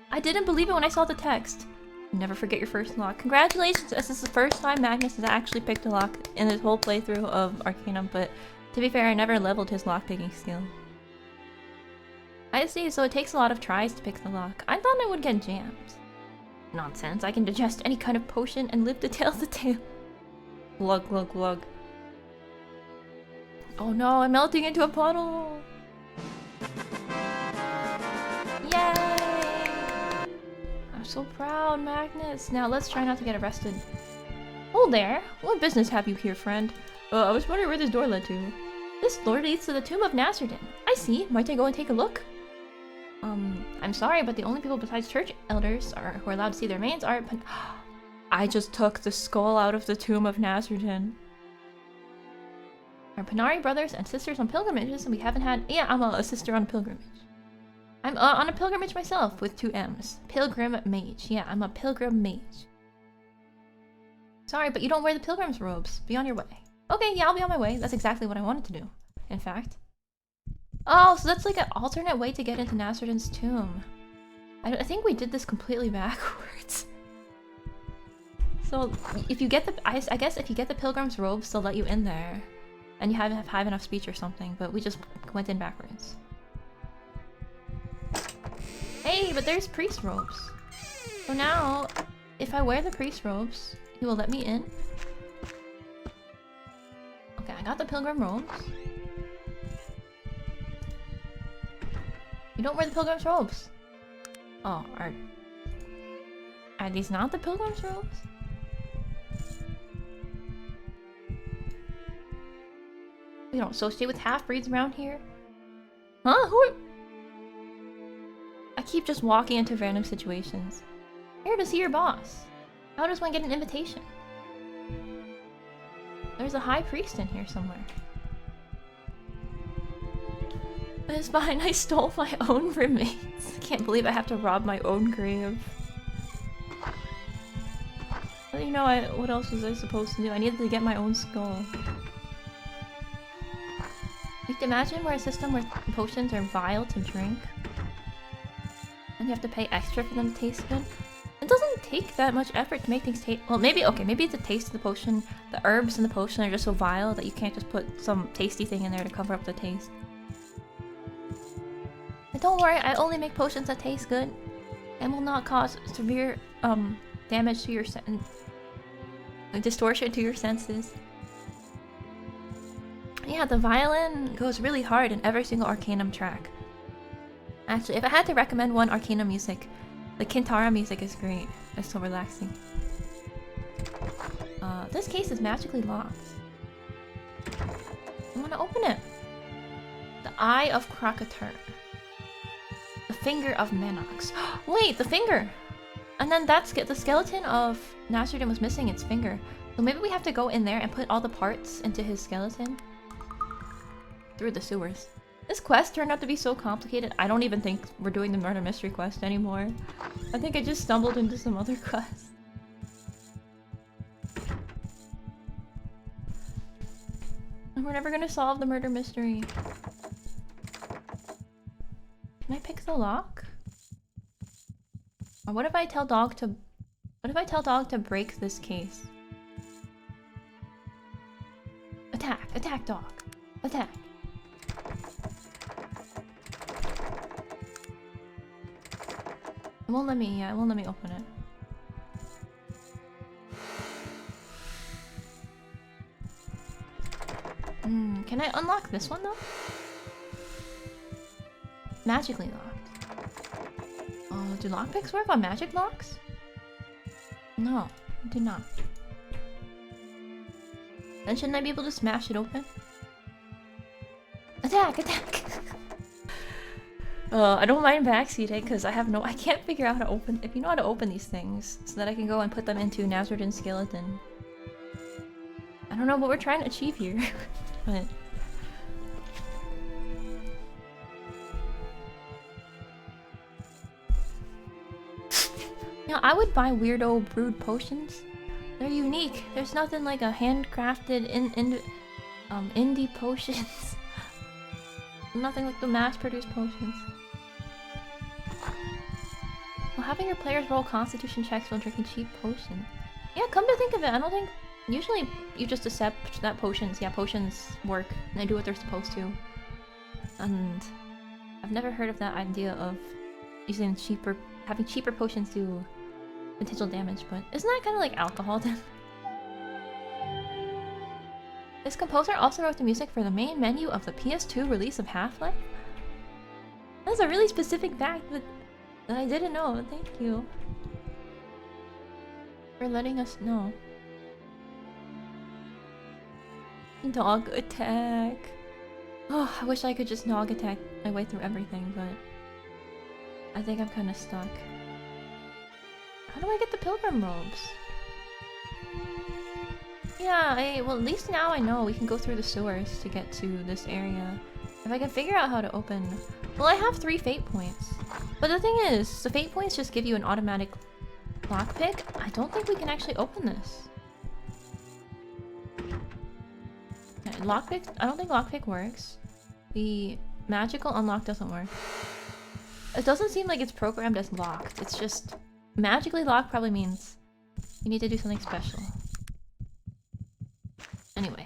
I didn't believe it when I saw the text. Never forget your first lock. Congratulations! This is the first time Magnus has actually picked a lock in his whole playthrough of Arcanum, but to be fair, I never leveled his lockpicking skill. I see, so it takes a lot of tries to pick the lock. I thought I would get jammed. Nonsense, I can digest any kind of potion and live to tell the tale. Glug, glug, glug. Oh no, I'm melting into a puddle! Yay! I'm so proud, Magnus. Now let's try not to get arrested. Oh there! What business have you here, friend? I was wondering where this door led to. This door leads to the tomb of Nasrudin. I see. Might I go and take a look? I'm sorry, but the only people besides church elders who are allowed to see their remains are I just took the skull out of the tomb of Nasrudin. Our Panari brothers and sisters on pilgrimages, and we haven't had... Yeah, I'm a sister on a pilgrimage. I'm on a pilgrimage myself with 2 M's. Pilgrim mage. Yeah, I'm a pilgrim mage. Sorry, but you don't wear the pilgrim's robes. Be on your way. Okay, yeah, I'll be on my way. That's exactly what I wanted to do, in fact. Oh, so that's like an alternate way to get into Nasrudin's tomb. I think we did this completely backwards. So, if you get the... I guess if you get the pilgrim's robes, they'll let you in there. And you haven't have enough speech or something, but we just went in backwards. Hey, but there's priest robes. So now, if I wear the priest robes, he will let me in. Okay, I got the pilgrim robes. You don't wear the pilgrim's robes. Oh, are these not the pilgrim's robes? We don't associate with half-breeds around here. Huh? Who are... I keep just walking into random situations. Here to see your boss. How does one get an invitation? There's a high priest in here somewhere. It's fine, I stole my own remains. I can't believe I have to rob my own grave. Well, you know, what else was I supposed to do? I needed to get my own skull. You can imagine where a system where potions are vile to drink. And you have to pay extra for them to taste good. It doesn't take that much effort to make things taste... Well, maybe, okay, maybe the taste of the potion, the herbs in the potion are just so vile that you can't just put some tasty thing in there to cover up the taste. But don't worry, I only make potions that taste good and will not cause severe damage to your distortion to your senses. Yeah, the violin goes really hard in every single Arcanum track. Actually, if I had to recommend one Arcanum music, the Kintara music is great. It's so relaxing. This case is magically locked. I want to open it. The Eye of Krakatur. The Finger of Menox. Wait, the finger! And then that's the skeleton of Nasrudin was missing its finger. So maybe we have to go in there and put all the parts into his skeleton. Through the sewers. This quest turned out to be so complicated, I don't even think we're doing the murder mystery quest anymore. I think I just stumbled into some other quest. And we're never gonna solve the murder mystery. Can I pick the lock? Or what if I tell dog to... What if I tell dog to break this case? Attack! Attack, dog! Attack! It won't let me, yeah, it won't let me open it. Can I unlock this one though? Magically locked. Do lockpicks work on magic locks? No, do not. Then shouldn't I be able to smash it open? Attack! Attack! I don't mind backseating because I can't figure out how to open... If you know how to open these things, so that I can go and put them into Nazarden's skeleton. I don't know what we're trying to achieve here, but... You know, I would buy weirdo brewed potions. They're unique. There's nothing like a handcrafted indie potions. Nothing like the mass-produced potions. Well, having your players roll constitution checks while drinking cheap potions. Yeah, come to think of it, I don't think... Usually, you just accept that potions work, and they do what they're supposed to. And... I've never heard of that idea of using having cheaper potions do potential damage, but isn't that kind of like alcohol then? This composer also wrote the music for the main menu of the PS2 release of Half-Life? That's a really specific fact that I didn't know. Thank you for letting us know. Dog attack. Oh, I wish I could just dog attack my way through everything, but I think I'm kind of stuck. How do I get the pilgrim robes? Yeah, well, at least now I know we can go through the sewers to get to this area. If I can figure out how to open... Well, I have 3 fate points. But the thing is, the fate points just give you an automatic lockpick. I don't think we can actually open this. Lockpick? I don't think lockpick works. The magical unlock doesn't work. It doesn't seem like it's programmed as locked. It's just... Magically locked probably means you need to do something special. Anyway,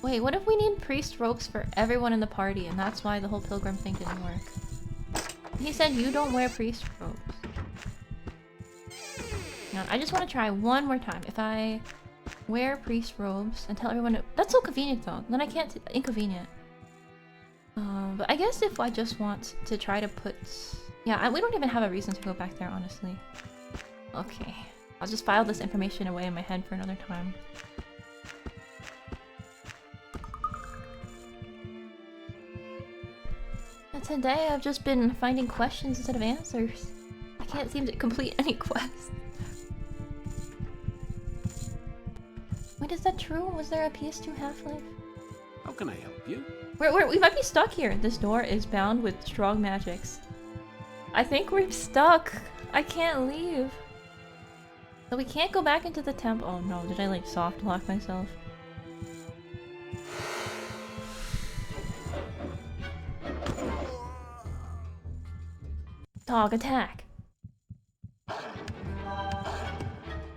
Wait, what if we need priest robes for everyone in the party and that's why the whole pilgrim thing didn't work? He said you don't wear priest robes. Now, I just want to try one more time. If I wear priest robes and tell everyone to... That's so convenient though. Then I can't... Inconvenient. But I guess if I just want to try to put... Yeah, we don't even have a reason to go back there, honestly. Okay. I'll just file this information away in my head for another time. And today I've just been finding questions instead of answers. I can't seem to complete any quest. Wait, is that true? Was there a PS2 Half-Life? How can I help you? We might be stuck here. This door is bound with strong magics. I think we're stuck. I can't leave. So we can't go back into the temple. Oh no, did I like soft lock myself? Dog attack.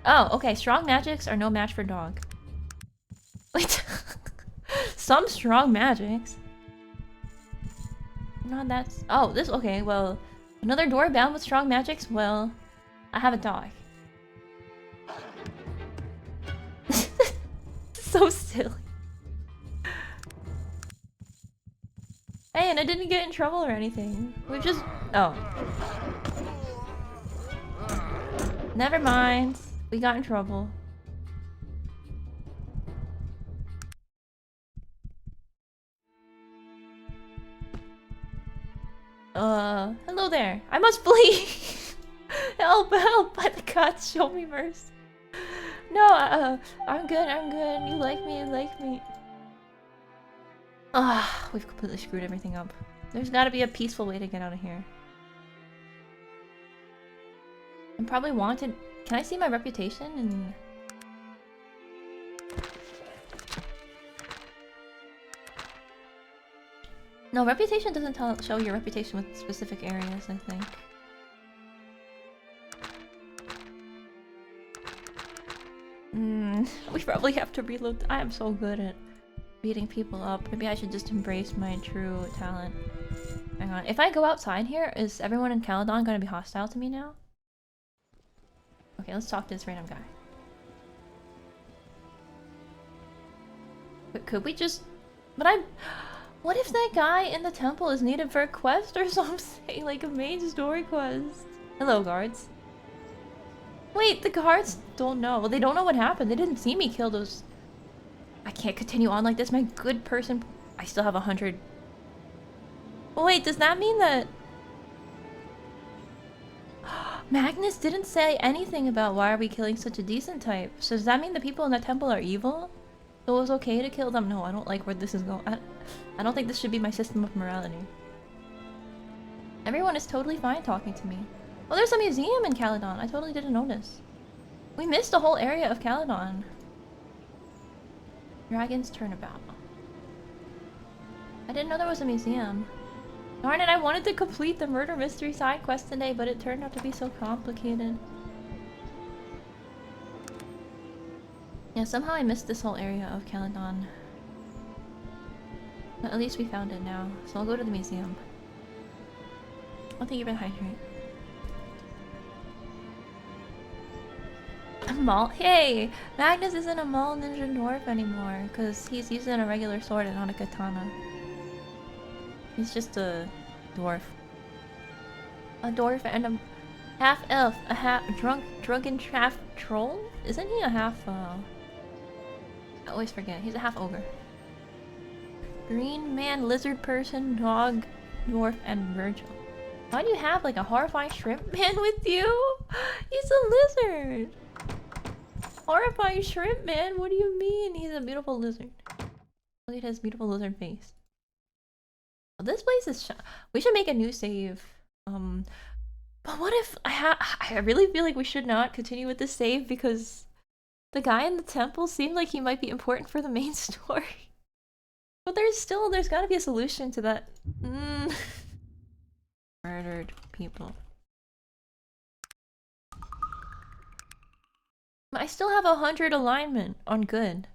Oh, okay. Strong magics are no match for dog. Wait. Some strong magics. Not that... Oh, this... Okay, well... Another door bound with strong magics? Well... I have a dog. So silly. Hey, and I didn't get in trouble or anything. We just... Oh. Never mind. We got in trouble. Hello there. I must flee. Help, help. By the gods, show me mercy. No, I'm good, I'm good. You like me, you like me. Ah, we've completely screwed everything up. There's gotta be a peaceful way to get out of here. I'm probably wanted. Can I see my reputation? And no, reputation doesn't show your reputation with specific areas, I think. We probably have to reload. I am so good at beating people up. Maybe I should just embrace my true talent. Hang on. If I go outside here, is everyone in Caledon gonna be hostile to me now? Okay, let's talk to this random guy. But could we just... But I'm... What if that guy in the temple is needed for a quest or something? Like a main story quest? Hello, guards. Wait, the guards don't know. Well, they don't know what happened. They didn't see me kill those... I can't continue on like this. My good person... I still have 100... Well, wait, does that mean that... Magnus didn't say anything about why are we killing such a decent type. So does that mean the people in the temple are evil? So it was okay to kill them? No, I don't like where this is going. I don't think this should be my system of morality. Everyone is totally fine talking to me. Oh, there's a museum in Caledon. I totally didn't notice. We missed a whole area of Caledon. Dragon's Turnabout. I didn't know there was a museum. Darn it, I wanted to complete the murder mystery side quest today, but it turned out to be so complicated. Yeah, somehow I missed this whole area of Caledon. But at least we found it now, so I'll go to the museum. I'll take you been hydrate. A mall? Hey! Magnus isn't a mall ninja dwarf anymore, because he's using a regular sword and not a katana. He's just a dwarf. A dwarf and a half elf, a half drunken half troll? Isn't he a half I always forget. He's a half ogre. Green man, lizard person, dog, dwarf, and Virgil. Why do you have like a horrifying shrimp man with you? He's a lizard! Horrifying shrimp man? What do you mean? He's a beautiful lizard. Look at his beautiful lizard face. Well, this place is we should make a new save. But what if I really feel like we should not continue with this save because the guy in the temple seemed like he might be important for the main story. But there's gotta be a solution to that. Murdered people. But I still have 100 alignment on good.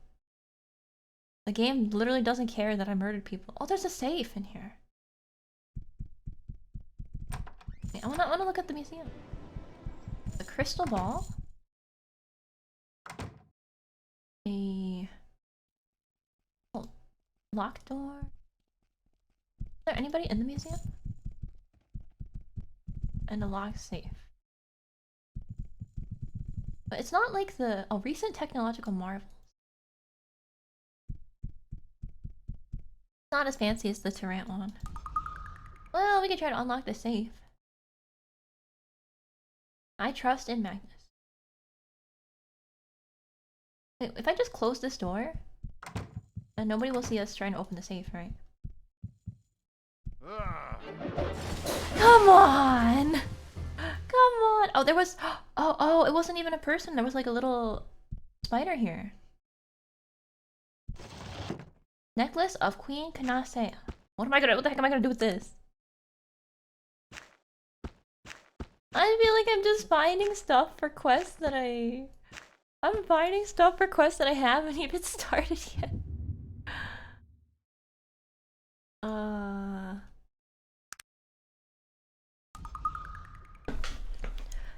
The game literally doesn't care that I murdered people. Oh, there's a safe in here. Wait, I wanna look at the museum. The crystal ball. A locked door. Is there anybody in the museum? And a locked safe. But it's not like the recent technological marvel. Not as fancy as the Tarant one. Well, we could try to unlock the safe. I trust in Magnus. Wait, if I just close this door, then nobody will see us trying to open the safe, right? Come on! Come on! Oh, there was... Oh, it wasn't even a person. There was like a little spider here. Necklace of Queen Canacea. What the heck am I gonna do with this? I feel like I'm just finding stuff for quests that I'm finding stuff for quests that I haven't even started yet.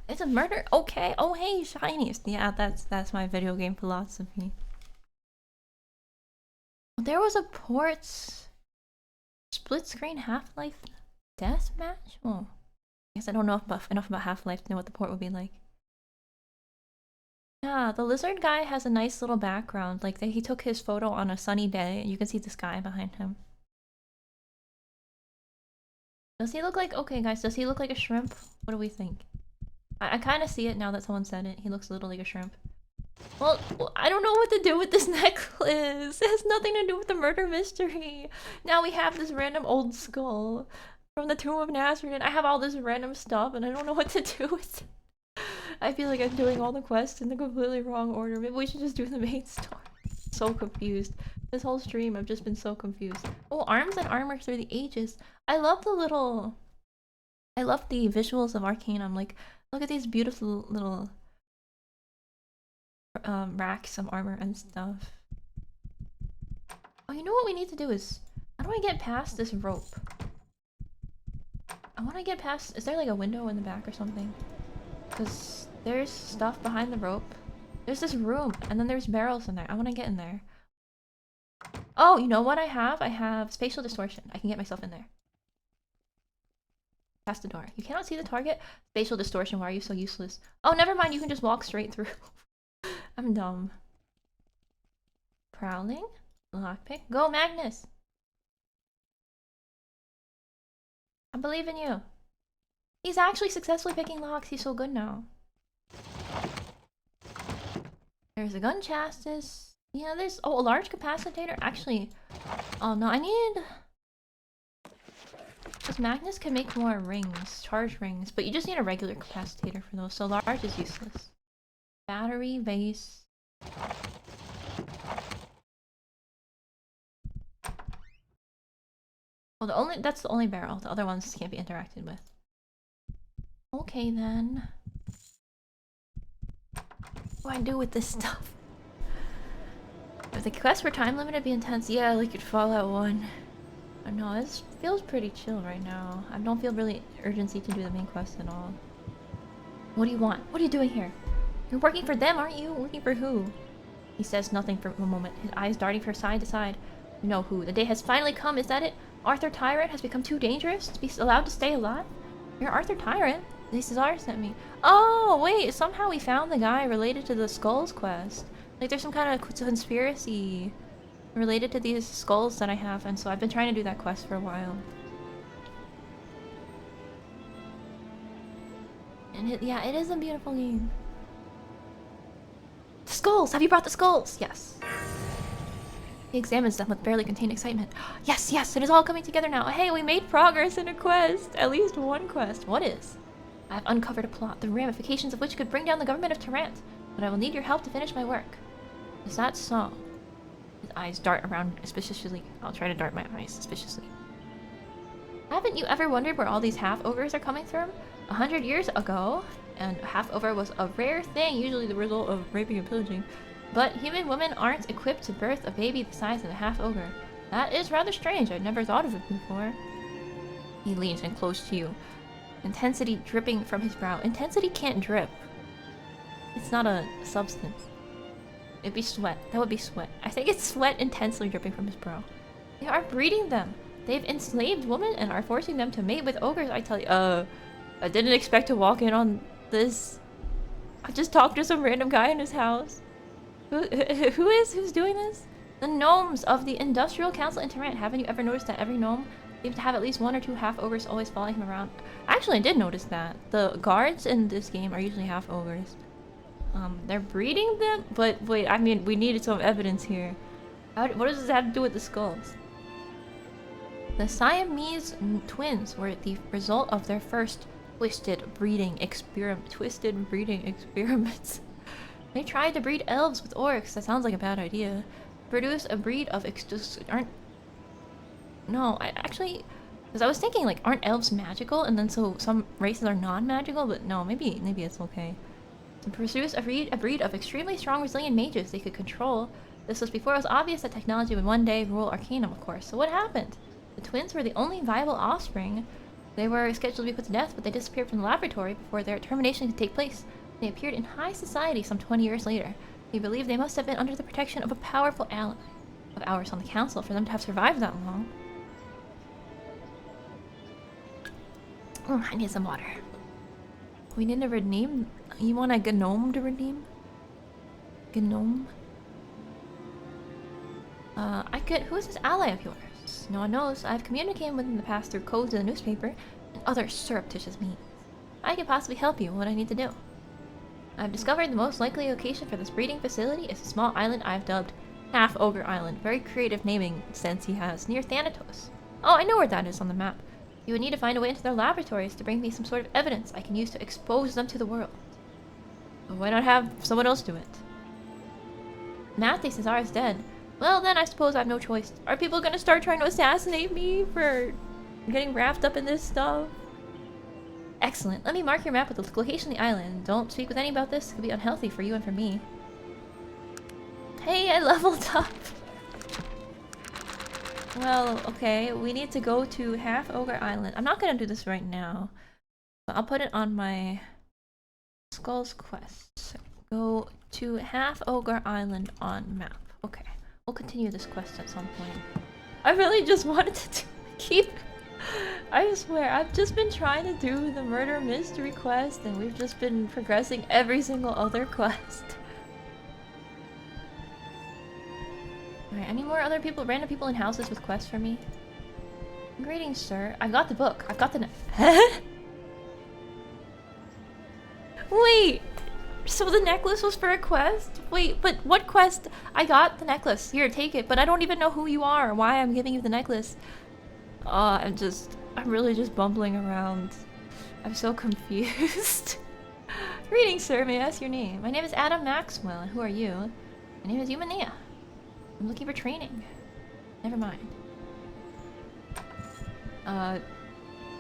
It's a murder? Okay. Oh, hey, shinies. Yeah, that's my video game philosophy. There was a ports split screen Half-Life deathmatch? Oh, I guess I don't know enough about Half-Life to know what the port would be like. Yeah, the lizard guy has a nice little background. Like he took his photo on a sunny day, and you can see the sky behind him. Does he look like... Okay, guys, does he look like a shrimp? What do we think? I kind of see it now that someone said it. He looks a little like a shrimp. Well, I don't know what to do with this necklace. It has nothing to do with the murder mystery. Now we have this random old skull from the Tomb of Nazareth, and I have all this random stuff, and I don't know what to do with it. I feel like I'm doing all the quests in the completely wrong order. Maybe we should just do the main story. So confused. This whole stream, I've just been so confused. Oh, arms and armor through the ages. I love the little... I love the visuals of Arcanum. Like, look at these beautiful little racks of armor and stuff. Oh, you know what we need to do is... How do I get past this rope? I want to get past... Is there like a window in the back or something? Because there's stuff behind the rope. There's this room, and then there's barrels in there. I want to get in there. Oh, you know what I have? I have spatial distortion. I can get myself in there. Past the door. You cannot see the target? Spatial distortion, why are you so useless? Oh, never mind, you can just walk straight through. I'm dumb. Prowling? Lockpick? Go, Magnus! I believe in you. He's actually successfully picking locks. He's so good now. There's a gun chassis. Yeah, there's... Oh, a large capacitator? Actually... Oh, no, I need... Because Magnus can make more rings. Charge rings. But you just need a regular capacitator for those. So large is useless. Battery, vase... Well, that's the only barrel. The other ones can't be interacted with. Okay, then. What do I do with this stuff? If the quest were time limited, be intense. Yeah, like Fallout 1. I know, this feels pretty chill right now. I don't feel really urgency to do the main quest at all. What do you want? What are you doing here? You're working for them, aren't you? Working for who? He says nothing for a moment, his eyes darting from side to side. You know who. The day has finally come, is that it? Arthur Tyrant has become too dangerous to be allowed to stay alive? You're Arthur Tyrant? This is Cesar sent me. Oh, wait, somehow we found the guy related to the Skulls quest. Like, there's some kind of conspiracy related to these skulls that I have, and so I've been trying to do that quest for a while. And yeah, it is a beautiful game. The skulls! Have you brought the skulls? Yes. He examines them with barely contained excitement. Yes, yes, it is all coming together now. Hey, we made progress in a quest. At least one quest. What is? I have uncovered a plot, the ramifications of which could bring down the government of Tarant. But I will need your help to finish my work. Is that so? His eyes dart around suspiciously. I'll try to dart my eyes suspiciously. Haven't you ever wondered where all these half-ogres are coming from? 100 years ago, and half-ogre was a rare thing, usually the result of raping and pillaging. But human women aren't equipped to birth a baby the size of a half-ogre. That is rather strange. I'd never thought of it before. He leans in close to you. Intensity dripping from his brow. Intensity can't drip. It's not a substance. It'd be sweat. That would be sweat. I think it's sweat intensely dripping from his brow. They are breeding them. They've enslaved women and are forcing them to mate with ogres, I tell you. I didn't expect to walk in on this. I just talked to some random guy in his house. Who's doing this? The gnomes of the Industrial Council in Tarant. Haven't you ever noticed that every gnome seems to have at least one or two half-ogres always following him around? Actually, I did notice that. The guards in this game are usually half-ogres. They're breeding them? But wait, I mean, we needed some evidence here. What does this have to do with the skulls? The Siamese twins were the result of their first twisted breeding experiments. They tried to breed elves with orcs. That sounds like a bad idea. Produce a breed of No, actually, because I was thinking like, aren't elves magical? And then so some races are non-magical, but no, maybe it's okay. To produce a breed of extremely strong, resilient mages they could control. This was before it was obvious that technology would one day rule Arcanum, of course. So what happened? The twins were the only viable offspring. They were scheduled to be put to death, but they disappeared from the laboratory before their termination could take place. They appeared in high society some 20 years later. They believe they must have been under the protection of a powerful ally of ours on the council for them to have survived that long. Oh, I need some water. We need to redeem. You want a gnome to redeem? Gnome? I could. Who is this ally of yours? No one knows. I've communicated with him in the past through codes in the newspaper and other surreptitious means. I could possibly help you. What I need to do? I've discovered the most likely location for this breeding facility is a small island I've dubbed Half Ogre Island. Very creative naming sense he has, near Thanatos. Oh, I know where that is on the map. You would need to find a way into their laboratories to bring me some sort of evidence I can use to expose them to the world. But why not have someone else do it? Matt thinks Cesar is dead. Well, then I suppose I have no choice. Are people gonna start trying to assassinate me for getting wrapped up in this stuff? Excellent. Let me mark your map with the location of the island. Don't speak with any about this. It could be unhealthy for you and for me. Hey, I leveled up! Well, okay, we need to go to Half Ogre Island. I'm not gonna do this right now, but I'll put it on my Skull's Quest. Go to Half Ogre Island on map. Okay, we'll continue this quest at some point. I really just wanted to keep... I swear, I've just been trying to do the murder mystery quest, and we've just been progressing every single other quest. Alright, any more other people, random people in houses with quests for me? Greetings, sir. I got the book. I've got the... Wait! So the necklace was for a quest? Wait, but what quest? I got the necklace. Here, take it. But I don't even know who you are or why I'm giving you the necklace. I'm really just bumbling around. I'm so confused. Greetings, sir. May I ask your name? My name is Adam Maxwell. And who are you? My name is Eumenea. I'm looking for training. Never mind.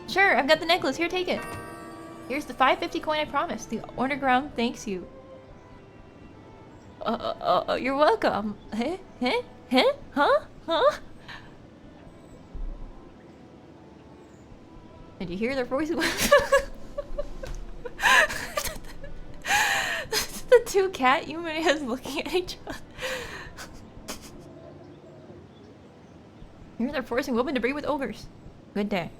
Sure, I've got the necklace. Here, take it. Here's the 550 coin I promised. The underground thanks you. You're welcome. Huh? Did you hear their voices? The two cat humans looking at each other. Here they're forcing women to breed with ogres. Good day.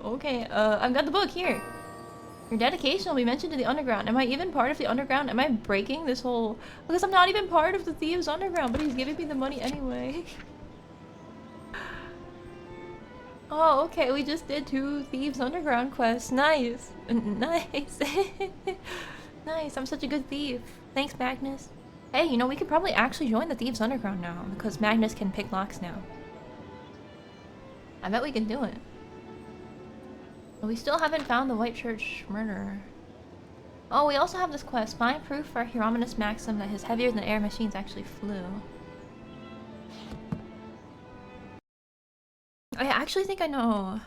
Okay, I've got the book here. Your dedication will be mentioned to the underground. Am I even part of the underground? Am I breaking this whole... Because I'm not even part of the Thieves Underground, but he's giving me the money anyway. Oh, okay, we just did 2 Thieves Underground quests. Nice. Nice. Nice, I'm such a good thief. Thanks, Magnus. Hey, you know, we could probably actually join the Thieves Underground now, because Magnus can pick locks now. I bet we can do it. But we still haven't found the White Church murderer. Oh, we also have this quest. Find proof for Hieronymus Maxim that his heavier-than-air machines actually flew. I actually think I know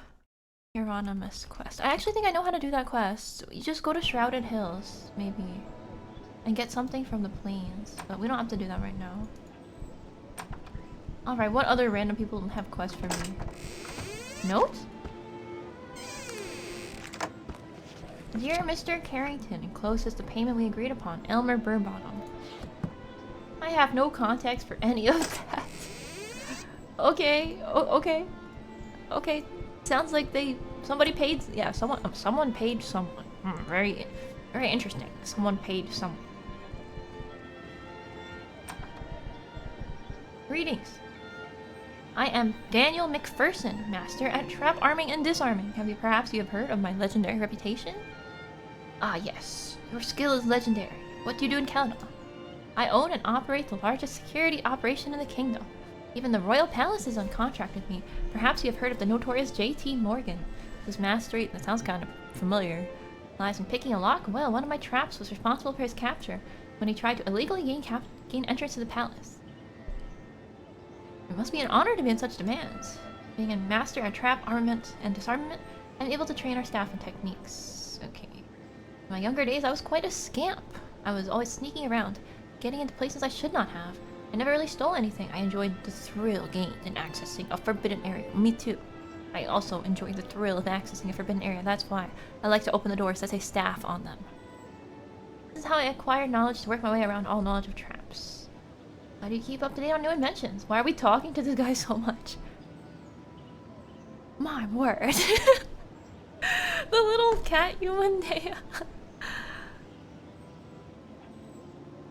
Hieronymus quest. I actually think I know how to do that quest. You just go to Shrouded Hills, maybe, and get something from the plains. But we don't have to do that right now. Alright, what other random people have quests for me? Note? Dear Mr. Carrington, enclosed is the payment we agreed upon. Elmer Burbottom. I have no context for any of that. Okay, okay. Okay, sounds like somebody paid, yeah, someone paid someone. Very interesting. Someone paid someone. Greetings. I am Daniel McPherson, master at trap arming and disarming. Perhaps you have heard of my legendary reputation? Ah, yes. Your skill is legendary. What do you do in Canada? I own and operate the largest security operation in the kingdom. Even the royal palace is on contract with me. Perhaps you have heard of the notorious J.T. Morgan, whose mastery, that sounds kind of familiar, lies in picking a lock. Well, one of my traps was responsible for his capture when he tried to illegally gain entrance to the palace. It must be an honor to be in such demands. Being a master at trap armament and disarmament, I'm able to train our staff in techniques. Okay. In my younger days, I was quite a scamp. I was always sneaking around, getting into places I should not have. I never really stole anything. I enjoyed the thrill gained in accessing a forbidden area. Me too. I also enjoy the thrill of accessing a forbidden area. That's why I like to open the doors that say staff on them. This is how I acquired knowledge to work my way around all knowledge of traps. How do you keep up to date on new inventions? Why are we talking to this guy so much? My word. The little cat human there.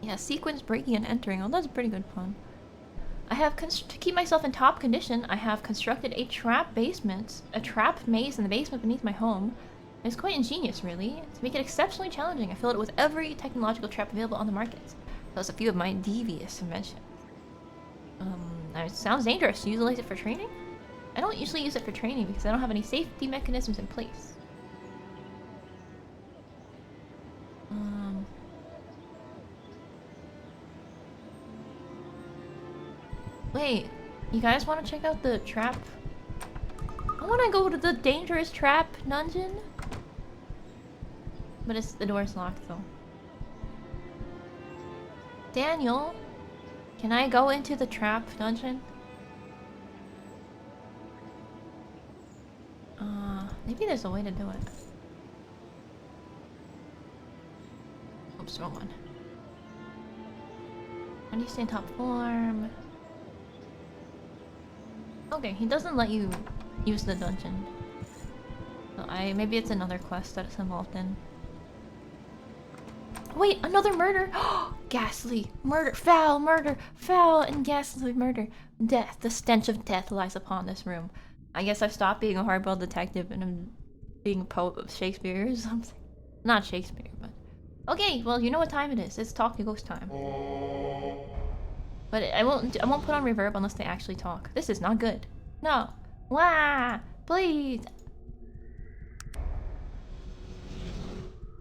Yeah, sequence breaking and entering. Oh, that's a pretty good fun. I have to keep myself in top condition. I have constructed a trap maze in the basement beneath my home. It's quite ingenious, really. To make it exceptionally challenging, I filled it with every technological trap available on the market. Those are a few of my devious inventions. It sounds dangerous. Do you utilize it for training? I don't usually use it for training because I don't have any safety mechanisms in place. Wait, you guys want to check out the trap? I want to go to the dangerous trap dungeon. But the door's locked though. Daniel, can I go into the trap dungeon? Maybe there's a way to do it. Oops, wrong one. How do you stay in top form? Okay, he doesn't let you use the dungeon. So maybe it's another quest that it's involved in. Wait, another murder! Ghastly! Murder! Foul! Murder! Foul and ghastly murder! Death! The stench of death lies upon this room. I guess I've stopped being a hardboiled detective and I'm being a poet of Shakespeare or something. Not Shakespeare, but... Okay, well, you know what time it is. It's talk to ghost time. But I won't put on reverb unless they actually talk. This is not good. No. Wah! Please!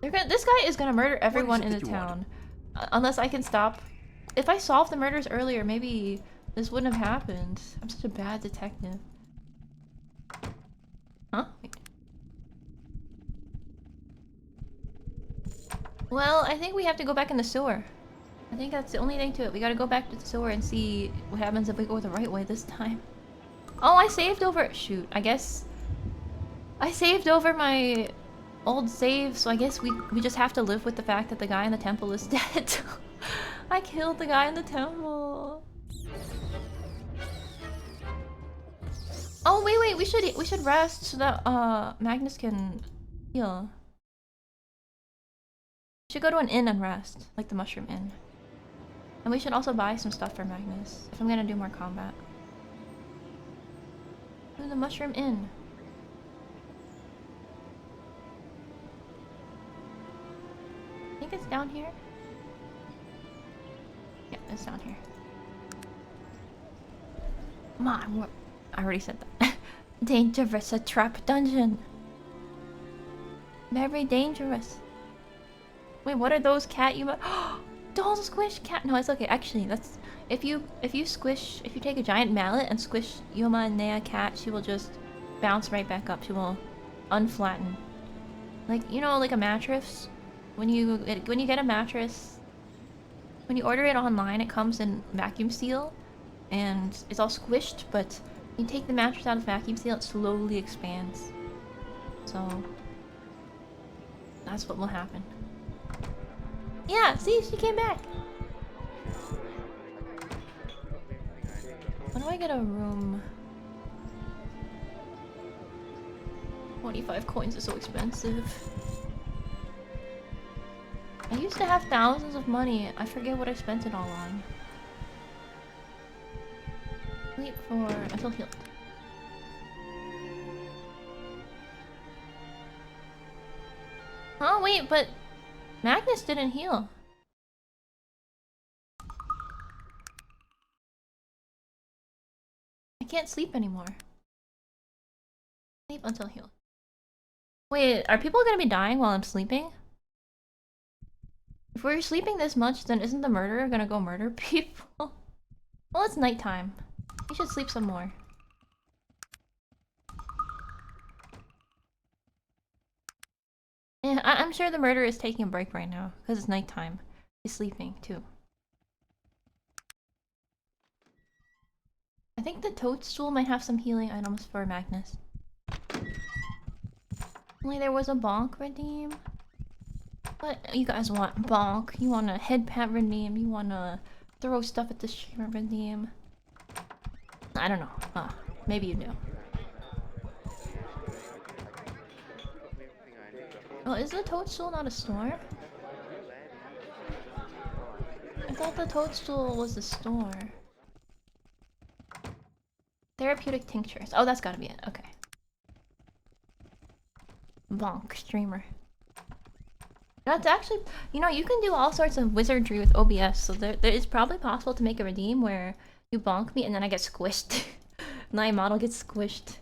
This guy is gonna murder everyone in the town. Unless I can stop. If I solved the murders earlier, maybe this wouldn't have happened. I'm such a bad detective. Huh? Wait. Well, I think we have to go back in the sewer. I think that's the only thing to it. We gotta go back to the sewer and see what happens if we go the right way this time. Oh, I saved over- shoot, I guess... I saved over my old save, so I guess we just have to live with the fact that the guy in the temple is dead. I killed the guy in the temple. Oh, wait, we should rest so that, Magnus can heal. We should go to an inn and rest, like the Mushroom Inn. And we should also buy some stuff for Magnus, if I'm gonna do more combat. To the Mushroom Inn. I think it's down here. Yeah, it's down here. Come on, I already said that. Dangerous, a trap dungeon. Very dangerous. Wait, what are those cat you? Don't squish cat. No, it's okay. Actually, that's if you take a giant mallet and squish Yuma and Nea cat, she will just bounce right back up. She will unflatten. Like, you know, like a mattress. When you get a mattress, when you order it online, it comes in vacuum seal, and it's all squished. But you take the mattress out of vacuum seal, it slowly expands. So that's what will happen. Yeah, see, she came back. How do I get a room? 25 coins is so expensive. I used to have thousands of money. I forget what I spent it all on. Sleep for until healed. Oh wait, but Magnus didn't heal. I can't sleep anymore. Sleep until healed. Wait, are people gonna be dying while I'm sleeping? If we're sleeping this much, then isn't the murderer gonna go murder people? Well, it's nighttime. We should sleep some more. Yeah, I'm sure the murderer is taking a break right now, because it's nighttime. He's sleeping, too. I think the toadstool might have some healing items for Magnus. Only there was a bonk redeem. What you guys want? Bonk. You want a head pat redeem? You want to throw stuff at the streamer redeem? I don't know. Maybe you do. Oh, is the toadstool not a store? I thought the toadstool was a store. Therapeutic tinctures. Oh, that's gotta be it. Okay. Bonk streamer. That's actually, you know, you can do all sorts of wizardry with OBS, so there is probably possible to make a redeem where you bonk me and then I get squished. My model gets squished.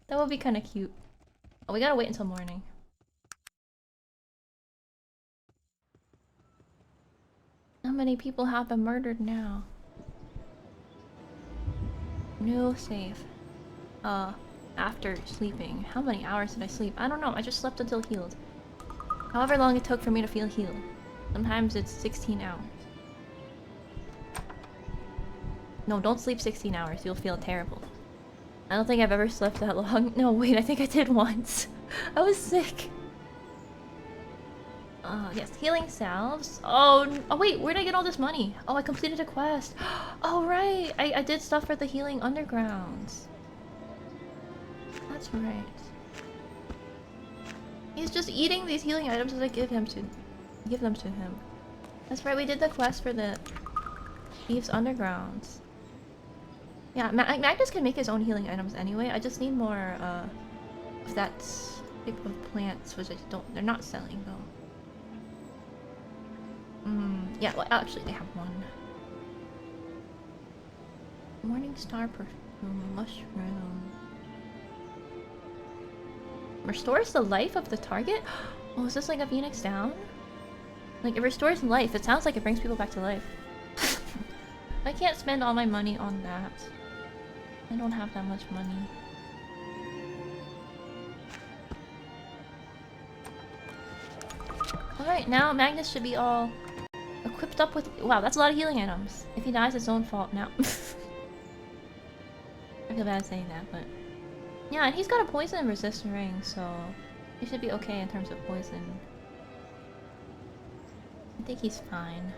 That would be kind of cute. Oh, we gotta wait until morning. How many people have been murdered now? No save. After sleeping. How many hours did I sleep? I don't know, I just slept until healed. However long it took for me to feel healed. Sometimes it's 16 hours. No, don't sleep 16 hours. You'll feel terrible. I don't think I've ever slept that long. No, wait, I think I did once. I was sick. Yes, healing salves. Oh, wait, where'd I get all this money? Oh, I completed a quest. Oh, right. I did stuff for the healing undergrounds. That's right. He's just eating these healing items as I give them to him. That's right, we did the quest for the Thieves Undergrounds. Yeah, Magnus can make his own healing items anyway. I just need more of that type of plants, which they're not selling though. Yeah, well actually they have one. Morning Star perfume, mushroom. Restores the life of the target? Oh, is this like a Phoenix Down? Like, it restores life. It sounds like it brings people back to life. I can't spend all my money on that. I don't have that much money. Alright, now Magnus should be all equipped up with... Wow, that's a lot of healing items. If he dies, it's his own fault now. I feel bad saying that, but... Yeah, and he's got a poison resist ring, so he should be okay in terms of poison. I think he's fine.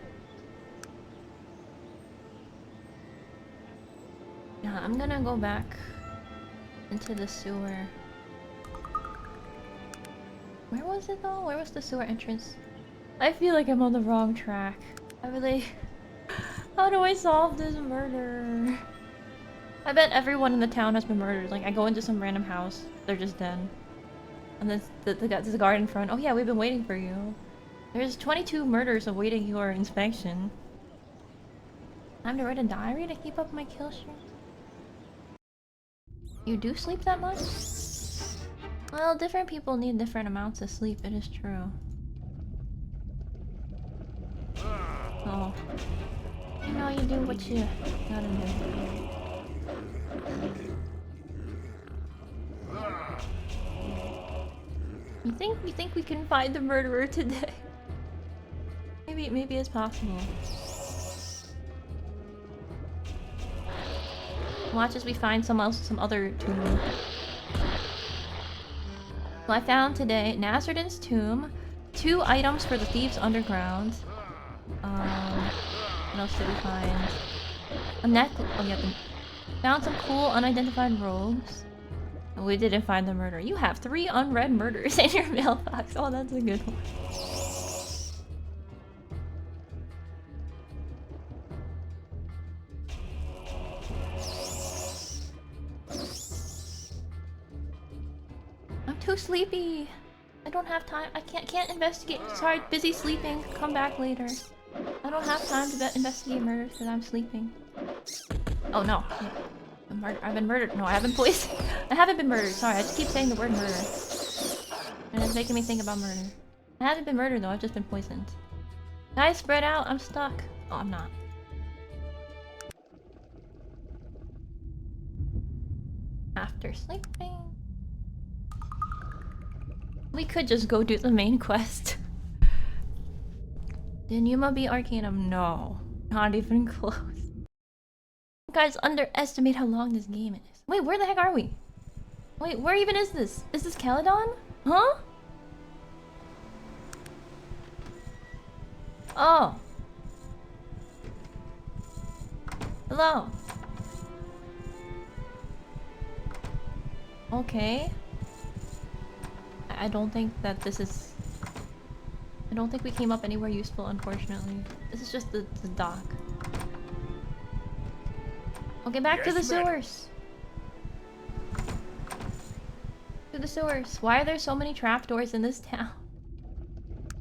Yeah, I'm gonna go back into the sewer. Where was it though? Where was the sewer entrance? I feel like I'm on the wrong track. I really... How do I solve this murder? I bet everyone in the town has been murdered. Like, I go into some random house, they're just dead. And there's a guard in front. Oh yeah, we've been waiting for you. There's 22 murders awaiting your inspection. Time to write a diary to keep up my kill streak. You do sleep that much? Well, different people need different amounts of sleep, it is true. Oh. You know, you do what you gotta do. You think we can find the murderer today? Maybe it's possible. Watch as we find some other tomb. So I found today Nasruddin's tomb, 2 items for the Thieves Underground. What else did we find? A neck. Oh yeah, found some cool unidentified robes. And we didn't find the murder. You have 3 unread murders in your mailbox. Oh, that's a good one. I'm too sleepy. I don't have time. I can't investigate. Sorry, busy sleeping. Come back later. I don't have time to investigate murders because I'm sleeping. Oh no. I've been murdered. No, I haven't poisoned. I haven't been murdered. Sorry, I just keep saying the word murder. And it's making me think about murder. I haven't been murdered though, I've just been poisoned. Guys, spread out. I'm stuck. Oh, I'm not. After sleeping... We could just go do the main quest. Did Yuma beat Arcanum? No. Not even close. You guys underestimate how long this game is. Wait, where the heck are we? Wait, where even is this? Is this Caledon? Huh? Oh. Hello. Okay. I don't think that this is... I don't think we came up anywhere useful, unfortunately. This is just the dock. Okay, back to the sewers. to the sewers. Why are there so many trapdoors in this town?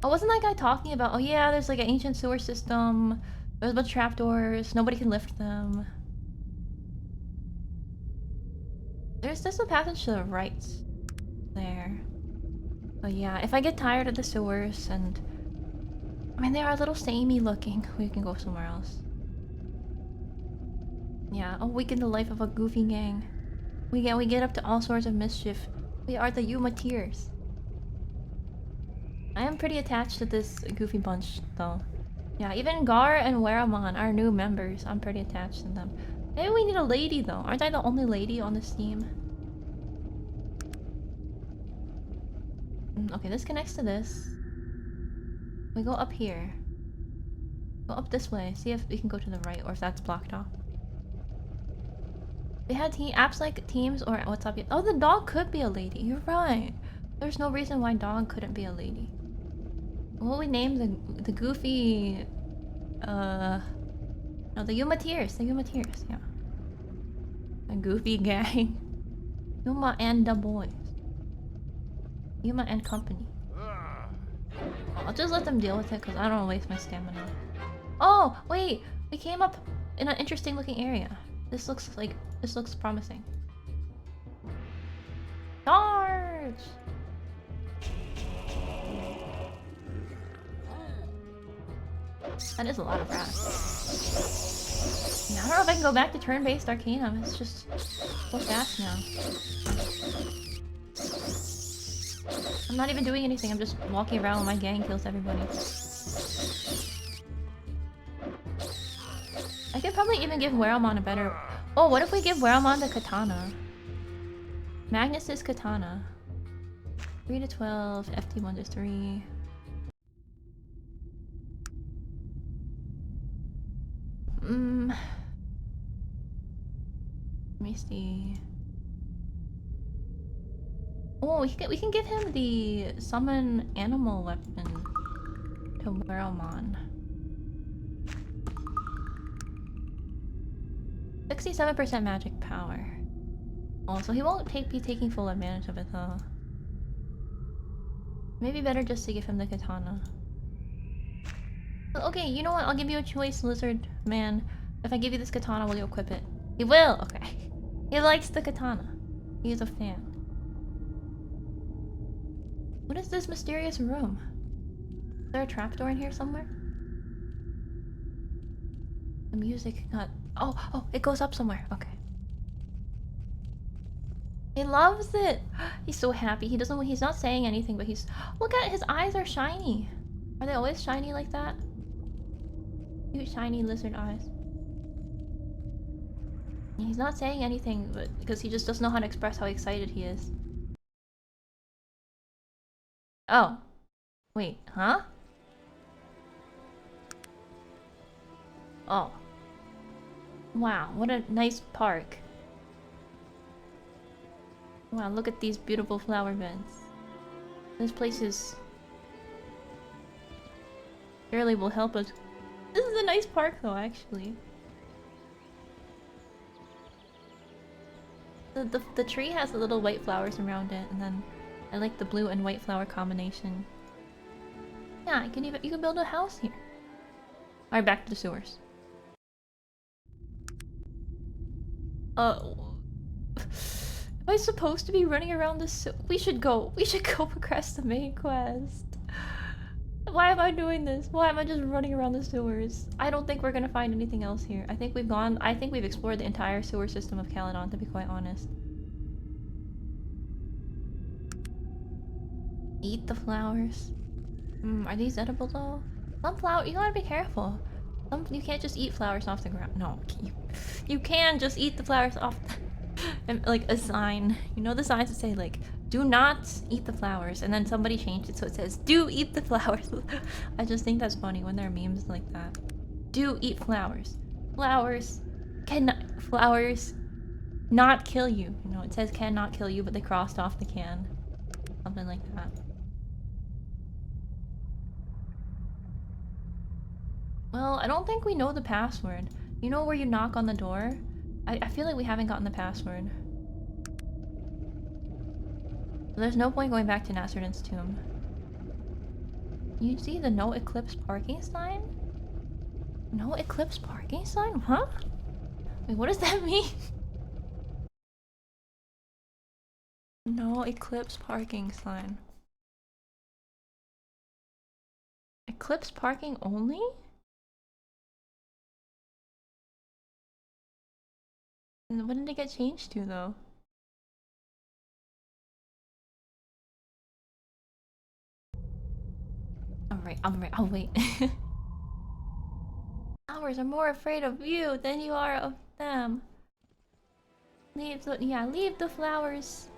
Oh, wasn't that guy talking about, oh yeah, there's like an ancient sewer system. There's a bunch of trapdoors. Nobody can lift them. There's just a passage to the right. There. Oh yeah, if I get tired of the sewers and... I mean, they are a little samey looking. We can go somewhere else. Yeah, a week in the life of a goofy gang. We get up to all sorts of mischief. We are the Yumateers. I am pretty attached to this goofy bunch, though. Yeah, even Gar and Waramon are new members. I'm pretty attached to them. Maybe we need a lady, though. Aren't I the only lady on this team? Okay, this connects to this. We go up here. Go up this way. See if we can go to the right or if that's blocked off. They had apps like Teams or WhatsApp. Oh, the dog could be a lady. You're right. There's no reason why dog couldn't be a lady. What will we name the goofy... No, the Yumateers. The Yumateers, yeah. A goofy gang. Yuma and the boys. Yuma and company. I'll just let them deal with it because I don't want to waste my stamina. Oh, wait! We came up in an interesting looking area. This looks promising. Charge! That is a lot of rats. Yeah, I don't know if I can go back to turn-based Arcanum. It's just so fast now. I'm not even doing anything. I'm just walking around while my gang kills everybody. I could probably even give Waramon a better... Oh, what if we give Waramon the katana? Magnus's katana. 3 to 12, FT 1 to 3. Let me see. Oh, we can give him the summon animal weapon to Waramon. 67% magic power. Oh, so he won't be taking full advantage of it though. Maybe better just to give him the katana. Okay, you know what? I'll give you a choice, lizard man. If I give you this katana, will you equip it? He will! Okay. He likes the katana. He's a fan. What is this mysterious room? Is there a trapdoor in here somewhere? The music got... Oh, it goes up somewhere. Okay. He loves it! He's so happy. He's not saying anything, but he's... Look at it, his eyes are shiny! Are they always shiny like that? Cute shiny lizard eyes. He's not saying anything, but because he just doesn't know how to express how excited he is. Oh. Wait, huh? Oh. Wow, what a nice park. Wow, look at these beautiful flower beds. This place is... surely will help us. This is a nice park though, actually. The tree has the little white flowers around it, and then I like the blue and white flower combination. Yeah, you can build a house here. Alright, back to the sewers. Am I supposed to be running around this? We should go progress the main quest. Why am I doing this? Why am I just running around the sewers? I don't think we're gonna find anything else here. I think we've explored the entire sewer system of Caledon, to be quite honest. Eat the flowers. Are these edible though? Some you gotta be careful. You can't just eat flowers off the ground. No, you can just eat the flowers off and like a sign. You know the signs that say like, do not eat the flowers, and then somebody changed it so it says, do eat the flowers. I just think that's funny when there are memes like that. Do eat flowers. Flowers not kill you. You know, it says cannot kill you, but they crossed off the can. Something like that. Well, I don't think we know the password. You know where you knock on the door? I feel like we haven't gotten the password. There's no point going back to Nasruddin's tomb. You see the no eclipse parking sign? No eclipse parking sign? Huh? Wait, what does that mean? No eclipse parking sign. Eclipse parking only? And when did it get changed to, though? Alright, I'll wait. Flowers are more afraid of you than you are of them. Leave the flowers.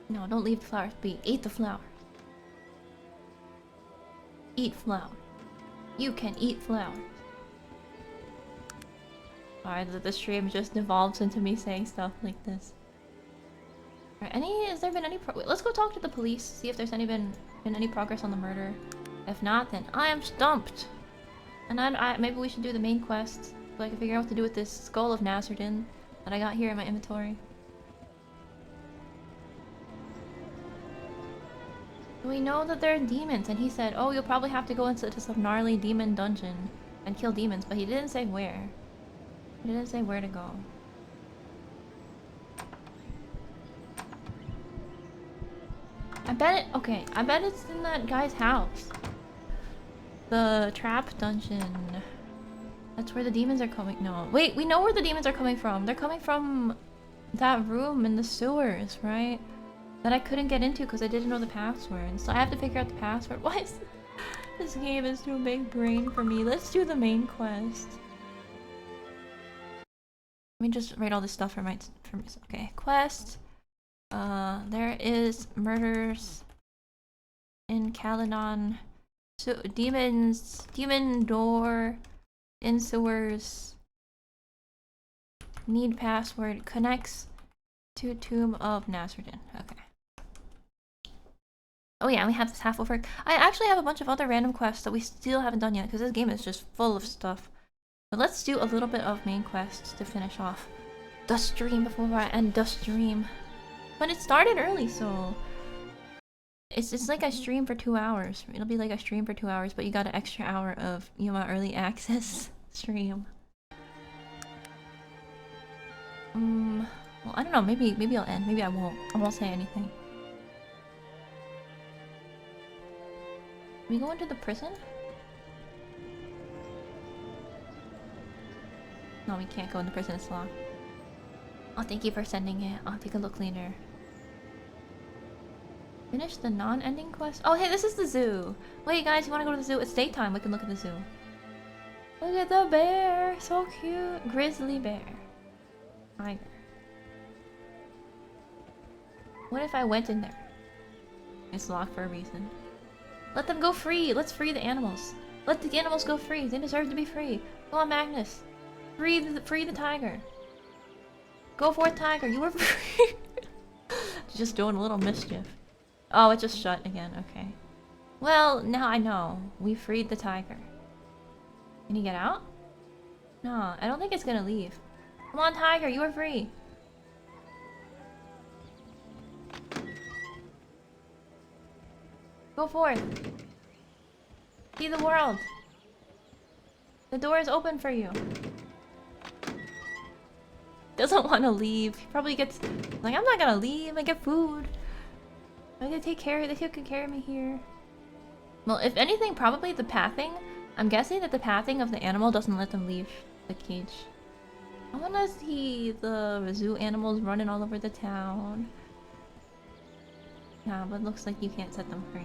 No, don't leave the flowers be. Eat the flowers. Eat flowers. You can eat flowers. Alright, the stream just devolves into me saying stuff like this. Alright, has there been any wait, let's go talk to the police, see if there's been any progress on the murder. If not, then I am stumped. And maybe we should do the main quest, so I can figure out what to do with this skull of Nasruddin that I got here in my inventory. We know that there are demons, and he said, oh, you'll probably have to go into some gnarly demon dungeon and kill demons, but he didn't say where. He didn't say where to go. I bet it's in that guy's house. The trap dungeon. That's where the demons are coming. No, wait, we know where the demons are coming from. They're coming from that room in the sewers, right? That I couldn't get into because I didn't know the password. So I have to figure out the password. Why is this game is too big brain for me? Let's do the main quest. Let me just write all this stuff for myself. Okay, quest. There is murders in Caledon. So demon door in sewers. Need password connects to Tomb of Nasruddin. Okay. Oh yeah, we have this half over. I actually have a bunch of other random quests that we still haven't done yet because this game is just full of stuff. But let's do a little bit of main quests to finish off the stream before I end the stream. But it started early, so it's like I stream for 2 hours. It'll be like I stream for 2 hours, but you got an extra hour of my early access stream. Well, I don't know. Maybe I'll end. Maybe I won't. I won't say anything. We go into the prison? No, we can't go in the prison. It's locked. Oh, thank you for sending it. I'll take a look later. Finish the non-ending quest? Oh, hey, this is the zoo. Wait, guys, you want to go to the zoo? It's daytime. We can look at the zoo. Look at the bear. So cute. Grizzly bear. Tiger. What if I went in there? It's locked for a reason. Let them go free. Let's free the animals. Let the animals go free. They deserve to be free. Come on, Magnus. Free the tiger. Go forth, tiger. You were free. Just doing a little mischief. Oh, it just shut again. Okay. Well, now I know. We freed the tiger. Can he get out? No, I don't think it's gonna leave. Come on, tiger. You are free. Go forth. See the world. The door is open for you. Doesn't want to leave. He probably gets like, I'm not gonna leave. I get food. I gotta take care. They take good care of me here. Well, if anything, probably the pathing. I'm guessing that the pathing of the animal doesn't let them leave the cage. I want to see the zoo animals running all over the town. Yeah, but it looks like you can't set them free.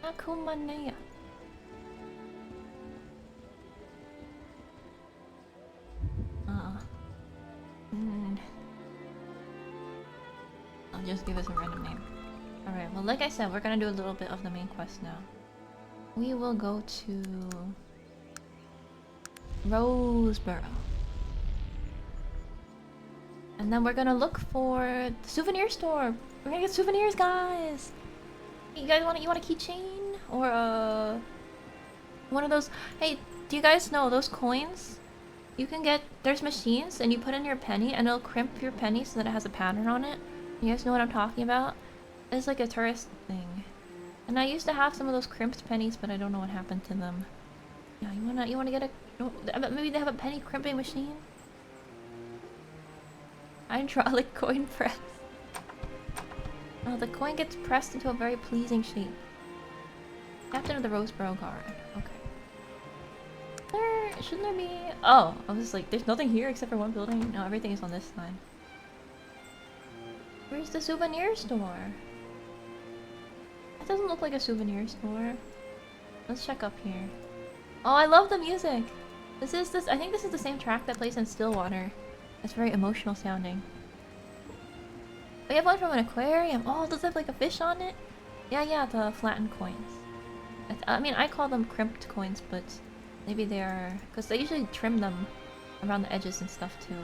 Akumanea. I'll just give us a random name. Alright, well, like I said, we're gonna do a little bit of the main quest now. We will go to Roseboro. And then we're gonna look for the souvenir store. We're gonna get souvenirs, guys! You guys want a keychain? Or one of those... Hey, do you guys know those coins? You can get, there's machines and you put in your penny and it'll crimp your penny so that it has a pattern on it. You guys know what I'm talking about? It's like a tourist thing. And I used to have some of those crimped pennies, but I don't know what happened to them. Yeah, you wanna get a, maybe they have a penny crimping machine? Hydraulic coin press. Oh, the coin gets pressed into a very pleasing shape. Captain of the Roseboro Guard. Okay. Shouldn't there be... Oh, I was like, there's nothing here except for one building? No, everything is on this side. Where's the souvenir store? That doesn't look like a souvenir store. Let's check up here. Oh, I love the music! I think this is the same track that plays in Stillwater. It's very emotional sounding. We have one from an aquarium. Oh, does it have like a fish on it? Yeah, the flattened coins. I mean, I call them crimped coins, but maybe they are... Because they usually trim them around the edges and stuff, too.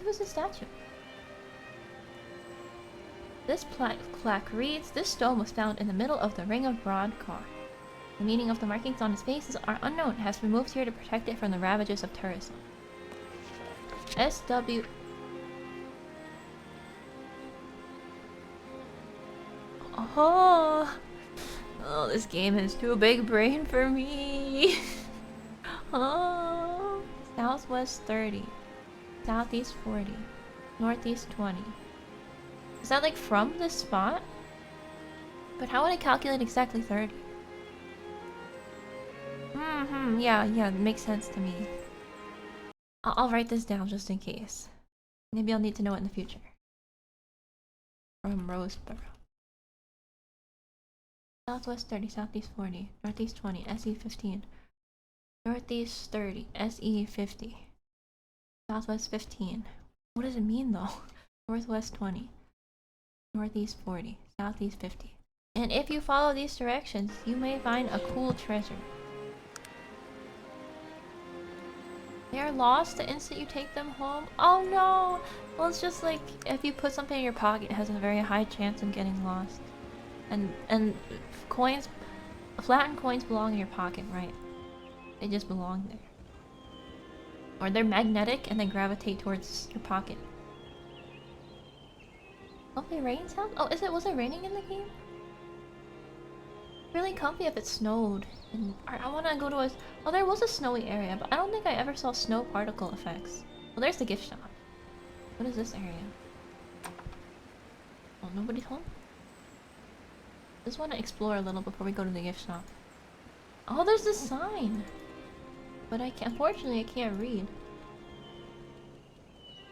Who's the statue? This plaque reads, "This stone was found in the middle of the Ring of Broadcar. The meaning of the markings on its faces are unknown. It has been moved here to protect it from the ravages of tourism." SW... Oh, this game is too big brain for me. Oh, Southwest 30, Southeast 40, Northeast 20. Is that like from this spot? But how would I calculate exactly 30? Yeah, it makes sense to me. I'll write this down just in case. Maybe I'll need to know it in the future. From Roseboro. Southwest 30, Southeast 40, Northeast 20, SE 15. Northeast 30, SE 50. Southwest 15. What does it mean though? Northwest 20. Northeast 40, Southeast 50. And if you follow these directions, you may find a cool treasure. They are lost the instant you take them home? Oh no! Well, it's just like if you put something in your pocket, it has a very high chance of getting lost. And coins, flattened coins belong in your pocket, right? They just belong there. Or they're magnetic and they gravitate towards your pocket. Lovely rain sound? Oh, was it raining in the game? Really comfy if it snowed. And I wanna go to a... Oh, there was a snowy area, but I don't think I ever saw snow particle effects. Well, there's the gift shop. What is this area? Oh, nobody's home? Just want to explore a little before we go to the gift shop. Oh, there's this sign! But unfortunately, I can't read.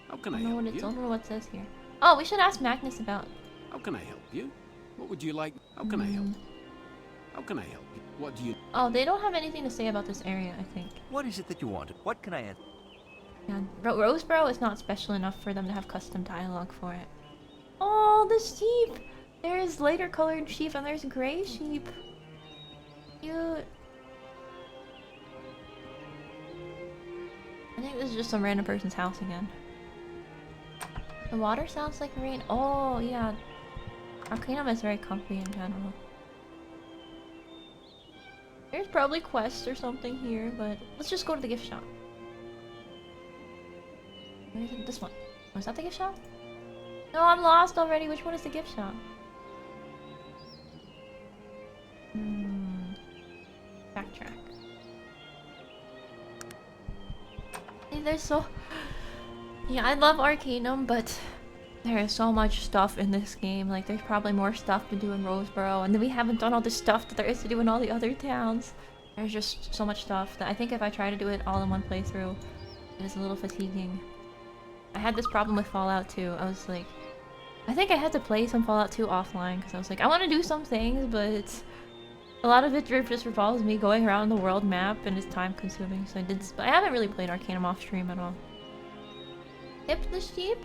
How can I help you? I don't know what it says here. Oh, we should ask Magnus about... How can I help you? What would you like? How can I help you? How can I help you? What do you... Oh, they don't have anything to say about this area, I think. What is it that you wanted? What can I answer? Yeah, Roseboro is not special enough for them to have custom dialogue for it. Oh, the sheep! There's lighter colored sheep and there's gray sheep. Cute. I think this is just some random person's house again. The water sounds like rain. Oh, yeah. Arcanum is very comfy in general. There's probably quests or something here, but let's just go to the gift shop. Where is it? This one. Oh, is that the gift shop? No, I'm lost already. Which one is the gift shop? Backtrack. See, there's so... Yeah, I love Arcanum, but there is so much stuff in this game. Like, there's probably more stuff to do in Roseboro, and then we haven't done all the stuff that there is to do in all the other towns. There's just so much stuff that I think if I try to do it all in one playthrough, it is a little fatiguing. I had this problem with Fallout 2. I was like... I think I had to play some Fallout 2 offline, because I was like, I want to do some things, but... A lot of it just revolves me going around the world map, and it's time consuming, so I haven't really played Arcanum off stream at all. Tip the sheep?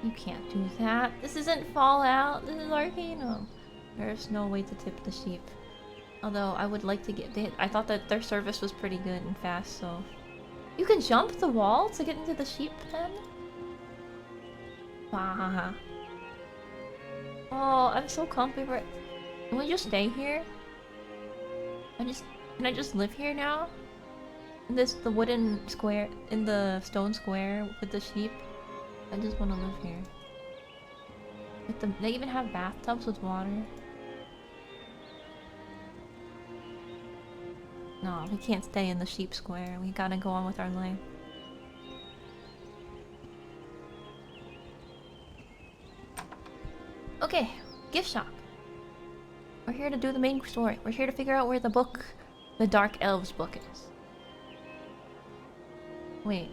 You can't do that. This isn't Fallout. This is Arcanum. There's no way to tip the sheep. Although I would like to get... I thought that their service was pretty good and fast, so... You can jump the wall to get into the sheep pen? Wow. Oh, I'm so comfy for it. Can we just stay here? Can I just live here now? the wooden square, in the stone square with the sheep. I just want to live here. They even have bathtubs with water. No, we can't stay in the sheep square. We gotta go on with our life. Okay, gift shop. We're here to do the main story. We're here to figure out where the book, the Dark Elves book is. Wait.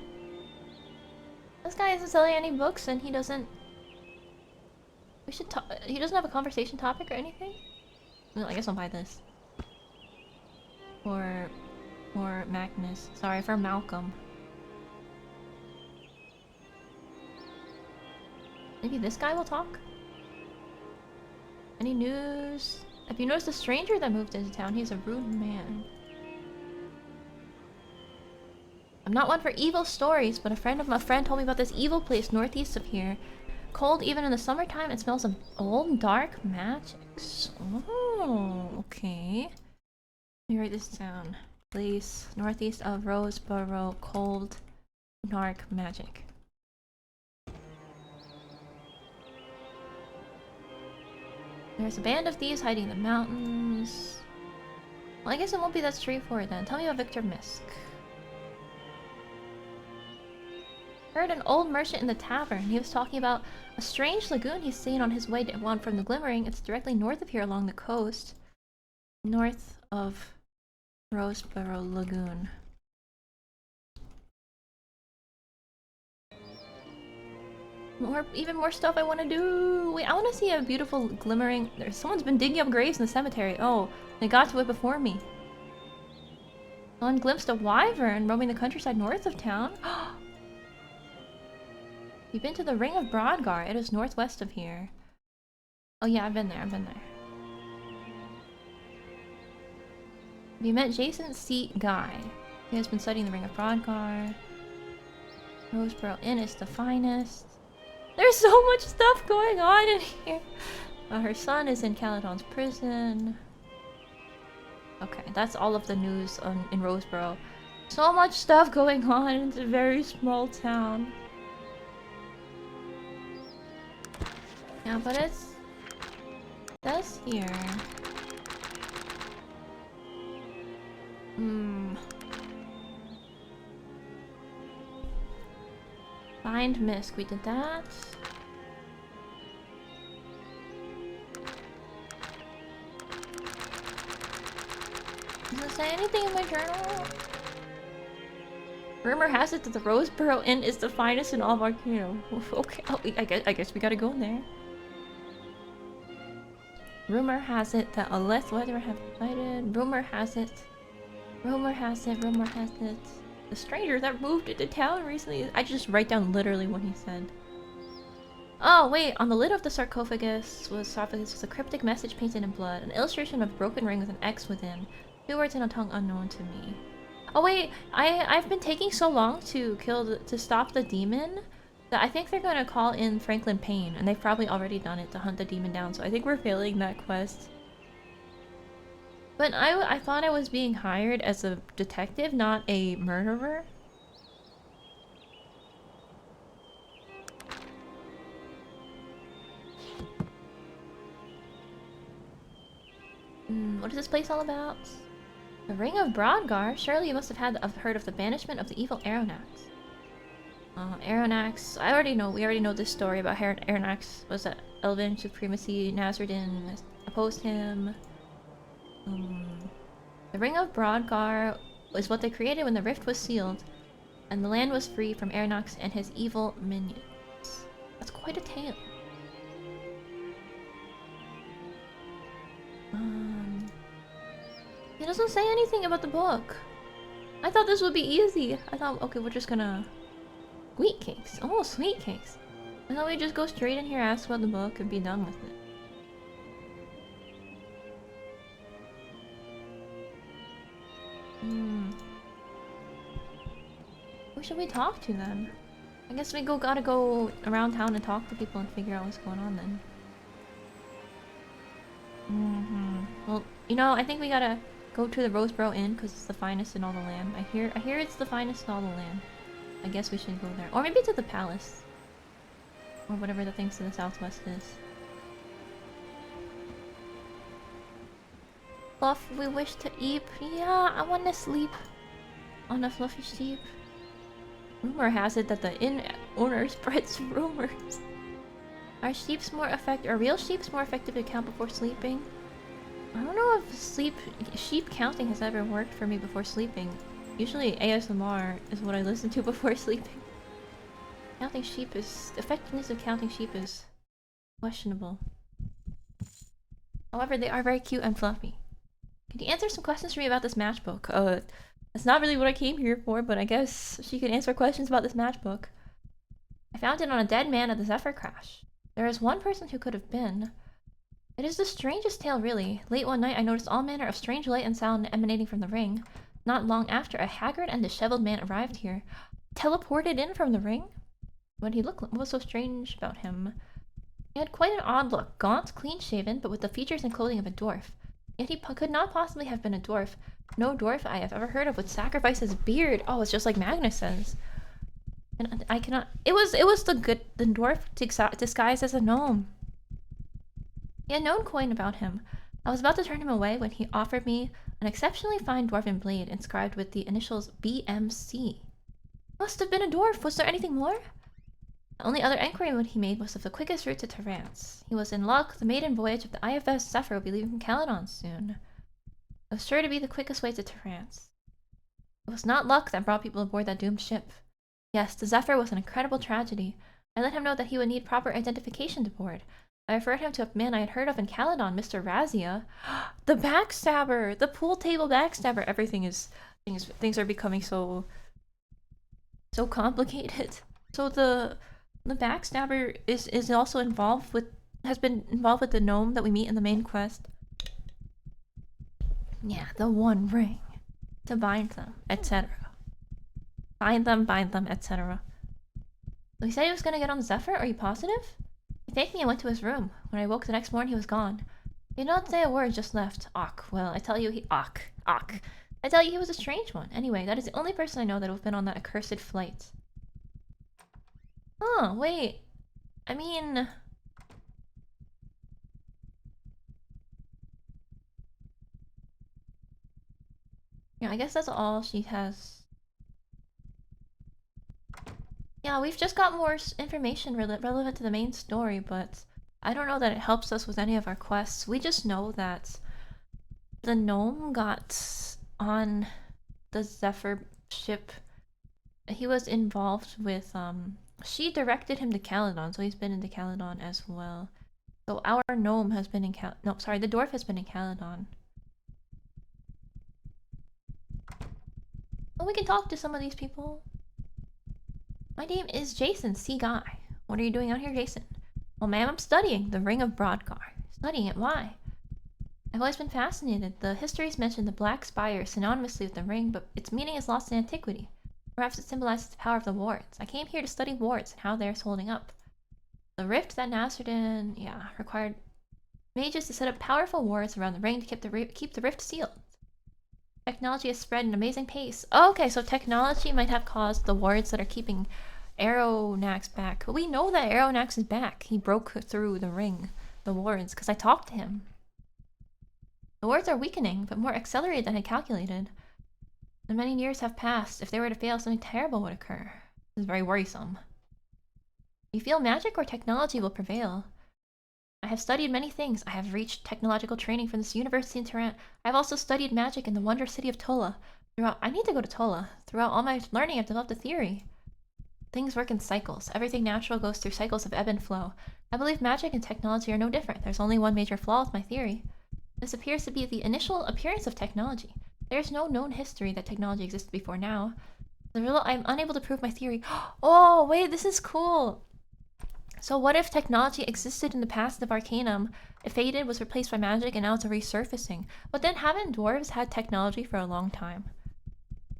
This guy isn't selling any books and he doesn't... We should talk... He doesn't have a conversation topic or anything? Well, I guess I'll buy this. For Magnus. Sorry, for Malcolm. Maybe this guy will talk? Any news? Have you noticed a stranger that moved into town? He's a rude man. I'm not one for evil stories, but a friend of my friend told me about this evil place northeast of here. Cold even in the summertime, it smells of old dark magics. Oh, okay. Let me write this down. Place northeast of Roseboro, cold, dark magic. There's a band of thieves hiding in the mountains. Well, I guess it won't be that straightforward then. Tell me about Victor Misk. Heard an old merchant in the tavern. He was talking about a strange lagoon he's seen on his way down from the Glimmering. It's directly north of here along the coast. North of Roseboro Lagoon. Even more stuff I want to do. Wait, I want to see a beautiful glimmering. Someone's been digging up graves in the cemetery. Oh, they got to it before me. Someone glimpsed a wyvern roaming the countryside north of town. You've been to the Ring of Brodgar. It is northwest of here. Oh yeah, I've been there. Have you met Jason C. Guy? He has been studying the Ring of Brodgar. Roseboro Inn is the finest. There's so much stuff going on in here. Her son is in Caledon's prison. Okay, that's all of the news in Roseboro. So much stuff going on. It's a very small town. Yeah, but it's... That's here. Find Misk, we did that. Does it say anything in my journal? Rumor has it that the Roseboro Inn is the finest in all of Arcanum. Okay, oh, I guess we gotta go in there. Rumor has it that Aleth Weather have invited. Rumor has it. The stranger that moved into town recently. I just write down literally what he said. Oh wait, on the lid of the sarcophagus was a cryptic message painted in blood. An illustration of a broken ring with an X within. 2 words in a tongue unknown to me. Oh wait, I've been taking so long to stop the demon that I think they're gonna call in Franklin Payne, and they've probably already done it to hunt the demon down. So I think we're failing that quest. But I thought I was being hired as a detective, not a murderer. What is this place all about? The Ring of Brodgar? Surely you must have heard of the banishment of the evil Aaaaaarcanum. Aaaaaarcanum. We already know this story about Aaaaaarcanum. Was that Elven supremacy? Nasruddin opposed him. The Ring of Brodgar was what they created when the rift was sealed, and the land was free from Aaaaaarcanum and his evil minions. That's quite a tale. It doesn't say anything about the book. I thought this would be easy. I thought, okay, we're just gonna... Sweet cakes. Oh, sweet cakes. I thought we'd just go straight in here, ask about the book, and be done with it. Who should we talk to then? I guess we gotta go around town and talk to people and figure out what's going on then. Well, you know, I think we gotta go to the Roseboro Inn because it's the finest in all the land. I hear it's the finest in all the land. I guess we should go there. Or maybe to the palace. Or whatever the things to the southwest is. Fluff, we wish to eat. Yeah, I want to sleep on a fluffy sheep. Rumor has it that the inn owner spreads rumors. Are real sheeps more effective to count before sleeping? I don't know if sheep counting has ever worked for me before sleeping. Usually ASMR is what I listen to before sleeping. Effectiveness of counting sheep is questionable. However, they are very cute and fluffy. Can you answer some questions for me about this matchbook? That's not really what I came here for, but I guess she could answer questions about this matchbook. I found it on a dead man at the Zephyr crash. There is one person who could have been. It is the strangest tale, really. Late one night, I noticed all manner of strange light and sound emanating from the ring. Not long after, a haggard and disheveled man arrived here. Teleported in from the ring? What was so strange about him? He had quite an odd look, gaunt, clean-shaven, but with the features and clothing of a dwarf. Yet he could not possibly have been a dwarf. No dwarf I have ever heard of would sacrifice his beard. Oh, it's just like Magnus says. And I cannot. It was the dwarf disguised as a gnome. He had known coin about him. I was about to turn him away when he offered me an exceptionally fine dwarven blade inscribed with the initials BMC. Must have been a dwarf. Was there anything more? The only other enquiry he made was of the quickest route to Terrance. He was in luck. The maiden voyage of the IFS Zephyr will be leaving from Caledon soon. It was sure to be the quickest way to Terrance. It was not luck that brought people aboard that doomed ship. Yes, the Zephyr was an incredible tragedy. I let him know that he would need proper identification to board. I referred him to a man I had heard of in Caledon, Mr. Razia. The backstabber! The pool table backstabber! Things are becoming so complicated. So the backstabber is also has been involved with the gnome that we meet in the main quest. Yeah, the one ring. To bind them, etc. Bind them, etc. So he said he was gonna get on the Zephyr? Are you positive? He thanked me and went to his room. When I woke the next morning, he was gone. He did not say a word, just left. Well, I tell you I tell you he was a strange one. Anyway, that is the only person I know that would have been on that accursed flight. Oh, wait. I mean... Yeah, I guess that's all she has. Yeah, we've just got more information relevant to the main story, but I don't know that it helps us with any of our quests. We just know that the gnome got on the Zephyr ship. He was involved with, she directed him to Caledon, so he's been into Caledon as well. So our gnome has been in the dwarf has been in Caledon. Well, we can talk to some of these people. My name is Jason, C. Guy. What are you doing out here, Jason? Well, ma'am, I'm studying the Ring of Brodgar. Studying it? Why? I've always been fascinated. The histories mention the Black Spire synonymously with the ring, but its meaning is lost in antiquity. Perhaps it symbolizes the power of the wards. I came here to study wards and how they're holding up. The rift that Nasrudin, required mages to set up powerful wards around the ring to keep the rift sealed. Technology has spread at an amazing pace. Oh, okay, so technology might have caused the wards that are keeping Aaaaaarcanum back. But we know that Aaaaaarcanum is back. He broke through the ring, the wards, because I talked to him. The wards are weakening, but more accelerated than I calculated. And many years have passed. If they were to fail, something terrible would occur. This is very worrisome. You feel magic or technology will prevail. I have studied many things. I have reached technological training from this university in Tehran. I have also studied magic in the wonder city of Tola. I need to go to Tola. Throughout all my learning, I've developed a theory. Things work in cycles. Everything natural goes through cycles of ebb and flow. I believe magic and technology are no different. There's only one major flaw with my theory. This appears to be the initial appearance of technology. There's no known history that technology existed before now. As a result, I'm unable to prove my theory. Oh, wait, this is cool! So what if technology existed in the past of Arcanum, it faded, was replaced by magic, and now it's a resurfacing? But then haven't dwarves had technology for a long time?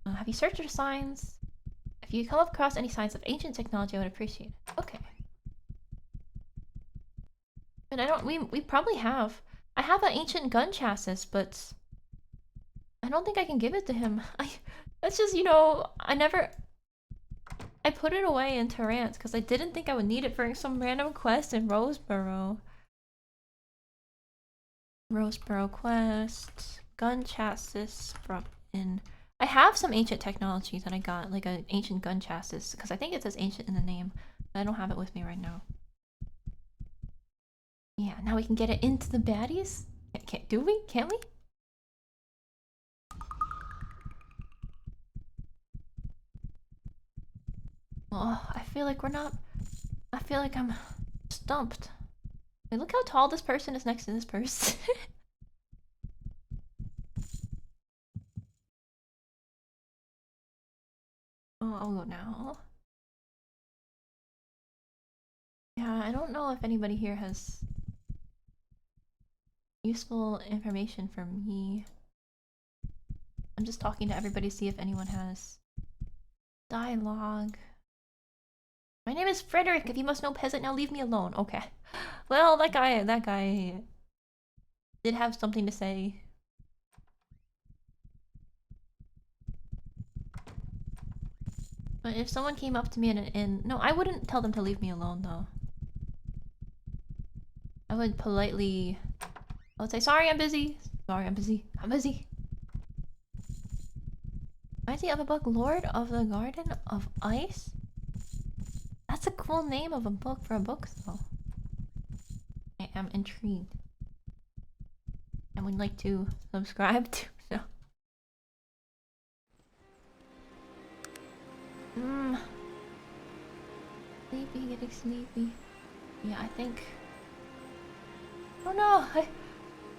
Have you searched for signs? If you come across any signs of ancient technology, I would appreciate it. Okay. And we probably have. I have an ancient gun chassis, but don't think I can give it to him. That's just, I put it away in Terrance because I didn't think I would need it for some random quest in Roseboro. Roseboro quest. Gun chassis from in... I have some ancient technology that I got, like an ancient gun chassis, because I think it says ancient in the name, but I don't have it with me right now. Yeah, now we can get it into the baddies? Do we? Can't we? Oh, I feel like we're not... I feel like I'm stumped. Wait, look how tall this person is next to this person. Oh, I'll go now. Yeah, I don't know if anybody here has useful information for me. I'm just talking to everybody to see if anyone has dialogue. My name is Frederick. If you must know peasant, now leave me alone. Okay. Well, that guy did have something to say. But if someone came up to me in an inn... No, I wouldn't tell them to leave me alone, though. I would politely... I would say, sorry, I'm busy. Sorry, I'm busy. I'm busy. Why is the other book Lord of the Garden of Ice? That's a cool name of a book for a book, though. I am intrigued. I would like to subscribe to... No. Sleepy, getting sleepy. Yeah, I think... Oh no,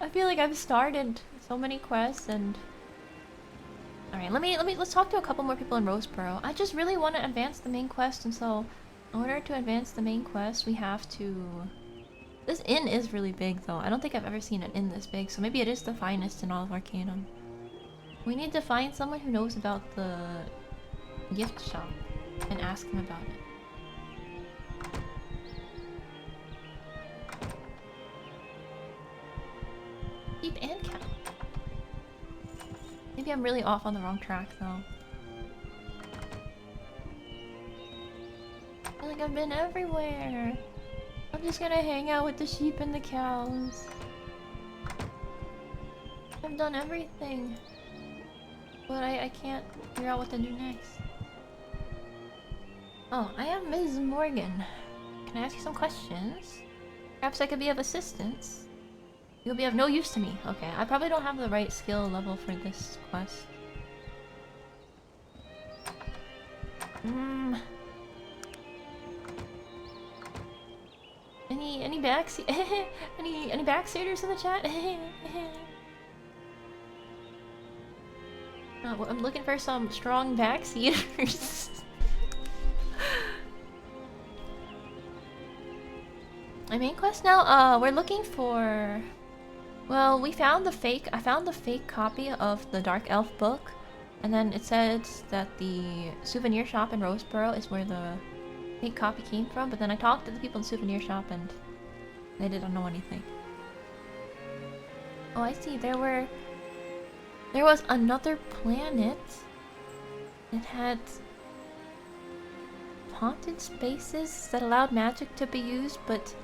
I feel like I've started so many quests and... Alright, let's talk to a couple more people in Roseboro. I just really want to advance the main quest, and so in order to advance the main quest, we have to... This inn is really big, though. I don't think I've ever seen an inn this big, so maybe it is the finest in all of Arcanum. We need to find someone who knows about the gift shop and ask him about it. Sheep and cow. Maybe I'm really off on the wrong track, though. I feel like I've been everywhere. I'm just gonna hang out with the sheep and the cows. I've done everything. But I can't figure out what to do next. Oh, I am Ms. Morgan. Can I ask you some questions? Perhaps I could be of assistance. You'll be of no use to me. Okay, I probably don't have the right skill level for this quest. Any backseat any backseaters in the chat? Oh, I'm looking for some strong backseaters. My main quest now, we're looking for... Well, I found the fake copy of the Dark Elf book, and then it says that the souvenir shop in Roseboro is where the fake copy came from, but then I talked to the people in the souvenir shop and they didn't know anything. Oh, I see. There was another planet. It had haunted spaces that allowed magic to be used, but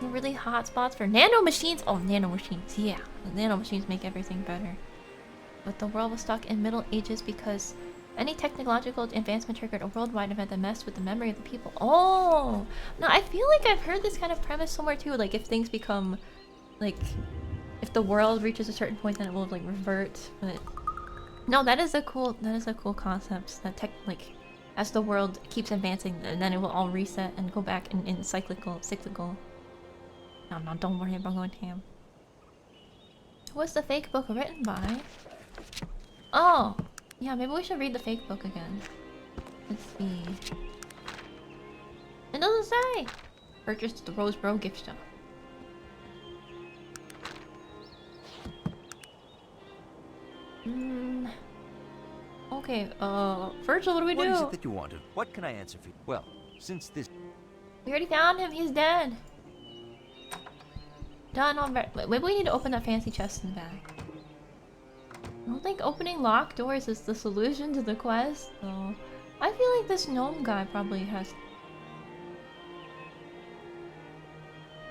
really hot spots for nanomachines. Oh, nanomachines, yeah. The nanomachines make everything better. But the world was stuck in Middle Ages because any technological advancement triggered a worldwide event that messed with the memory of the people. Oh! No, I feel like I've heard this kind of premise somewhere too. Like, if things become... Like, if the world reaches a certain point, then it will, like, revert. But... No, that is a cool concept. That as the world keeps advancing, then it will all reset and go back in cyclical. No, don't worry about going ham. Who was the fake book written by? Oh! Yeah, maybe we should read the fake book again. Let's see. It doesn't say! Purchased at the Roseboro gift shop. Okay, Virgil, what do we do? What is it that you wanted? What can I answer for you? Well, since this... We already found him, he's dead. Done on... Maybe we need to open that fancy chest in the back. I don't think opening locked doors is the solution to the quest, though. I feel like this gnome guy probably has.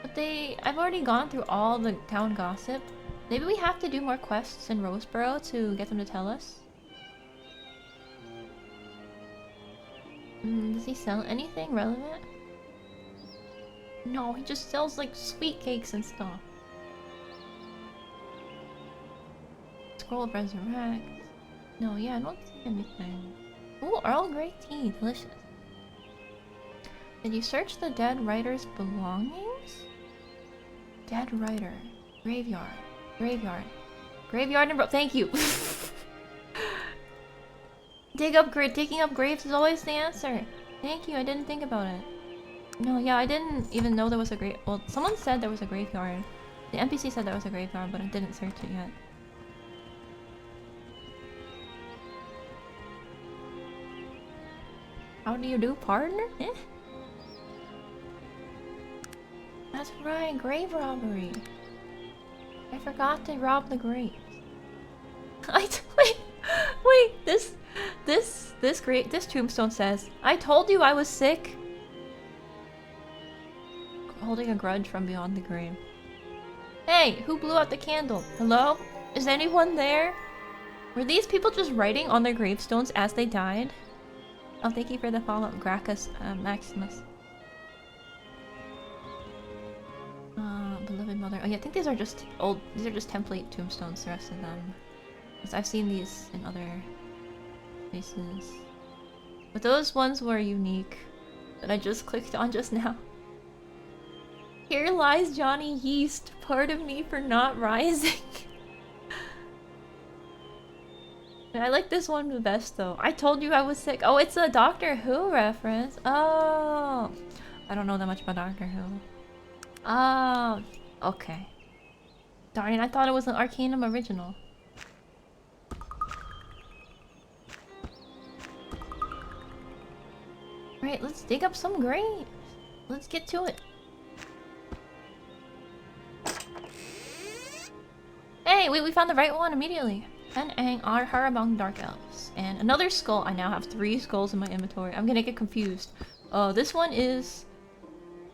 But I've already gone through all the town gossip. Maybe we have to do more quests in Roseboro to get them to tell us. Does he sell anything relevant? No, he just sells like sweet cakes and stuff. Scroll of Resurrect. No, yeah, I don't see anything. Ooh, Earl Grey tea, delicious. Did you search the dead writer's belongings? Dead writer. Graveyard. Graveyard. Graveyard and thank you! Digging up graves is always the answer. Thank you, I didn't think about it. No, yeah, I didn't even know there was a grave. Well, someone said there was a graveyard. The NPC said there was a graveyard, but I didn't search it yet. How do you do, partner? Eh? That's right, grave robbery. I forgot to rob the graves. Wait, this tombstone says, "I told you I was sick." Holding a grudge from beyond the grave. Hey, who blew out the candle? Hello? Is anyone there? Were these people just writing on their gravestones as they died? Oh, thank you for the follow, Gracchus Maximus. Beloved mother. Oh yeah, I think these are just template tombstones, the rest of them. Because I've seen these in other places. But those ones were unique that I just clicked on just now. Here lies Johnny Yeast, pardon me for not rising. I like this one the best though. I told you I was sick. Oh, it's a Doctor Who reference. Oh, I don't know that much about Doctor Who. Oh, okay. Darn it, I thought it was an Arcanum original. Right, let's dig up some graves. Let's get to it. Hey, we found the right one immediately. And Aaaaaar among dark elves. And another skull. I now have 3 skulls in my inventory. I'm gonna get confused. Oh, this one is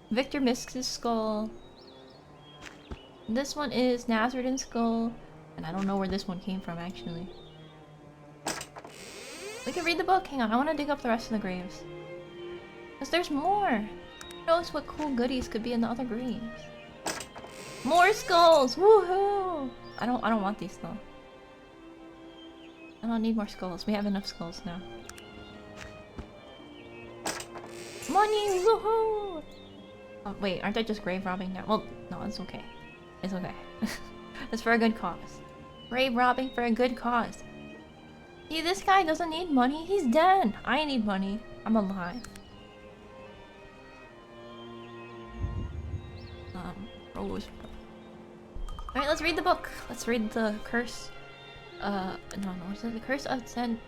Victor Misk's skull. This one is Nazardin's skull. And I don't know where this one came from, actually. We can read the book. Hang on, I want to dig up the rest of the graves. Because there's more. Who knows what cool goodies could be in the other graves. More skulls! Woohoo! I don't want these though. I don't need more skulls. We have enough skulls now. Money! Woohoo! Oh, wait, aren't I just grave robbing now? Well, no, it's okay. It's okay. It's for a good cause. Grave robbing for a good cause. See, this guy doesn't need money. He's dead. I need money. I'm alive. Rose. Alright, let's read the book. Let's read the curse. No, what's it? The curse of Ten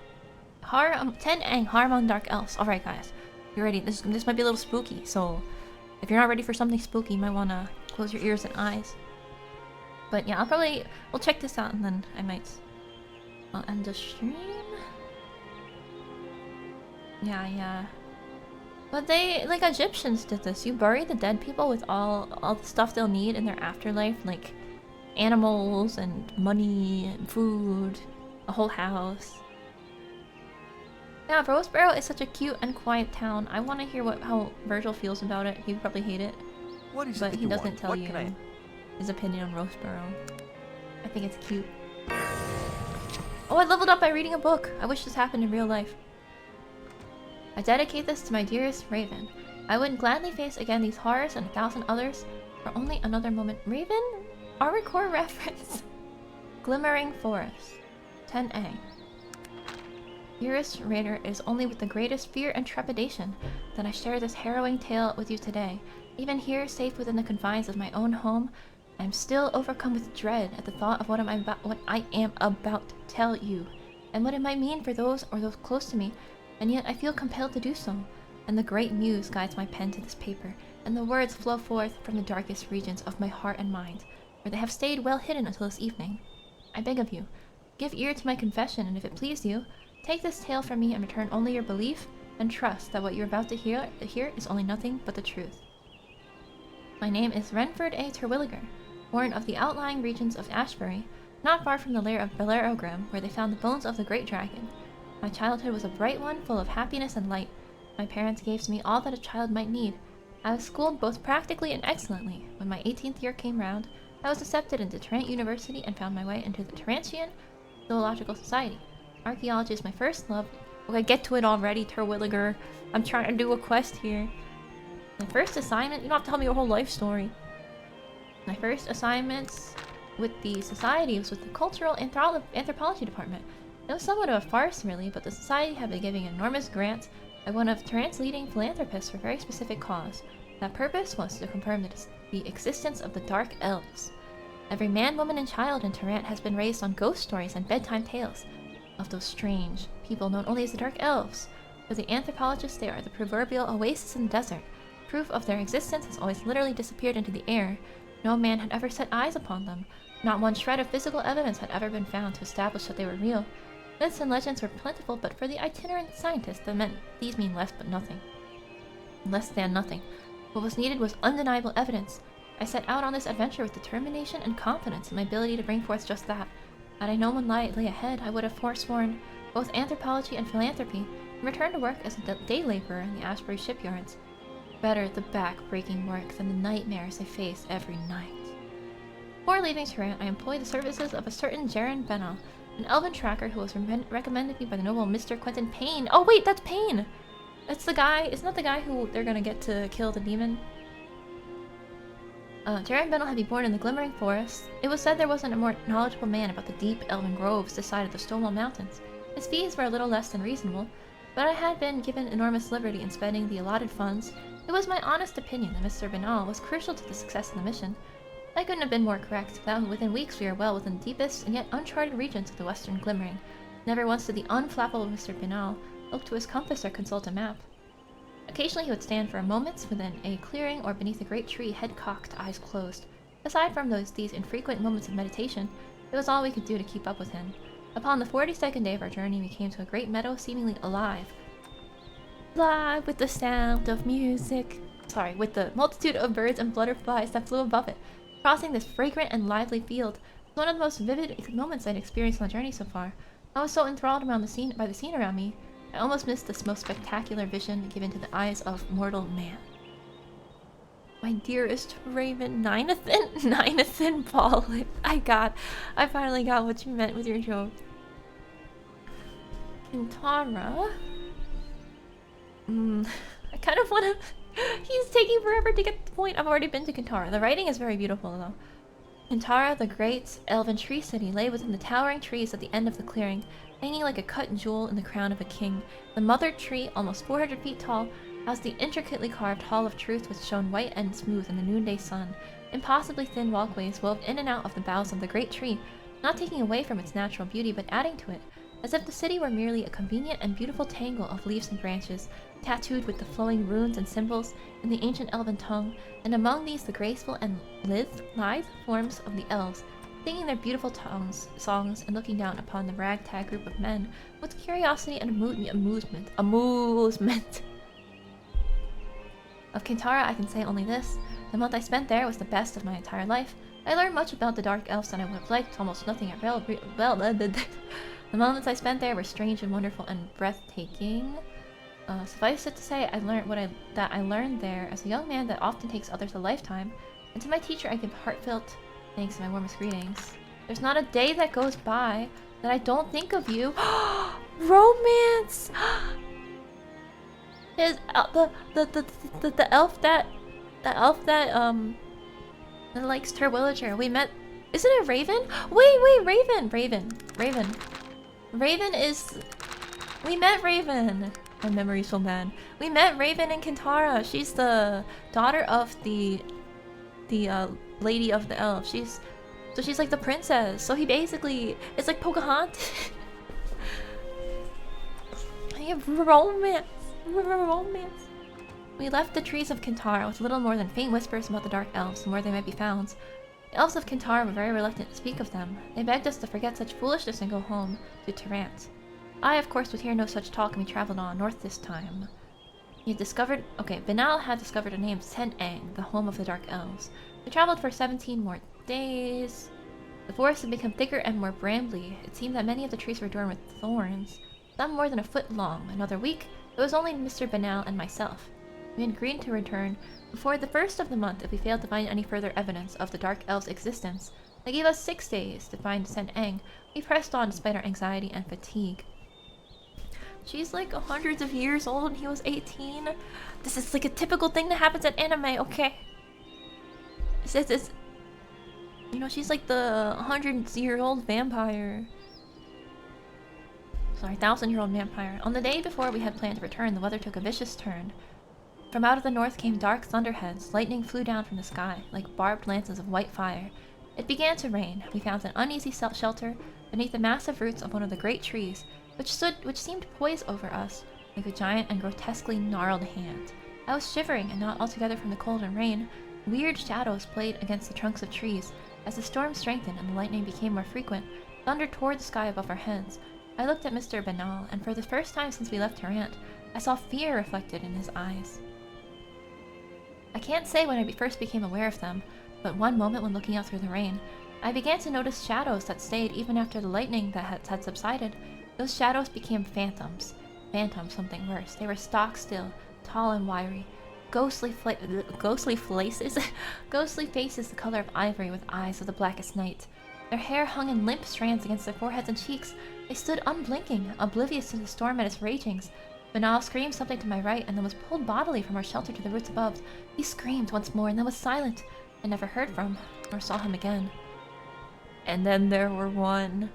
Aaaaaar among dark elves. Alright, guys. You ready? This might be a little spooky, so if you're not ready for something spooky, you might want to close your ears and eyes. But yeah, we'll check this out and then I'll end the stream. Yeah. But they, like Egyptians did this. You bury the dead people with all the stuff they'll need in their afterlife, like animals and money and food, a whole house. Yeah, Roseboro is such a cute and quiet town. I want to hear how Virgil feels about it. He'd probably hate it. What is but it he doesn't tell you I... his opinion on Roseboro. I think it's cute. Oh, I leveled up by reading a book. I wish this happened in real life. I dedicate this to my dearest Raven. I would gladly face again these horrors and 1,000 others for only another moment. Raven? Armorcore reference. Glimmering Forest. 10A. Dearest Raider, it is only with the greatest fear and trepidation that I share this harrowing tale with you today. Even here, safe within the confines of my own home, I am still overcome with dread at the thought of what I am about to tell you, and what it might mean for those close to me, and yet I feel compelled to do so. And the great muse guides my pen to this paper, and the words flow forth from the darkest regions of my heart and mind, where they have stayed well hidden until this evening. I beg of you, Give ear to my confession, and if it please you, take this tale from me and return only your belief and trust that what you're about to hear is only nothing but the truth. My name is Renford A. Terwilliger, born of the outlying regions of Ashbury, not far from the lair of Aaaaaarcanum, where they found the bones of the great dragon. My childhood was a bright one, full of happiness and light. My parents gave to me all that a child might need. I was schooled both practically and excellently. When my 18th year came round, I was accepted into Tarrant University and found my way into the Tarantian Zoological Society. Archaeology is my first love. Okay, get to it already, Terwilliger. I'm trying to do a quest here. My first assignment? You don't have to tell me your whole life story. My first assignments with the society was with the Cultural Anthropology Department. It was somewhat of a farce, really, but the society had been giving enormous grants by one of Tarrant's leading philanthropists for a very specific cause. That purpose was to confirm the existence of the Dark Elves. Every man, woman, and child in Tarrant has been raised on ghost stories and bedtime tales of those strange people known only as the Dark Elves. For the anthropologists, they are the proverbial oasis in the desert. Proof of their existence has always literally disappeared into the air. No man had ever set eyes upon them. Not one shred of physical evidence had ever been found to establish that they were real. Myths and legends were plentiful, but for the itinerant scientist, these mean less than nothing. What was needed was undeniable evidence. I set out on this adventure with determination and confidence in my ability to bring forth just that. Had I known what lay ahead, I would have forsworn both anthropology and philanthropy and returned to work as a day laborer in the Ashbury shipyards. Better the back-breaking work than the nightmares I face every night. Before leaving Tarrant, I employed the services of a certain Jaren Benal, an elven tracker who was recommended me by the noble Mr. Quentin Payne. Oh wait, that's Payne! That's the guy, isn't that the guy who they're gonna get to kill the demon? Jaren Benal had been born in the Glimmering Forest. It was said there wasn't a more knowledgeable man about the deep elven groves this side of the Stonewall Mountains. His fees were a little less than reasonable, but I had been given enormous liberty in spending the allotted funds. It was my honest opinion that Mr. Benal was crucial to the success of the mission. I couldn't have been more correct. Within weeks we were well within the deepest and yet uncharted regions of the Western Glimmering. Never once did the unflappable Mr. Benal look to his compass or consult a map. Occasionally he would stand for a moment within a clearing or beneath a great tree, head cocked, eyes closed. Aside from these infrequent moments of meditation, it was all we could do to keep up with him. Upon the 42nd day of our journey, we came to a great meadow seemingly alive. Alive with the sound of music. Sorry, with the multitude of birds and butterflies that flew above it. Crossing this fragrant and lively field was one of the most vivid moments I'd experienced on the journey so far. I was so enthralled by the scene around me, I almost missed this most spectacular vision given to the eyes of mortal man. My dearest Raven, Ninethan Paulin. I finally got what you meant with your joke. Kintara? I kind of want to... He's taking forever to get to the point. I've already been to Kintara. The writing is very beautiful, though. Kintara, the great elven tree city, lay within the towering trees at the end of the clearing, hanging like a cut jewel in the crown of a king. The mother tree, almost 400 feet tall, housed the intricately carved Hall of Truth, which shone white and smooth in the noonday sun. Impossibly thin walkways wove in and out of the boughs of the great tree, not taking away from its natural beauty, but adding to it, as if the city were merely a convenient and beautiful tangle of leaves and branches, tattooed with the flowing runes and symbols in the ancient elven tongue, and among these the graceful and lithe forms of the elves, singing their beautiful songs and looking down upon the ragtag group of men with curiosity and amusement. Of Kintara, I can say only this. The month I spent there was the best of my entire life. I learned much about the Dark Elves that I would have liked, almost nothing at The moments I spent there were strange and wonderful and breathtaking. Suffice it to say, I learned that I learned there as a young man that often takes others a lifetime, and to my teacher I give heartfelt thanks and my warmest greetings. There's not a day that goes by that I don't think of you. Romance! Is the elf that likes Terwilliger. We met. Isn't it Raven? Wait, Raven is. We met Raven. My memory's so bad. We met Raven in Kintara. She's the daughter of the lady of the elf. She's like the princess. So he basically it's like Pocahontas. I have romance. We left the trees of Kintara with little more than faint whispers about the Dark Elves and where they might be found. The elves of Kintar were very reluctant to speak of them. They begged us to forget such foolishness and go home to Tarant. I, of course, would hear no such talk, and we traveled on north this time. Banal had discovered a name, Sen-Ang, the home of the Dark Elves. We traveled for 17 more days. The forest had become thicker and more brambly. It seemed that many of the trees were adorned with thorns, some more than a foot long. Another week, it was only Mr. Banal and myself. We had agreed to return before the first of the month if we failed to find any further evidence of the Dark Elves' existence. They gave us 6 days to find Sen-Ang. We pressed on despite our anxiety and fatigue. She's like hundreds of years old and he was 18. This is like a typical thing that happens in anime, okay? It's you know, she's like the 100-year-old vampire. Sorry, 1,000-year-old vampire. On the day before we had planned to return, the weather took a vicious turn. From out of the north came dark thunderheads. Lightning flew down from the sky, like barbed lances of white fire. It began to rain. We found an uneasy shelter beneath the massive roots of one of the great trees, which seemed poised over us, like a giant and grotesquely gnarled hand. I was shivering, and not altogether from the cold and rain. Weird shadows played against the trunks of trees. As the storm strengthened and the lightning became more frequent, thunder tore the sky above our heads. I looked at Mr. Banal, and for the first time since we left Tarant, I saw fear reflected in his eyes. I can't say when I first became aware of them, but one moment when looking out through the rain, I began to notice shadows that stayed even after the lightning that had subsided. Those shadows became phantoms. Phantoms, something worse. They were stock still, tall and wiry. Ghostly faces the color of ivory with eyes of the blackest night. Their hair hung in limp strands against their foreheads and cheeks. They stood unblinking, oblivious to the storm and its ragings. Banal screamed something to my right and then was pulled bodily from our shelter to the roots above. He screamed once more and then was silent. I never heard from or saw him again. And then there were one.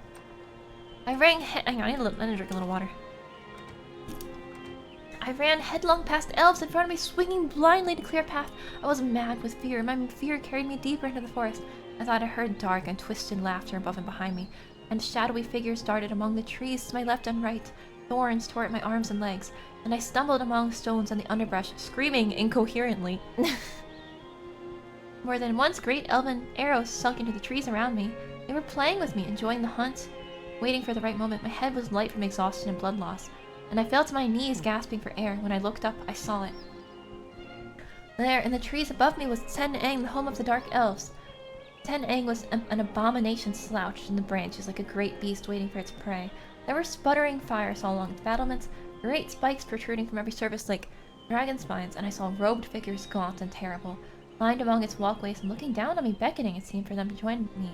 Hang on, I need to drink a little water. I ran headlong past elves in front of me, swinging blindly to clear a path. I was mad with fear. My fear carried me deeper into the forest. I thought I heard dark and twisted laughter above and behind me, and shadowy figures darted among the trees to my left and right. Thorns tore at my arms and legs, and I stumbled among stones and the underbrush, screaming incoherently. More than once, great elven arrows sunk into the trees around me. They were playing with me, enjoying the hunt. Waiting for the right moment, my head was light from exhaustion and blood loss, and I fell to my knees gasping for air. When I looked up, I saw it. There, in the trees above me, was Sen-Ang, the home of the Dark Elves. Sen-Ang was an abomination slouched in the branches like a great beast waiting for its prey. There were sputtering fires all along the battlements, great spikes protruding from every surface like dragon spines, and I saw robed figures gaunt and terrible, lined among its walkways and looking down on me, beckoning, it seemed, for them to join me.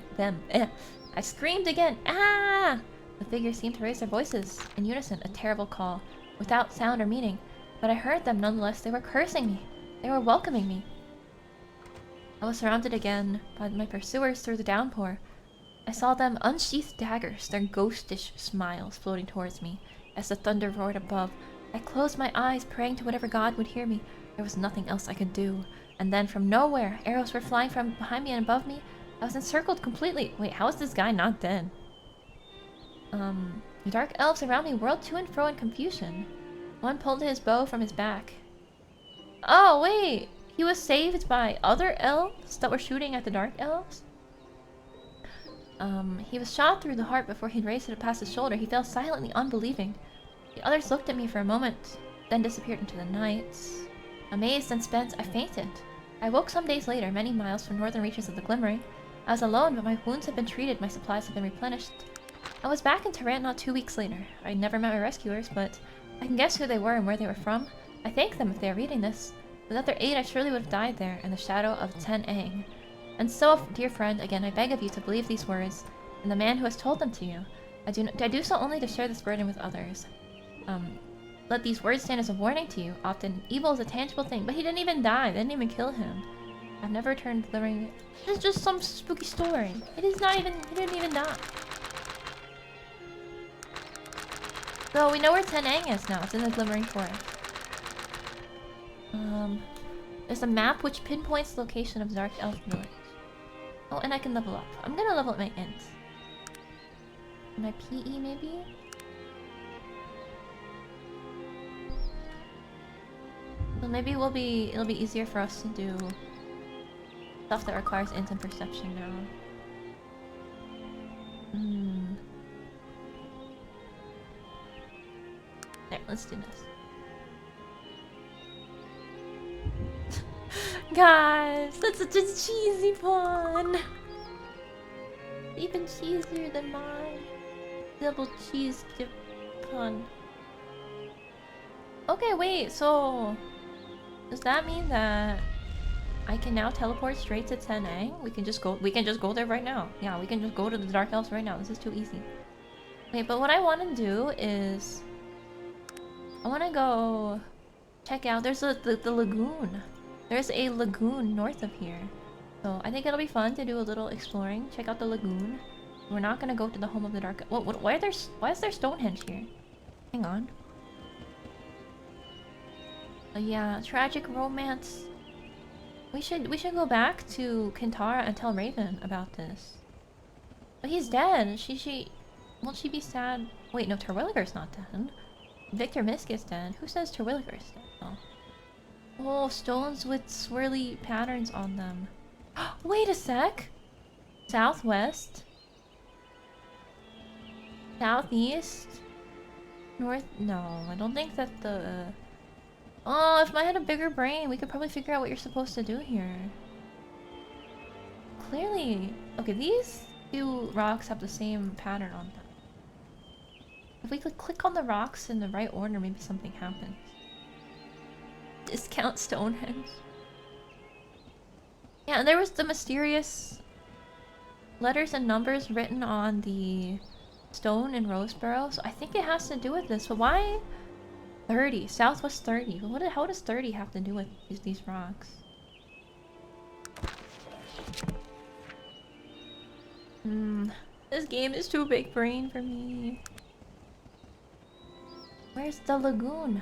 I screamed again. Ah! The figures seemed to raise their voices in unison, a terrible call, without sound or meaning. But I heard them nonetheless. They were cursing me. They were welcoming me. I was surrounded again by my pursuers through the downpour. I saw them unsheath daggers, their ghostish smiles floating towards me. As the thunder roared above, I closed my eyes, praying to whatever god would hear me. There was nothing else I could do. And then from nowhere, arrows were flying from behind me and above me. I was encircled completely. Wait, how is this guy not dead? The dark elves around me whirled to and fro in confusion. One pulled his bow from his back. Oh, wait! He was saved by other elves that were shooting at the dark elves? He was shot through the heart before he'd raised it past his shoulder. He fell silently, unbelieving. The others looked at me for a moment, then disappeared into the night. Amazed and spent, I fainted. I woke some days later, many miles from northern reaches of the Glimmering. I was alone, but my wounds had been treated, my supplies had been replenished. I was back in Tarant not 2 weeks later. I never met my rescuers, but I can guess who they were and where they were from. I thank them if they are reading this. Without their aid, I surely would have died there, in the shadow of Sen-Ang. And so, dear friend, again, I beg of you to believe these words, and the man who has told them to you. I do so only to share this burden with others. Let these words stand as a warning to you. Often, evil is a tangible thing, but he didn't even die. They didn't even kill him. I've never returned delivering... It's just some spooky story. It is not even... He didn't even die. So, we know where Sen-Ang is now. It's in the Glimmering Forest. There's a map which pinpoints the location of Dark Elf Village. Oh, and I can level up. I'm gonna level up my int. My PE, maybe? So maybe it'll be easier for us to do stuff that requires instant perception now. There, let's do this. Guys, that's such a cheesy pun. Even cheesier than mine. Double cheese dip pun. Okay, wait, so does that mean that I can now teleport straight to Tenang? We can just go there right now. Yeah, we can just go to the Dark Elves right now. This is too easy. Wait, but what I want to do is I want to go check out. There's the lagoon. There's a lagoon north of here. So I think it'll be fun to do a little exploring. Check out the lagoon. We're not gonna go to the home of the dark. Why is there Stonehenge here? Hang on. Yeah, tragic romance. We should go back to Kintara and tell Raven about this. But he's dead. Won't she be sad? Wait, no, Terwilliger's not dead. Victor Misk is dead. Who says Terwilliger's dead? Oh. Oh, stones with swirly patterns on them. Wait a sec! Southwest? Southeast? North? No, I don't think that the... Oh, if I had a bigger brain, we could probably figure out what you're supposed to do here. Clearly... Okay, these two rocks have the same pattern on them. If we could click on the rocks in the right order, maybe something happens. Discount Stonehenge. Yeah, and there was the mysterious letters and numbers written on the stone in Roseboro, so I think it has to do with this. But why 30? Southwest 30. How does 30 have to do with these rocks? This game is too big brain for me. Where's the lagoon?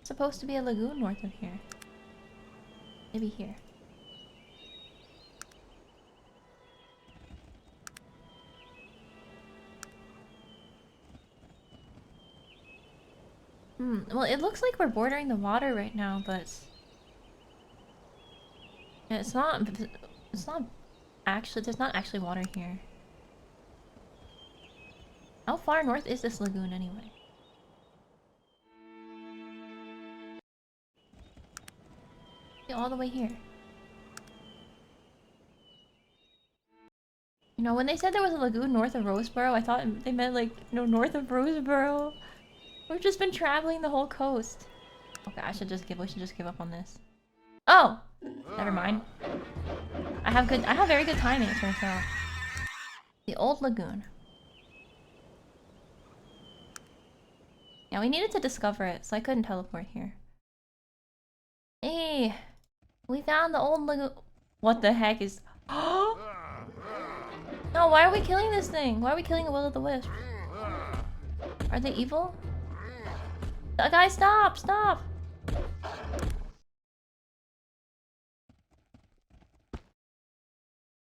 Supposed to be a lagoon north of here. Maybe here. Well, it looks like we're bordering the water right now, but yeah, it's not actually, there's not actually water here. How far north is this lagoon anyway? All the way here. You know, when they said there was a lagoon north of Roseboro, I thought they meant like, you know, north of Roseboro. We've just been traveling the whole coast. Okay, we should just give up on this. Oh! Never mind. I have very good timing, it turns out. The old lagoon. Yeah, we needed to discover it, so I couldn't teleport here. Hey! We found the old lagoon. What the heck is... No, why are we killing this thing? Why are we killing a will-o'-the-wisp? Are they evil? Guys, stop! Stop!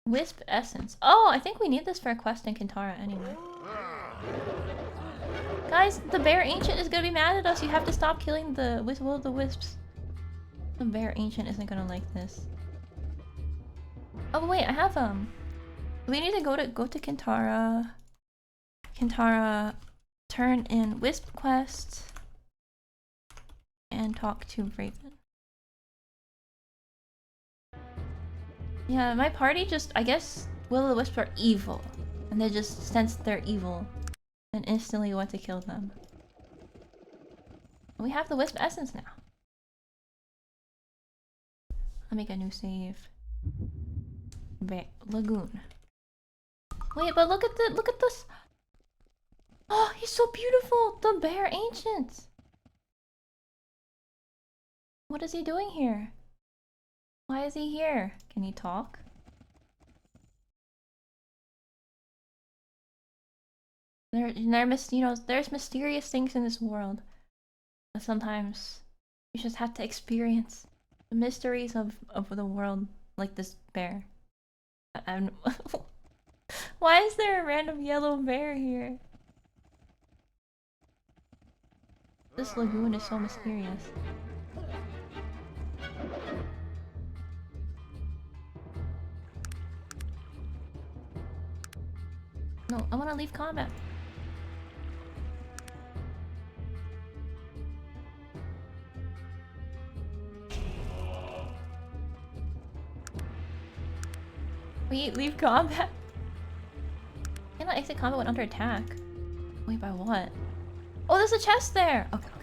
Wisp essence. Oh, I think we need this for a quest in Kintara anyway. Guys, the bear ancient is gonna be mad at us. You have to stop killing the will-o'-the-wisps. The bear ancient isn't gonna like this. Oh wait, I have we need to go to Kintara. Kintara, turn in Wisp quest, and talk to Raven. Yeah, my party just, I guess will-o'-the-wisps are evil, and they just sensed they're evil, and instantly went to kill them. We have the wisp essence now. I'll make a new save. Lagoon. Wait, but look at this. Oh, he's so beautiful. The bear ancient. What is he doing here? Why is he here? Can he talk? There's mysterious things in this world. But sometimes you just have to experience the mysteries of the world, like this bear. Why is there a random yellow bear here? This lagoon is so mysterious. I wanna leave combat. Wait, leave combat? Cannot exit combat when under attack. Wait, by what? Oh, there's a chest there! Okay, okay.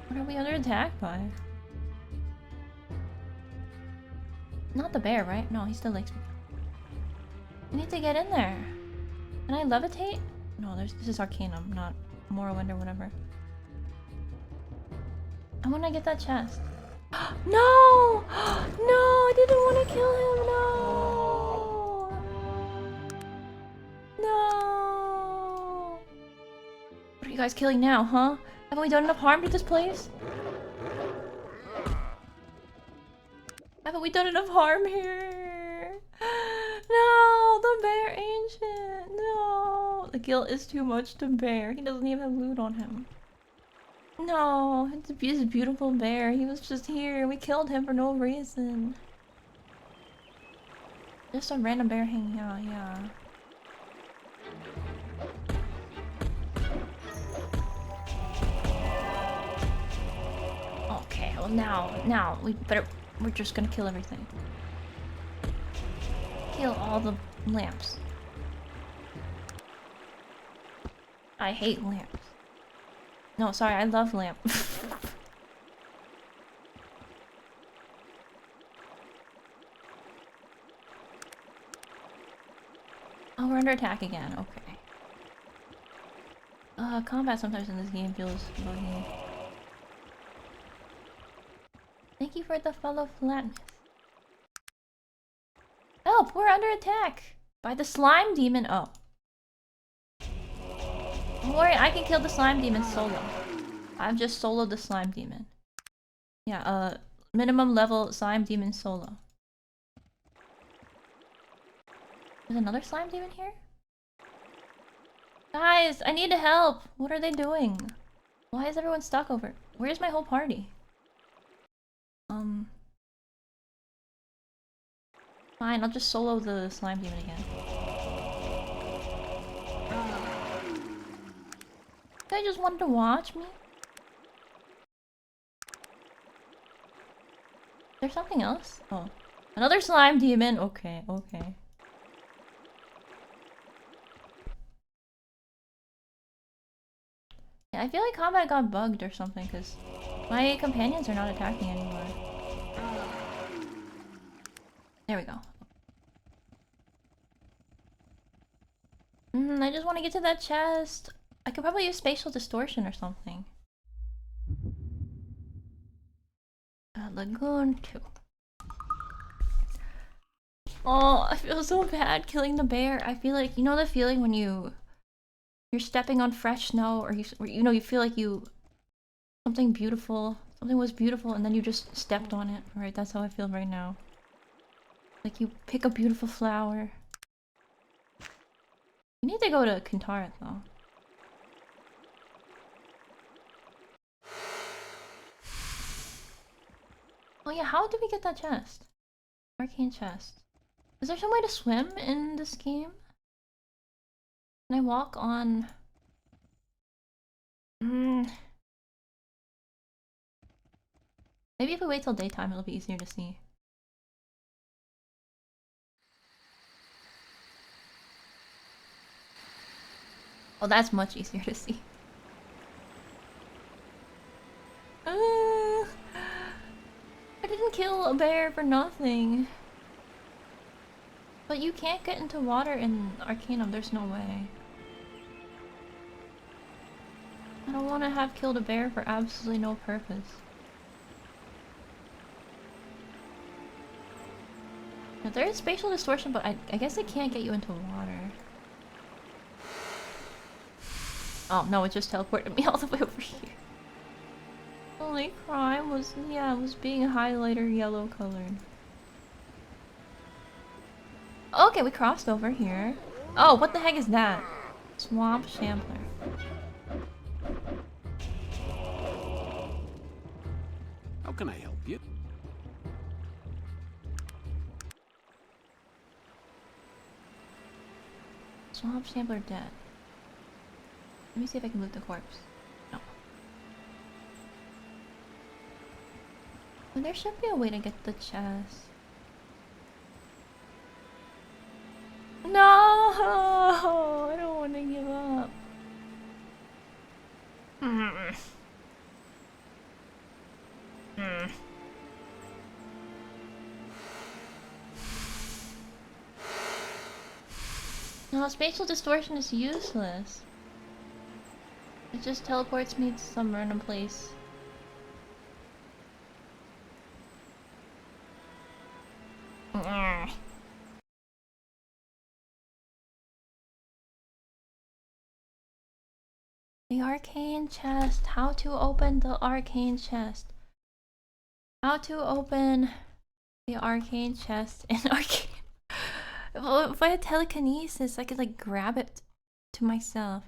What are we under attack by? Not the bear, right? No, he still likes me. We need to get in there. Can I levitate? No, this is Arcanum, not Morrowind or whatever. I wanna get that chest. No! No! I didn't want to kill him! No! No! What are you guys killing now, huh? Haven't we done enough harm to this place? Haven't we done enough harm here? No! The bear ancient! No! The guilt is too much to bear. He doesn't even have loot on him. No, it's a beautiful bear. He was just here. We killed him for no reason. Just some random bear hanging out, yeah. Okay, well now, we're just gonna kill everything. Kill all the lamps. I hate lamps. No, sorry, I love lamp. Oh, we're under attack again. Okay. Combat sometimes in this game feels buggy. Thank you for the follow, Flatness. Help! We're under attack! By the slime demon. Oh. Don't worry, I can kill the slime demon solo. I've just soloed the slime demon. Yeah, minimum level slime demon solo. There's another slime demon here? Guys, I need help! What are they doing? Why is everyone stuck over? Where's my whole party? Fine, I'll just solo the slime demon again. You guys just wanted to watch me? There's something else? Oh. Another slime demon? Okay, okay. Yeah, I feel like combat got bugged or something because my companions are not attacking anymore. There we go. I just want to get to that chest. I could probably use spatial distortion or something. Lagoon 2. Oh, I feel so bad killing the bear. I feel like, you know the feeling when you're stepping on fresh snow or you feel like something was beautiful and then you just stepped on it. Right, that's how I feel right now. Like you pick a beautiful flower. We need to go to Kintaret though. Oh yeah, how did we get that chest? Arcane chest. Is there some way to swim in this game? Can I walk on... Maybe if we wait till daytime it'll be easier to see. Oh, that's much easier to see. I didn't kill a bear for nothing. But you can't get into water in Arcanum, there's no way. I don't want to have killed a bear for absolutely no purpose. Now, there is spatial distortion, but I guess it can't get you into water. Oh no, it just teleported me all the way over here. Only crime was, yeah, it was being highlighter yellow colored. Okay, we crossed over here. Oh, what the heck is that? Swamp Shambler. How can I help you? Swamp sampler dead. Let me see if I can loot the corpse. No. Well, there should be a way to get the chest. No! I don't want to give up. No, spatial distortion is useless. It just teleports me to some random place. The arcane chest. How to open the arcane chest. How to open the arcane chest in arcane. Well, if I had telekinesis, I could like grab it to myself.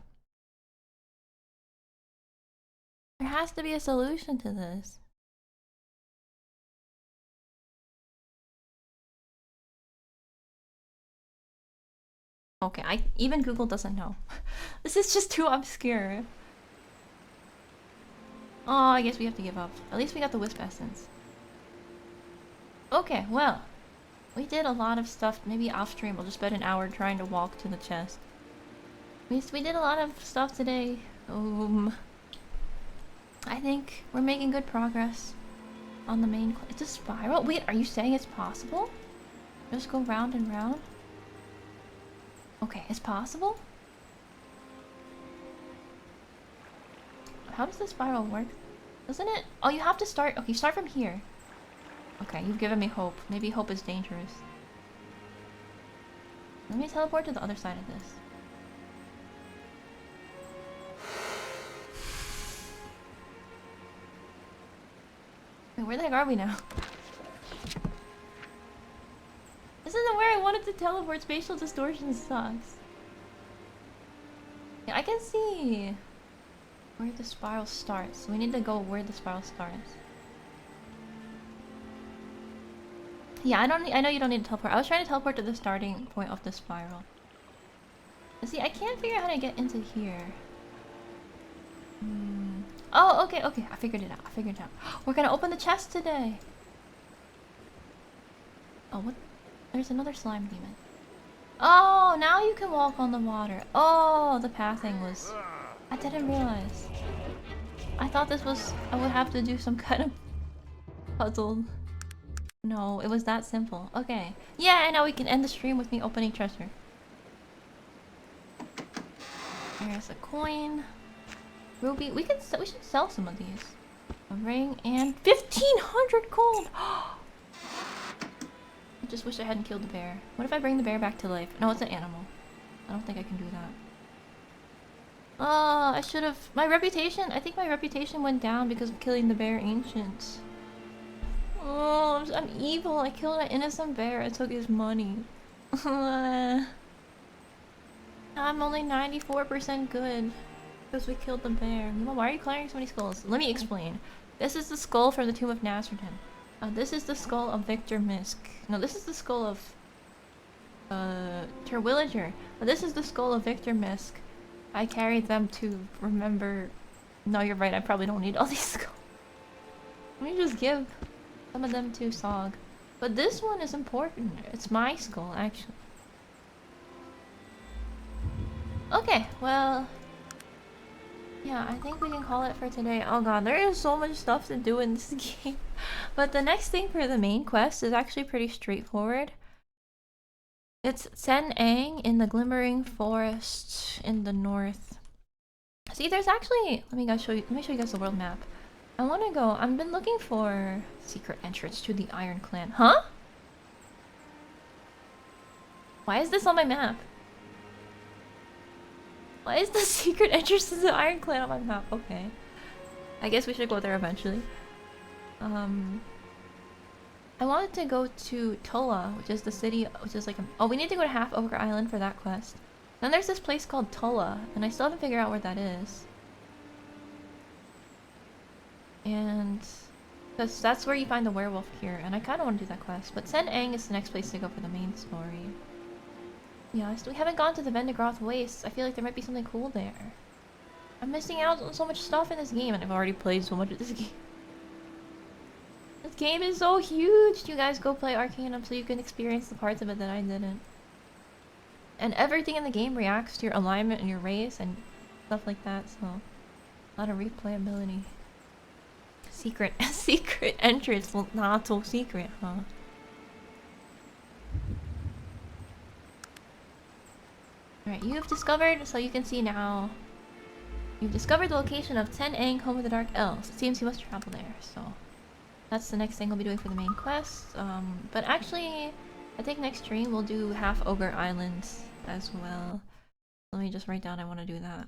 There has to be a solution to this. Okay, even Google doesn't know. This is just too obscure. Oh, I guess we have to give up. At least we got the wisp essence. Okay, well. We did a lot of stuff. Maybe off stream we'll just spend an hour trying to walk to the chest. We did a lot of stuff today. I think we're making good progress on the main It's a spiral? Wait, are you saying it's possible? Just go round and round? Okay, it's possible? How does the spiral work? Doesn't it? Oh, you have to start. Okay, start from here. Okay, you've given me hope. Maybe hope is dangerous. Let me teleport to the other side of this. Wait, where the heck are we now? This isn't where I wanted to teleport. Spatial distortion sucks. Yeah, I can see where the spiral starts. So we need to go where the spiral starts. Yeah, I know you don't need to teleport. I was trying to teleport to the starting point of the spiral. But see, I can't figure out how to get into here. Oh, okay. I figured it out. We're gonna open the chest today. Oh, what? There's another slime demon. Oh, now you can walk on the water. Oh, the pathing was... I didn't realize. I thought this was... I would have to do some kind of puzzle. No, it was that simple. Okay. Yeah, and now we can end the stream with me opening treasure. There's a coin. Ruby. We should sell some of these. A ring and 1,500 gold! I just wish I hadn't killed the bear. What if I bring the bear back to life? No, it's an animal. I don't think I can do that. Oh, I should have... My reputation... I think my reputation went down because of killing the bear ancient. Oh, I'm evil. I killed an innocent bear. I took his money. I'm only 94% good. Because we killed the bear. Why are you clearing so many skulls? Let me explain. This is the skull from the Tomb of Nasserton. This is the skull of Victor Misk. No, this is the skull of... Terwilliger. This is the skull of Victor Misk. I carried them to remember... No, you're right. I probably don't need all these skulls. Let me just give some of them to Sog. But this one is important. It's my skull, actually. Okay, well... Yeah, I think we can call it for today. Oh god, there is so much stuff to do in this game. But the next thing for the main quest is actually pretty straightforward. It's Sen Ang in the Glimmering Forest in the north. See, there's actually... Let me show you guys the world map. I want to go... I've been looking for secret entrance to the Iron Clan. Huh? Why is this on my map? Why is the secret entrance to the Iron Clan on my map? Okay. I guess we should go there eventually. I wanted to go to Tola, which is the city, which is like a... Oh, we need to go to Half Ogre Island for that quest. Then there's this place called Tola, and I still haven't figured out where that is. And... because that's where you find the werewolf here, and I kind of want to do that quest. But Sen Ang is the next place to go for the main story. Yeah, we haven't gone to the Vendigroth Wastes. I feel like there might be something cool there. I'm missing out on so much stuff in this game, and I've already played so much of this game. This game is so huge! You guys go play Arcanum so you can experience the parts of it that I didn't. And everything in the game reacts to your alignment and your race and stuff like that, so a lot of replayability. Secret secret entrance, well, not so secret, huh? Alright, you have discovered, so you can see now. You've discovered the location of Ten-Ang, home of the Dark Elves. It seems you must travel there, so that's the next thing we'll be doing for the main quest. But actually, I think next stream we'll do Half Ogre Island as well. Let me just write down I want to do that.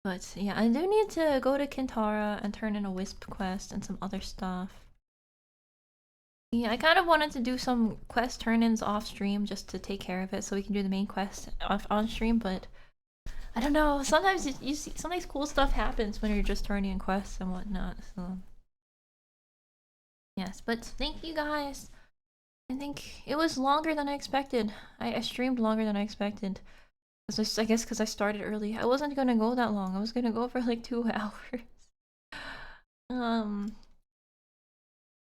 But yeah, I do need to go to Kintara and turn in a Wisp quest and some other stuff. Yeah, I kind of wanted to do some quest turn-ins off stream just to take care of it so we can do the main quest on stream, but I don't know. Sometimes you see sometimes cool stuff happens when you're just turning in quests and whatnot. So yes, but thank you guys. I think it was longer than I expected. I streamed longer than I expected. I guess because I started early. I wasn't gonna go that long. I was gonna go for like 2 hours.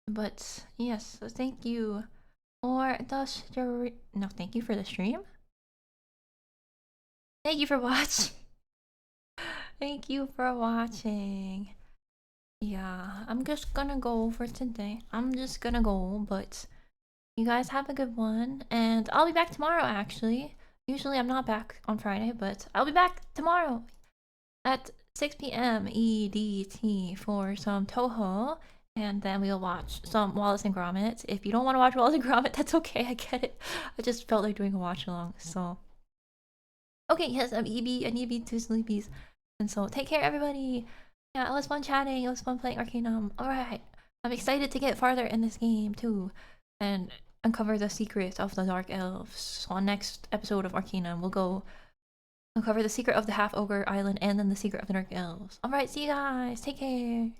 But yes, so thank you for the no, thank you for the stream. Thank you for watching. Thank you for watching. Yeah, I'm just gonna go for today. I'm just gonna go, but you guys have a good one, and I'll be back tomorrow actually. Usually I'm not back on Friday, but I'll be back tomorrow at 6 p.m. EDT for some Toho, and then we'll watch some Wallace and Gromit. If you don't want to watch Wallace and Gromit, that's okay, I get it. I just felt like doing a watch along, so. Okay, yes, I'm EB, I need to be 2 sleepies. And so, take care everybody! Yeah, it was fun chatting, it was fun playing Arcanum. Alright, I'm excited to get farther in this game too, and uncover the secret of the Dark Elves. So on next episode of Arcanum, we'll go uncover the secret of the Half Ogre Island and then the secret of the Dark Elves. Alright, see you guys, take care!